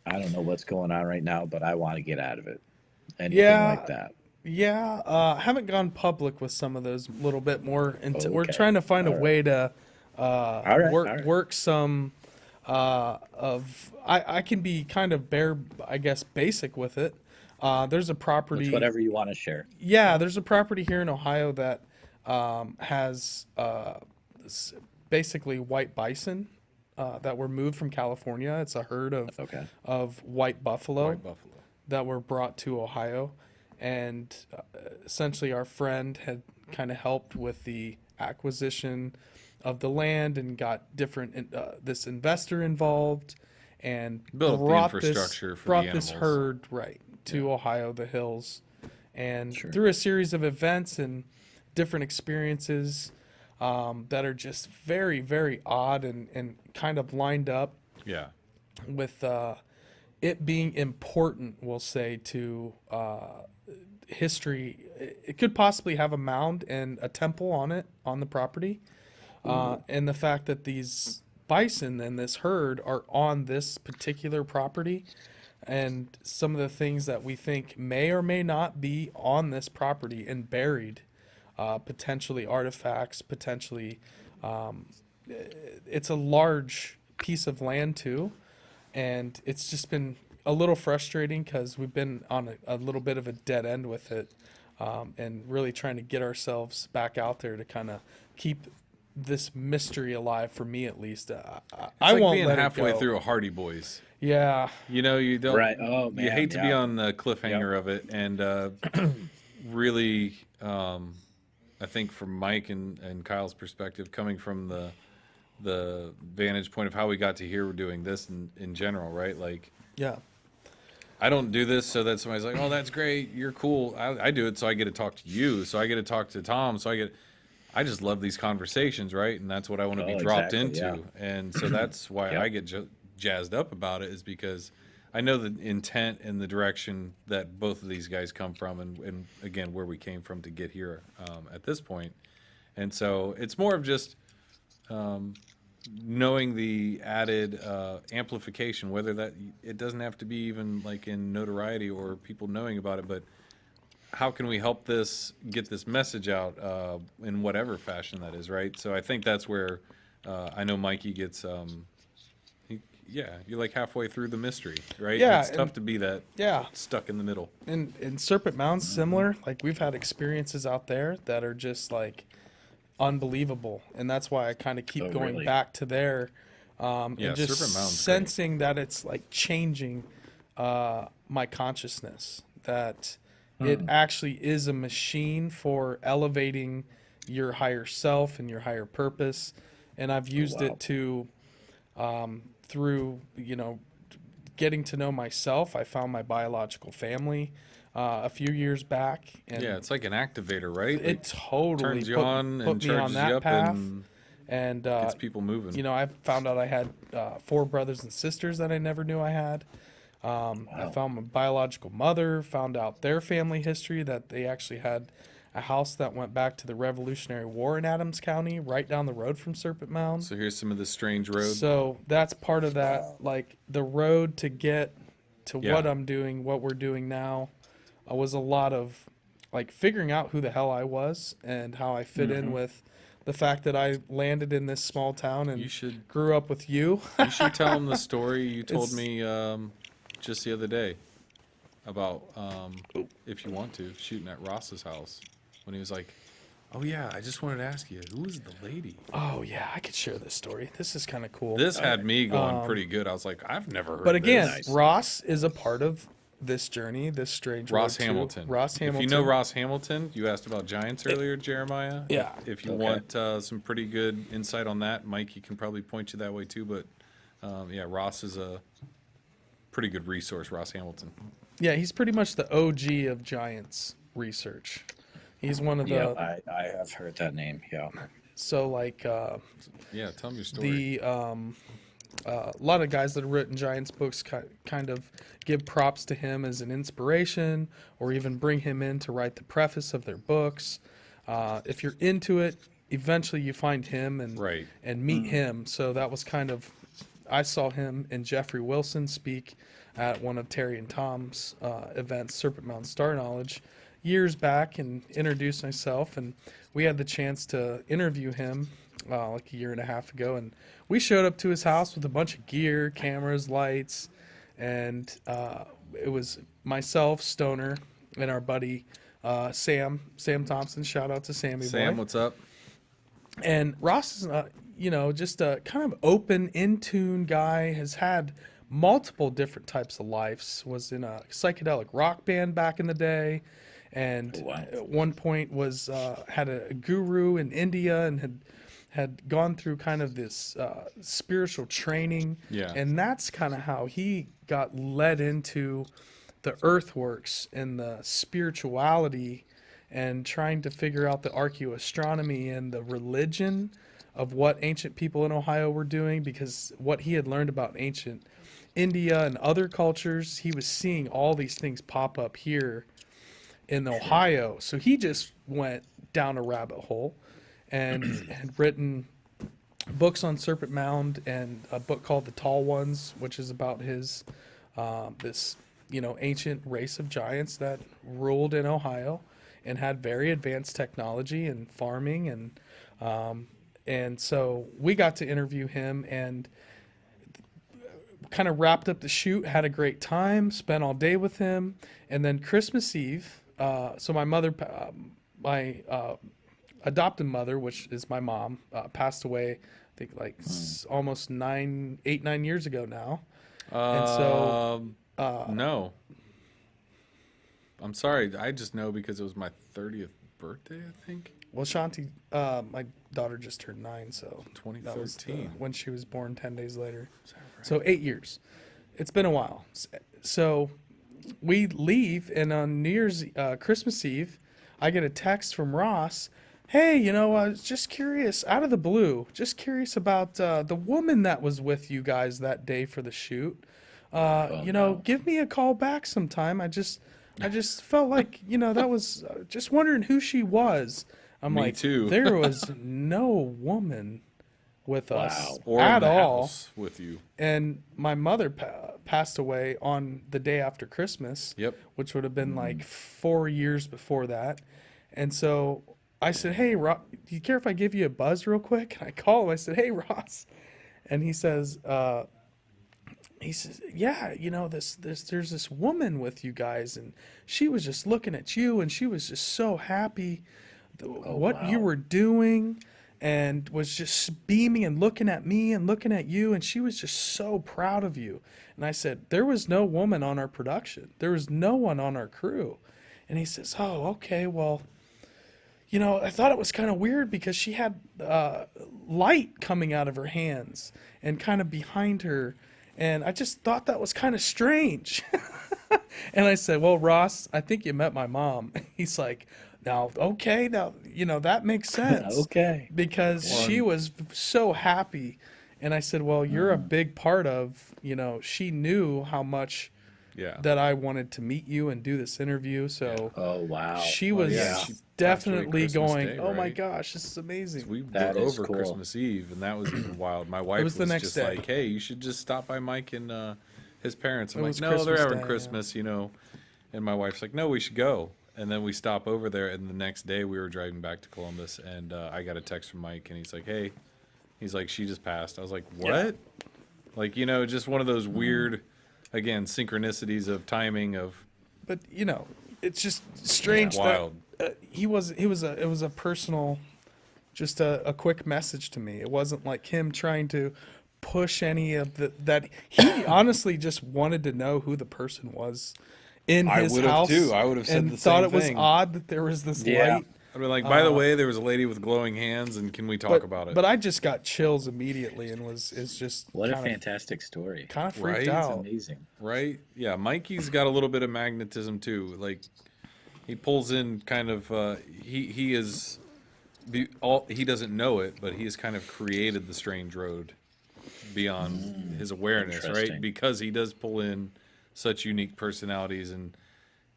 I don't know what's going on right now, but I want to get out of it. Anything Yeah. like that. Yeah, I haven't gone public with some of those a little bit more. We're Okay. trying to find a All right. way to right, work all right. work some of. I can be kind of I guess, basic with it. There's a property. It's whatever you want to share. Yeah, there's a property here in Ohio that has basically white bison that were moved from California. It's a herd Okay. of white buffalo White buffalo. that were brought to Ohio. And essentially, our friend had kind of helped with the acquisition of the land and got this investor involved and Built up the brought infrastructure for the brought this animals. herd right to Ohio, the hills, and Sure. through a series of events and different experiences that are just very, very odd and kind of lined up Yeah. with it being important, we'll say, to history. It could possibly have a mound and a temple on it, on the property. And the fact that these bison and this herd are on this particular property, and some of the things that we think may or may not be on this property and buried, potentially artifacts, potentially. It's a large piece of land too, and it's just been a little frustrating because we've been on a little bit of a dead end with it, and really trying to get ourselves back out there to kind of keep this mystery alive, for me at least. I Like won't being let halfway it go. through a Hardy Boys. Yeah, You know, you don't. Right. Oh, You man, hate to be yeah. on the cliffhanger of it, and really, I think from Mike and Kyle's perspective, coming from the vantage point of how we got to here, we're doing this in general, right? Like, yeah, I don't do this so that somebody's like, "Oh, that's great, you're cool." I do it so I get to talk to you, so I get to talk to Tom, I just love these conversations, right? And that's what I want to be Oh, dropped exactly, into, and so that's why Yep. I get jazzed up about it, is because I know the intent and the direction that both of these guys come from, and again where we came from to get here at this point. And so it's more of just knowing the added amplification, whether that it doesn't have to be even like in notoriety or people knowing about it, but how can we help get this message out in whatever fashion that is, right? So I think that's where I know Mikey gets. You're like halfway through the mystery, right? Yeah, It's tough and- to be that yeah. stuck in the middle. And Serpent Mound's similar. Like, we've had experiences out there that are just like unbelievable, and that's why I kind of keep Oh, going really? back to there Yeah, and just Serpent Mound's sensing that it's like changing my consciousness, that it actually is a machine for elevating your higher self and your higher purpose. And I've used wow. it to, through, getting to know myself. I found my biological family a few years back. And Yeah, it's like an activator, right? it totally turns you put, on put and me on charges that you up path. and And, gets people moving. I found out I had 4 brothers and sisters that I never knew I had. I found my biological mother, found out their family history, that they actually had a house that went back to the Revolutionary War in Adams County, right down the road from Serpent Mound. So here's some of the strange road. So that's part of that, like the road to get to what Yeah. I'm doing, what we're doing now, was a lot of like figuring out who the hell I was and how I fit in with the fact that I landed in this small town and You should- grew up with you. You should tell them the story you told It's- me just the other day about, if you want to, shooting at Ross's house when he was like, "Oh yeah, I just wanted to ask you, who was the lady?" Oh yeah, I could share this story. This is kind of cool. This had me going pretty good. I was like, I've never heard. But again, this. Ross is a part of this journey, this strange Ross road too. Hamilton. Ross Hamilton. If you know Ross Hamilton, you asked about giants earlier, Jeremiah. Yeah. If you Okay. want some pretty good insight on that, Mikey can probably point you that way too. But yeah, Ross is a pretty good resource. Ross Hamilton. Yeah, he's pretty much the OG of giants research. He's one of the Yeah, I have heard that name. Yeah. so like Yeah, tell me your story. a lot of guys that have written giants books kind of give props to him as an inspiration, or even bring him in to write the preface of their books. If you're into it, eventually you find him and Right. and meet him. So that was kind of, I saw him and Jeffrey Wilson speak at one of Terry and Tom's events, Serpent Mound Star Knowledge, years back, and introduced myself, and we had the chance to interview him like a year and a half ago, and we showed up to his house with a bunch of gear, cameras, lights, and it was myself, Stoner, and our buddy Sam Thompson. Shout out to Sammy Sam, boy. what's up? And Ross is, just a kind of open, in tune guy. Has had multiple different types of lives. Was in a psychedelic rock band back in the day, and at one point was had a guru in India and had gone through kind of this spiritual training. Yeah. And that's kind of how he got led into the earthworks and the spirituality, and trying to figure out the archaeoastronomy and the religion of what ancient people in Ohio were doing, because what he had learned about ancient India and other cultures, he was seeing all these things pop up here in Ohio. So he just went down a rabbit hole and had written books on Serpent Mound, and a book called The Tall Ones, which is about his this ancient race of giants that ruled in Ohio and had very advanced technology and farming, and so we got to interview him and kind of wrapped up the shoot, had a great time, spent all day with him, and then Christmas Eve, so my mother, my adopted mother, which is my mom, passed away, I think like almost 9 years ago now, and so No. I'm sorry. I just know because it was my 30th birthday, I think. well, Shanti, my daughter just turned 9, so that was 2013. when she was born 10 days later. So 8 years. It's been a while. So we leave, and on New Year's, Christmas Eve, I get a text from Ross. Hey, I was just curious, out of the blue, just curious about the woman that was with you guys that day for the shoot. Give me a call back sometime. I just felt like, that was just wondering who she was. I'm Me like, too. there was no woman with us Or at in the all. house with you. And my mother passed away on the day after Christmas, Yep. which would have been like 4 years before that. And so I said, hey, do you care if I give you a buzz real quick? And I call him. I said, hey, Ross. And he says, yeah, there's this woman with you guys, and she was just looking at you, and she was just so happy what you were doing. and was just beaming and looking at me and looking at you, and she was just so proud of you. And I said, there was no woman on our production. There was no one on our crew. And he says, oh, okay, well, you know, I thought it was kind of weird because she had light coming out of her hands and kind of behind her. And I just thought that was kind of strange. And I said, well, Ross, I think you met my mom. He's like, now, okay, now, you know, that makes sense. Okay. Because she was so happy. And I said, well, you're a big part of, you know, she knew how much that I wanted to meet you and do this interview. So Oh, wow. she was She definitely passed away going, Christmas Day, oh my right? gosh, this is amazing. We That were is over cool. Christmas Eve, and that was even wild. My wife was the next just day. like, "Hey, you should just stop by Mike and his parents." I'm It like, was "No, they're Christmas having Day, yeah. Christmas, you know." And my wife's like, "No, we should go." And then we stop over there, and the next day we were driving back to Columbus, and I got a text from Mike, and he's like, "Hey," he's like, "She just passed." I was like, "What?" Like, you know, just one of those weird, again, synchronicities of timing of But, you know, it's just strange wild. that it was a personal, just a quick message to me. It wasn't like him trying to push any of that. He honestly just wanted to know who the person was in I his would have house. too. I would have said and the thought same it was thing. odd that there was this Yeah. light. I'd be like, by the way, there was a lady with glowing hands, and can we talk about it? But I just got chills immediately and is just What a kind of fantastic story. freaked Right? out. Amazing. Right? Yeah, Mikey's got a little bit of magnetism too. Like he pulls in kind of he is he doesn't know it, but he has kind of created the strange road beyond his awareness, right? Interesting. Because he does pull in such unique personalities. And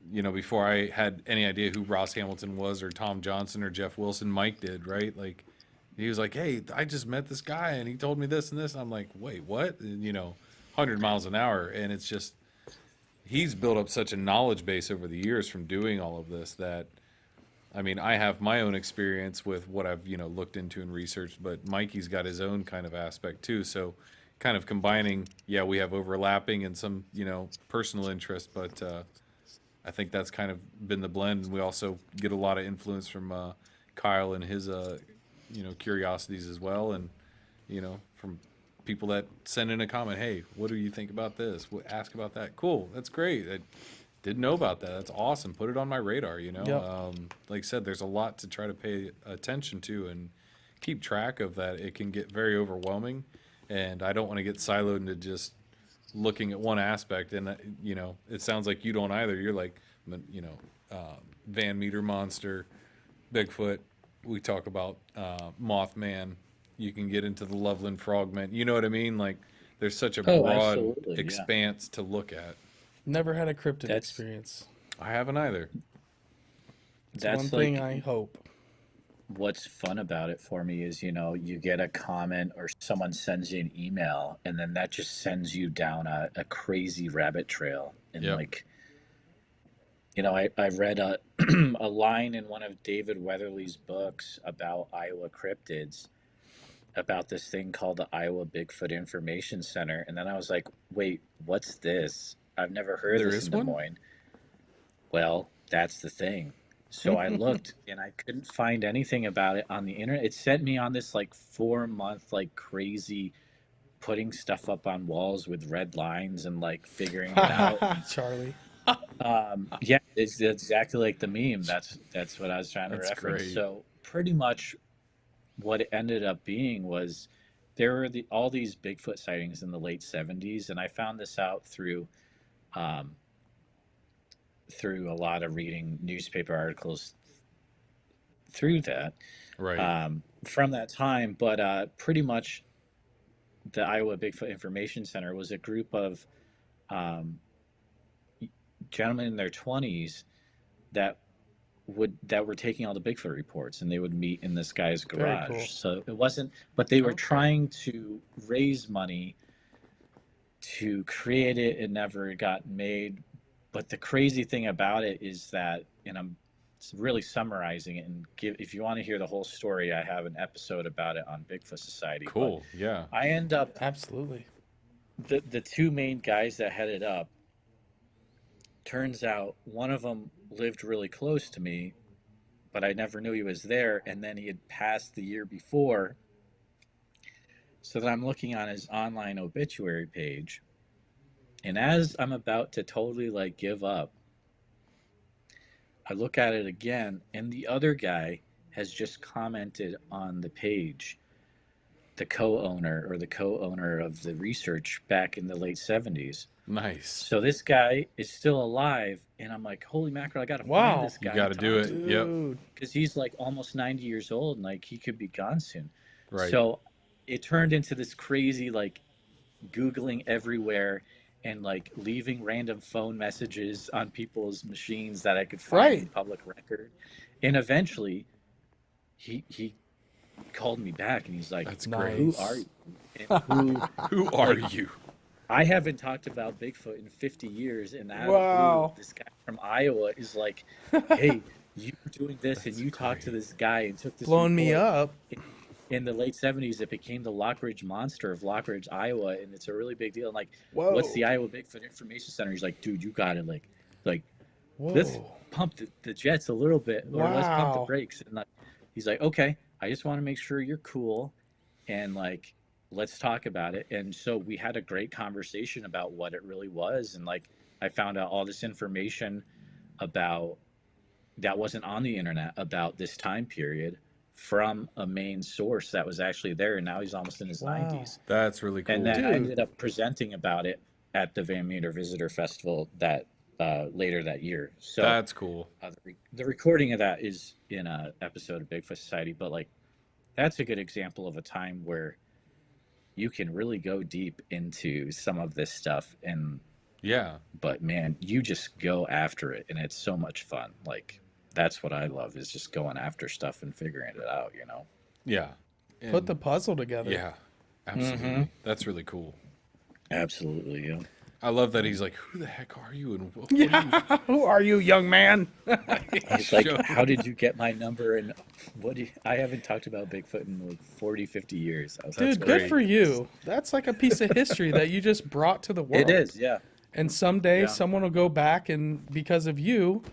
you know, before I had any idea who Ross Hamilton was or Tom Johnson or Jeff Wilson, Mike did, right? Like he was like, "Hey, I just met this guy and he told me this and this." And I'm like, "Wait, what?" And, you know, 100 miles an hour. And it's just, he's built up such a knowledge base over the years from doing all of this that, I mean, I have my own experience with what I've, you know, looked into and researched, but Mikey's got his own kind of aspect too. So kind of combining, yeah, we have overlapping and some, you know, personal interest, but I think that's kind of been the blend. And we also get a lot of influence from Kyle and his, you know, curiosities as well. And, you know, from people that send in a comment, "Hey, what do you think about this? Ask about that." Cool. That's great. I didn't know about that. That's awesome. Put it on my radar, you know? Yep. Like I said, there's a lot to try to pay attention to and keep track of that. It can get very overwhelming. And I don't want to get siloed into just looking at one aspect. And, you know, it sounds like you don't either. You're like, you know, Van Meter Monster, Bigfoot. We talk about Mothman. You can get into the Loveland Frogman. You know what I mean? Like, there's such a broad absolutely, yeah. expanse to look at. Never had a cryptid That's- experience. I haven't either. It's That's one thing like- I hope. What's fun about it for me is, you know, you get a comment or someone sends you an email, and then that just sends you down a crazy rabbit trail. And Yep. like, you know, I read a a line in one of David Weatherly's books about Iowa cryptids, about this thing called the Iowa Bigfoot Information Center, and then I was like, wait, what's this? I've never heard There this is in Des one? Moines. Well, that's the thing. So I looked and I couldn't find anything about it on the internet. It sent me on this like 4-month like crazy putting stuff up on walls with red lines and like figuring it out. Charlie. Yeah, it's exactly like the meme. That's what I was trying to That's reference. great. So pretty much what it ended up being was there were all these Bigfoot sightings in the late 70s, and I found this out through a lot of reading newspaper articles through that Right. from that time. But pretty much the Iowa Bigfoot Information Center was a group of gentlemen in their 20s that were taking all the Bigfoot reports, and they would meet in this guy's Very garage. cool. So it wasn't, but they were Okay. trying to raise money to create it. It never got made. But the crazy thing about it is that, and I'm really summarizing it, and if you want to hear the whole story, I have an episode about it on Bigfoot Society. But Cool. Yeah. I end up, Absolutely. the two main guys that headed up, turns out one of them lived really close to me, but I never knew he was there. And then he had passed the year before. So then I'm looking on his online obituary page. And as I'm about to totally like give up, I look at it again, and the other guy has just commented on the page, the co-owner of the research back in the late 70s. Nice. So this guy is still alive, and I'm like, holy mackerel, I gotta Wow. find this guy. You got to do it. Yep. Dude. Because he's like almost 90 years old, and like he could be gone soon. Right. So it turned into this crazy like Googling everywhere and like leaving random phone messages on people's machines that I could find in Right. public record. And eventually he called me back and he's like, That's Nice. great. who are you? And Who are you? I haven't talked about Bigfoot in 50 years, and now Wow. this guy from Iowa is like, hey, you were doing this, and you talked to this guy and took this Blowing me report." up. In the late 70s, it became the Lockridge Monster of Lockridge, Iowa, and it's a really big deal. And like, Whoa. what's the Iowa Bigfoot Information Center? He's like, dude, you got it. Like, Whoa. let's pump the jets a little bit, or let's pump the Wow. brakes. And like, he's like, okay, I just want to make sure you're cool, and like, let's talk about it. And so we had a great conversation about what it really was, and like, I found out all this information about that wasn't on the internet about this time period from a main source that was actually there, and now he's almost in his Wow. 90s. That's really cool. And then I Dude. ended up presenting about it at the Van Meter Visitor Festival that later that year. So That's cool. the recording of that is in a episode of Bigfoot Society, but like that's a good example of a time where you can really go deep into some of this stuff, and Yeah. but man, you just go after it, and it's so much fun. Like that's what I love, is just going after stuff and figuring it out, you know. Yeah. And Put the puzzle together. yeah. Absolutely. That's really cool. Absolutely, yeah. I love that he's like, who the heck are you? And what Yeah. Who are you, young man? It's like, Show- how did you get my number? And I haven't talked about Bigfoot in like 40, 50 years. I was Dude, like, good great. for you. That's like a piece of history that you just brought to the world. it is, yeah. And someday Yeah. someone will go back, and because of you,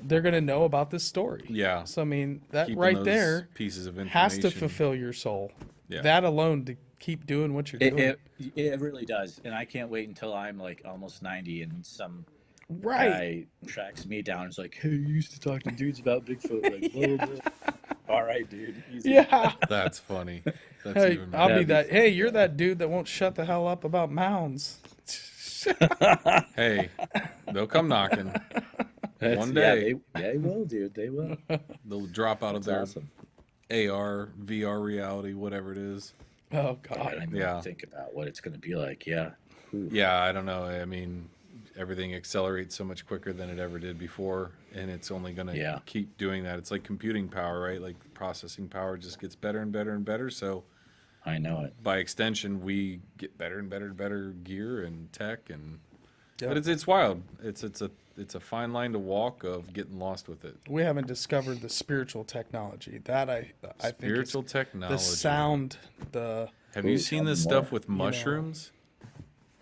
they're going to know about this story. Yeah. So, I mean, that Keeping right those there pieces of information. has to fulfill your soul. Yeah. That alone to keep doing what you're doing. It really does. And I can't wait until I'm like almost 90 and some Right. guy tracks me down and is like, hey, you used to talk to dudes about Bigfoot. Like, blah, blah, blah. All right, dude. Easy. Yeah. That's funny. That's Hey, even I'll better. be that. Hey, you're that dude that won't shut the hell up about mounds. Hey, they'll come knocking. That's- One yeah, day. they will, dude. They will. They'll drop out of That's their awesome. AR, VR reality, whatever it is. Oh, God, I God. don't Yeah. even think about what it's going to be like. Yeah. Ooh. Yeah, I don't know. I mean, everything accelerates so much quicker than it ever did before, and it's only going to Yeah. keep doing that. It's like computing power, right? Like processing power just gets better and better and better. So I know it. by extension, we get better and better and better gear and tech, and Yeah. but it's wild. It's a fine line to walk of getting lost with it. We haven't discovered the spiritual technology. That I think Spiritual it's technology. the sound, the Have you Ooh, seen tell this me stuff more. with know. mushrooms?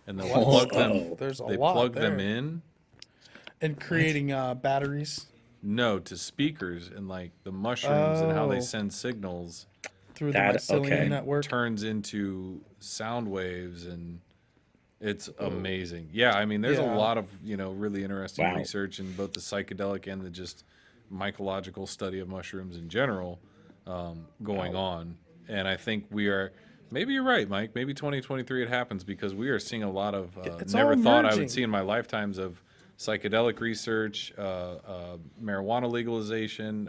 And they'll Oh, plug them. oh. There's a They lot plug there. them in. and creating batteries No, to speakers and like the mushrooms and how Oh. they send signals through That- the mycelium okay. network. turns into sound waves, and it's amazing. Yeah, I mean, there's Yeah. a lot of really interesting Wow. research in both the psychedelic and the just mycological study of mushrooms in general going on. And I think we are. Maybe you're right, Mike. Maybe 2023 it happens because we are seeing a lot of It's never all thought I merging. would see in my lifetimes of psychedelic research, marijuana legalization,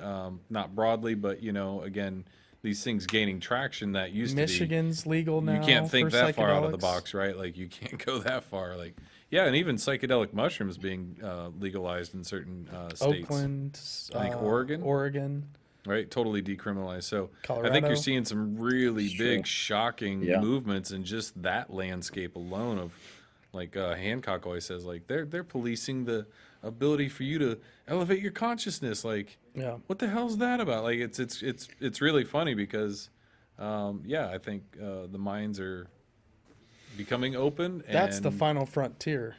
not broadly, but again, these things gaining traction that used to Michigan's legal be. now. You can't think for that far out of the psychedelics. box, right? Like you can't go that far. Like and even psychedelic mushrooms being legalized in certain states. Oakland, I think Oregon? Oregon. Right, totally decriminalized. So I think Colorado. you're seeing some really It's true. big, shocking Yeah. movements in just that landscape alone. Of like Hancock always says, like they're policing the ability for you to elevate your consciousness. Like, Yeah. what the hell's that about? Like, it's really funny because, I think the minds are becoming open. That's the and final frontier,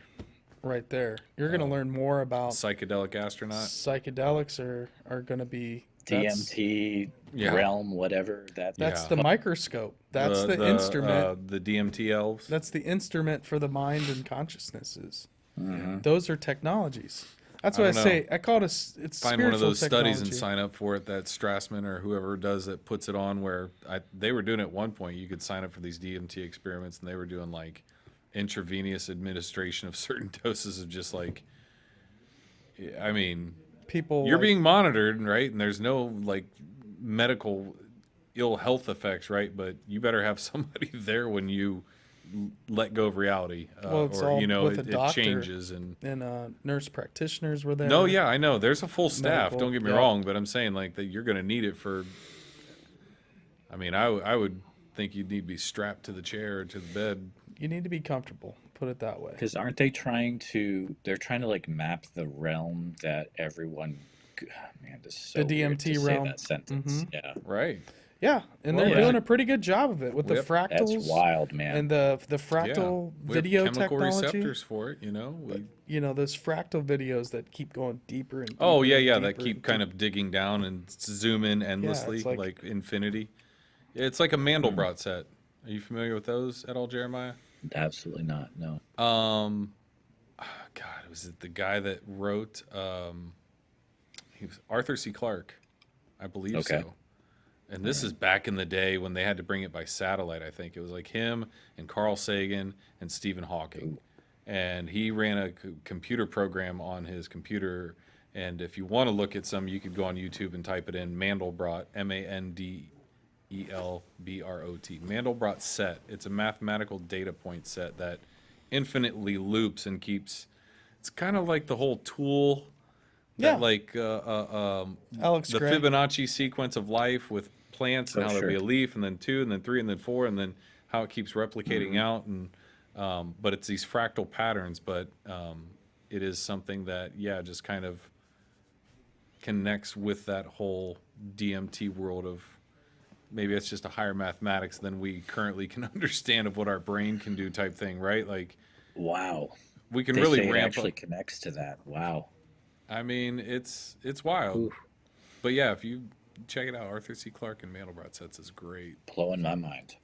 right there. You're going to learn more about psychedelic astronaut. psychedelics are going to be DMT Yeah. realm, whatever that. That's Yeah. the microscope. That's the instrument. The DMT elves. That's the instrument for the mind and consciousnesses. Mm-hmm. Those are technologies. That's I what I don't say. I call it it's Find spiritual one of those studies and technology. sign up for it. That Strassman or whoever does it puts it on. Where they were doing it at one point. You could sign up for these DMT experiments, and they were doing like intravenous administration of certain doses of just like. I mean, People you're like, being monitored, right? And there's no like medical ill health effects, right? But you better have somebody there when you let go of reality, Well, it's or all you know with a it doctor. changes. And nurse practitioners were there. no, yeah, I know. There's a full staff. Medical, Don't get me yeah. wrong, but I'm saying like that you're going to need it for. I mean, I would think you'd need to be strapped to the chair or to the bed. You need to be comfortable. Put it that way. Because aren't they trying to? They're trying to like map the realm that everyone. Man, this is so The weird DMT to say realm. that sentence. Yeah, Right. Yeah, and Well, they're yeah. doing a pretty good job of it with the Yep. fractals. that's wild, man. And the fractal We have video chemical technology. receptors for it, you know. You know, those fractal videos that keep going deeper and deeper. Oh yeah, and yeah. That deeper keep and kind of digging down and zoom in endlessly, like- like infinity. It's like a Mandelbrot set. Are you familiar with those at all, Jeremiah? Absolutely not. No. God, was it the guy that wrote? He was Arthur C. Clarke, I believe Okay. so. And this is back in the day when they had to bring it by satellite. I think it was like him and Carl Sagan and Stephen Hawking, and he ran a computer program on his computer. And if you want to look at some, you could go on YouTube and type it in Mandelbrot, Mandelbrot, Mandelbrot set. It's a mathematical data point set that infinitely loops and keeps. It's kind of like the whole tool. Yeah. That like Alex the Gray. Fibonacci sequence of life with plants and Oh, how there'll be sure. a leaf and then 2 and then 3 and then 4 and then how it keeps replicating out and but it's these fractal patterns, but it is something that just kind of connects with that whole DMT world of maybe it's just a higher mathematics than we currently can understand of what our brain can do type thing, right? Like Wow. we can They really say it ramp actually up. connects to that. Wow. I mean, it's wild. Oof. But yeah, if you check it out, Arthur C. Clarke and Mandelbrot sets is great. Blowing my mind.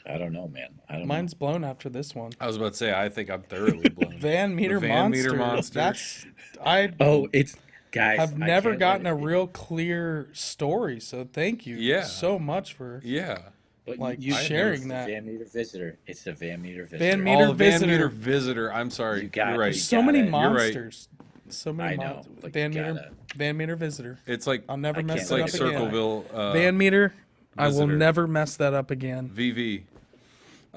I don't know, man. I don't Mine's blown after this one. I was about to say, I think I'm thoroughly blown. Van Meter The Van Monster. Meter Monster. That's I know. Oh, it's guys. have I never can't gotten let a it be. real clear story. So thank you Yeah. so much for Yeah. But like you sharing it's that. The Van Meter Visitor. It's the Van Meter Visitor. Van Meter Oh, the Van Visitor. Meter Visitor. I'm sorry. You got You're it. right. There's so many You're right. monsters. So many I know, monsters. but Van you Meter gotta- Van Meter Visitor. It's like I'll never I mess can't it's it like up again. Circleville. Van Meter. I will Visitor. never mess that up again. VV.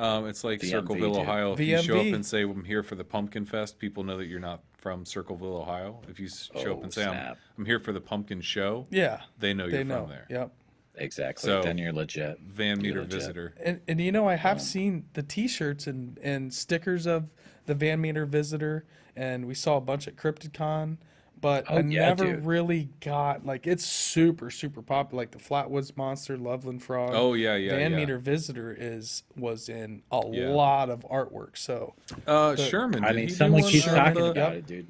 It's like VMV, Circleville, dude. Ohio. If you show up VMV. and say I'm here for the Pumpkin Fest, people know that you're not from Circleville, Ohio. If you show up Oh, and say snap. I'm here for the Pumpkin Show, Yeah. they know They you're know. from there. Yep. Exactly. So- Then you're legit. Van You're Meter legit. Visitor. And you know, I have seen the T-shirts and stickers of the Van Meter Visitor, and we saw a bunch at CryptidCon, but Oh, I yeah, never dude. really got like it's super popular. Like the Flatwoods Monster, Loveland Frog. Oh yeah, yeah. Van yeah. Meter Visitor was in a Yeah. lot of artwork. So, Sherman. I did mean, he do someone one keeps of talking the- about Yep. it, dude.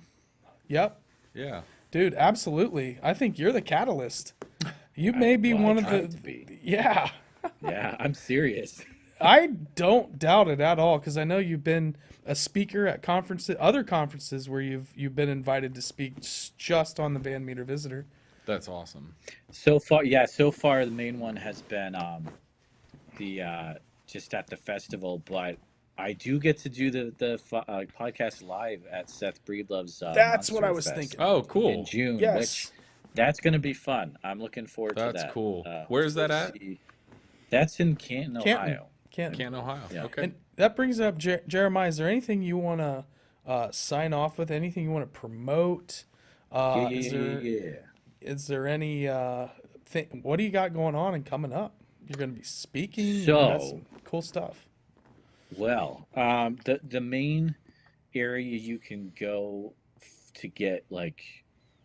yep, Yeah. dude, absolutely. I think you're the catalyst. You may be Well, I one of try the. to be. Yeah. Yeah, I'm serious. I don't doubt it at all because I know you've been a speaker at conferences, other conferences where you've been invited to speak just on the Van Meter Visitor. That's awesome. So far, the main one has been the just at the festival, but I do get to do the podcast live at Seth Breedlove's. That's what Monster I was Fest thinking. Oh, cool. in June, Yes. which that's going to be fun. I'm looking forward to That's that. cool. Where's that at? see- That's in Canton, Canton. Ohio. Canton, Ohio. Yeah. Okay. And that brings up Jeremiah. Is there anything you want to sign off with? Anything you want to promote? Is there any what do you got going on and coming up? You're going to be speaking. You got So- some cool stuff. Well, the main area you can go to get like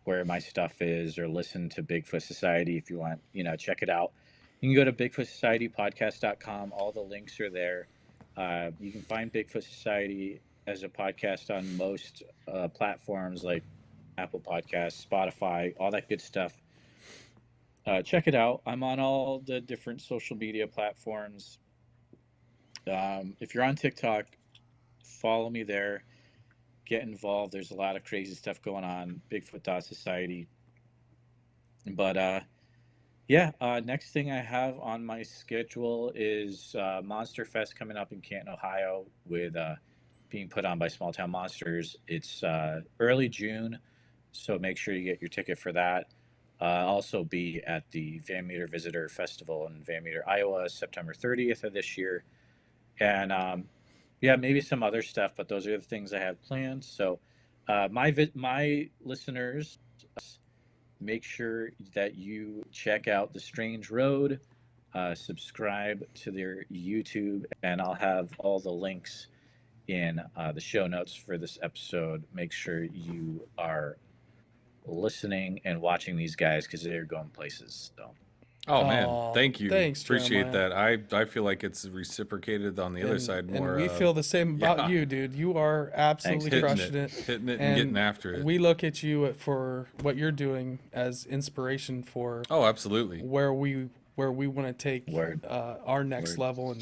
where my stuff is or listen to Bigfoot Society if you want, check it out. You can go to BigfootSocietyPodcast.com. All the links are there. You can find Bigfoot Society as a podcast on most platforms like Apple Podcasts, Spotify, all that good stuff. check it out. I'm on all the different social media platforms. If you're on TikTok, follow me there. Get involved. There's a lot of crazy stuff going on. Bigfoot Society. But next thing I have on my schedule is Monster Fest coming up in Canton, Ohio, with being put on by Small Town Monsters. It's early June, so make sure you get your ticket for that. Also be at the Van Meter Visitor Festival in Van Meter, Iowa, September 30th of this year. And maybe some other stuff, but those are the things I have planned. So my listeners, make sure that you check out The Strange Road, subscribe to their YouTube, and I'll have all the links in the show notes for this episode. Make sure you are listening and watching these guys because they're going places. So. Oh man, thank you. Thanks, Appreciate Jeremiah. that. I feel like it's reciprocated on the other side more. And we feel the same about yeah. you, dude. You are absolutely crushing it. Hitting it and getting after it. We look at you for what you're doing as inspiration for absolutely where we want to take our next level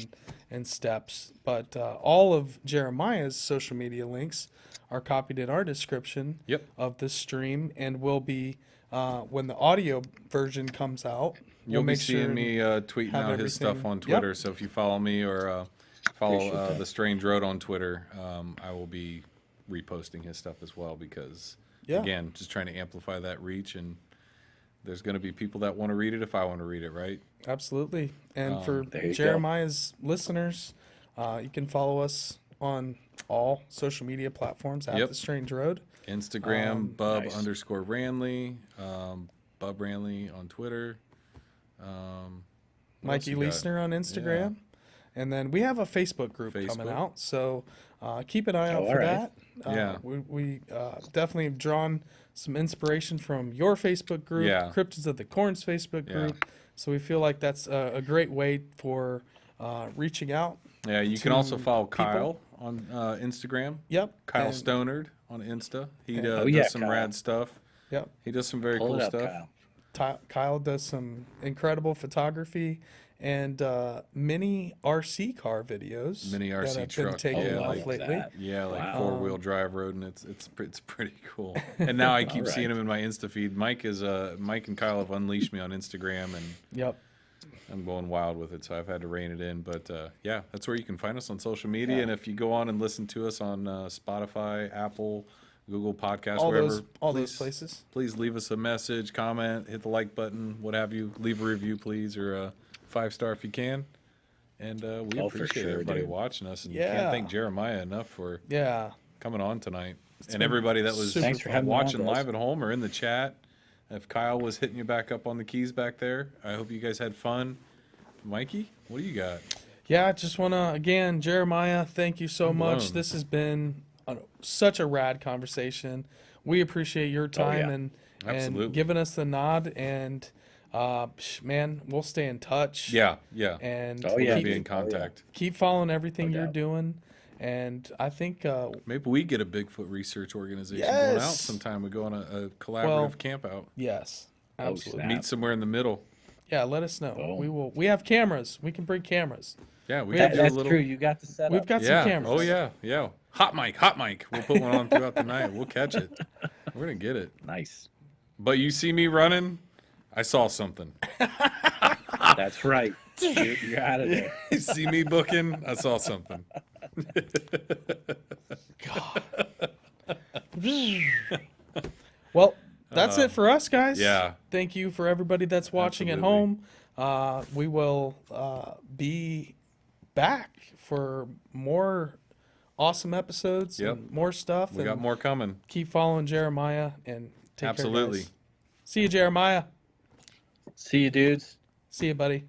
and steps. But all of Jeremiah's social media links are copied in our description of this stream, and will be when the audio version comes out. You'll be seeing me tweeting out his stuff on Twitter. Yep. So if you follow me or follow The Strange Road on Twitter, I will be reposting his stuff as well because, again, just trying to amplify that reach. And there's going to be people that want to read it if I want to read it, right? Absolutely. And for Jeremiah's listeners, you can follow us on all social media platforms at The Strange Road. Instagram, Bub_Ranley, Bub Ranley on Twitter. Mikey Leisner on Instagram. And then we have a Facebook group coming out, so keep an eye out for that. We definitely have drawn some inspiration from your Facebook group, Cryptids of the Corn's Facebook group, so we feel like that's a great way for reaching out. Yeah, you can also follow Kyle on Instagram. Yep. Kyle Stonard on Insta. He does some rad stuff. Yep. He does some very cool stuff. Kyle does some incredible photography and mini RC car videos. Mini RC that have truck, been taking off lately. Like 4-wheel-drive road, and it's pretty cool. And now I keep seeing him in my Insta feed. Mike and Kyle have unleashed me on Instagram, and I'm going wild with it, so I've had to rein it in. But that's where you can find us on social media. And if you go on and listen to us on Spotify, Apple, Google Podcasts, all those places. Please leave us a message, comment, hit the like button, what have you. Leave a review, please, or a 5-star if you can. And we appreciate everybody watching us. And can't thank Jeremiah enough for coming on tonight. And everybody that was watching live at home or in the chat. If Kyle was hitting you back up on the keys back there, I hope you guys had fun. Mikey, what do you got? Yeah, I just want to, again, Jeremiah, thank you so much. This has been such a rad conversation. We appreciate your time and giving us the nod. And man, we'll stay in touch. Yeah. And we'll be in contact. Keep following everything you're doing. And I think maybe we get a Bigfoot research organization going out sometime. We go on a collaborative camp out. Yes, absolutely. Meet somewhere in the middle. Yeah, let us know. We will. We have cameras. We can bring cameras. Yeah, that's true. You got the setup. We've got some cameras. Oh yeah. Hot mic. We'll put one on throughout the night. We'll catch it. We're gonna get it. Nice. But you see me running, I saw something. That's right. You're out of there. You see me booking, I saw something. God. Well, that's it for us, guys. Yeah. Thank you for everybody that's watching at home. We will be back for more awesome episodes and more stuff. We got more coming. Keep following Jeremiah and take care, Absolutely. guys. See you, Jeremiah. See you, dudes. See you, buddy.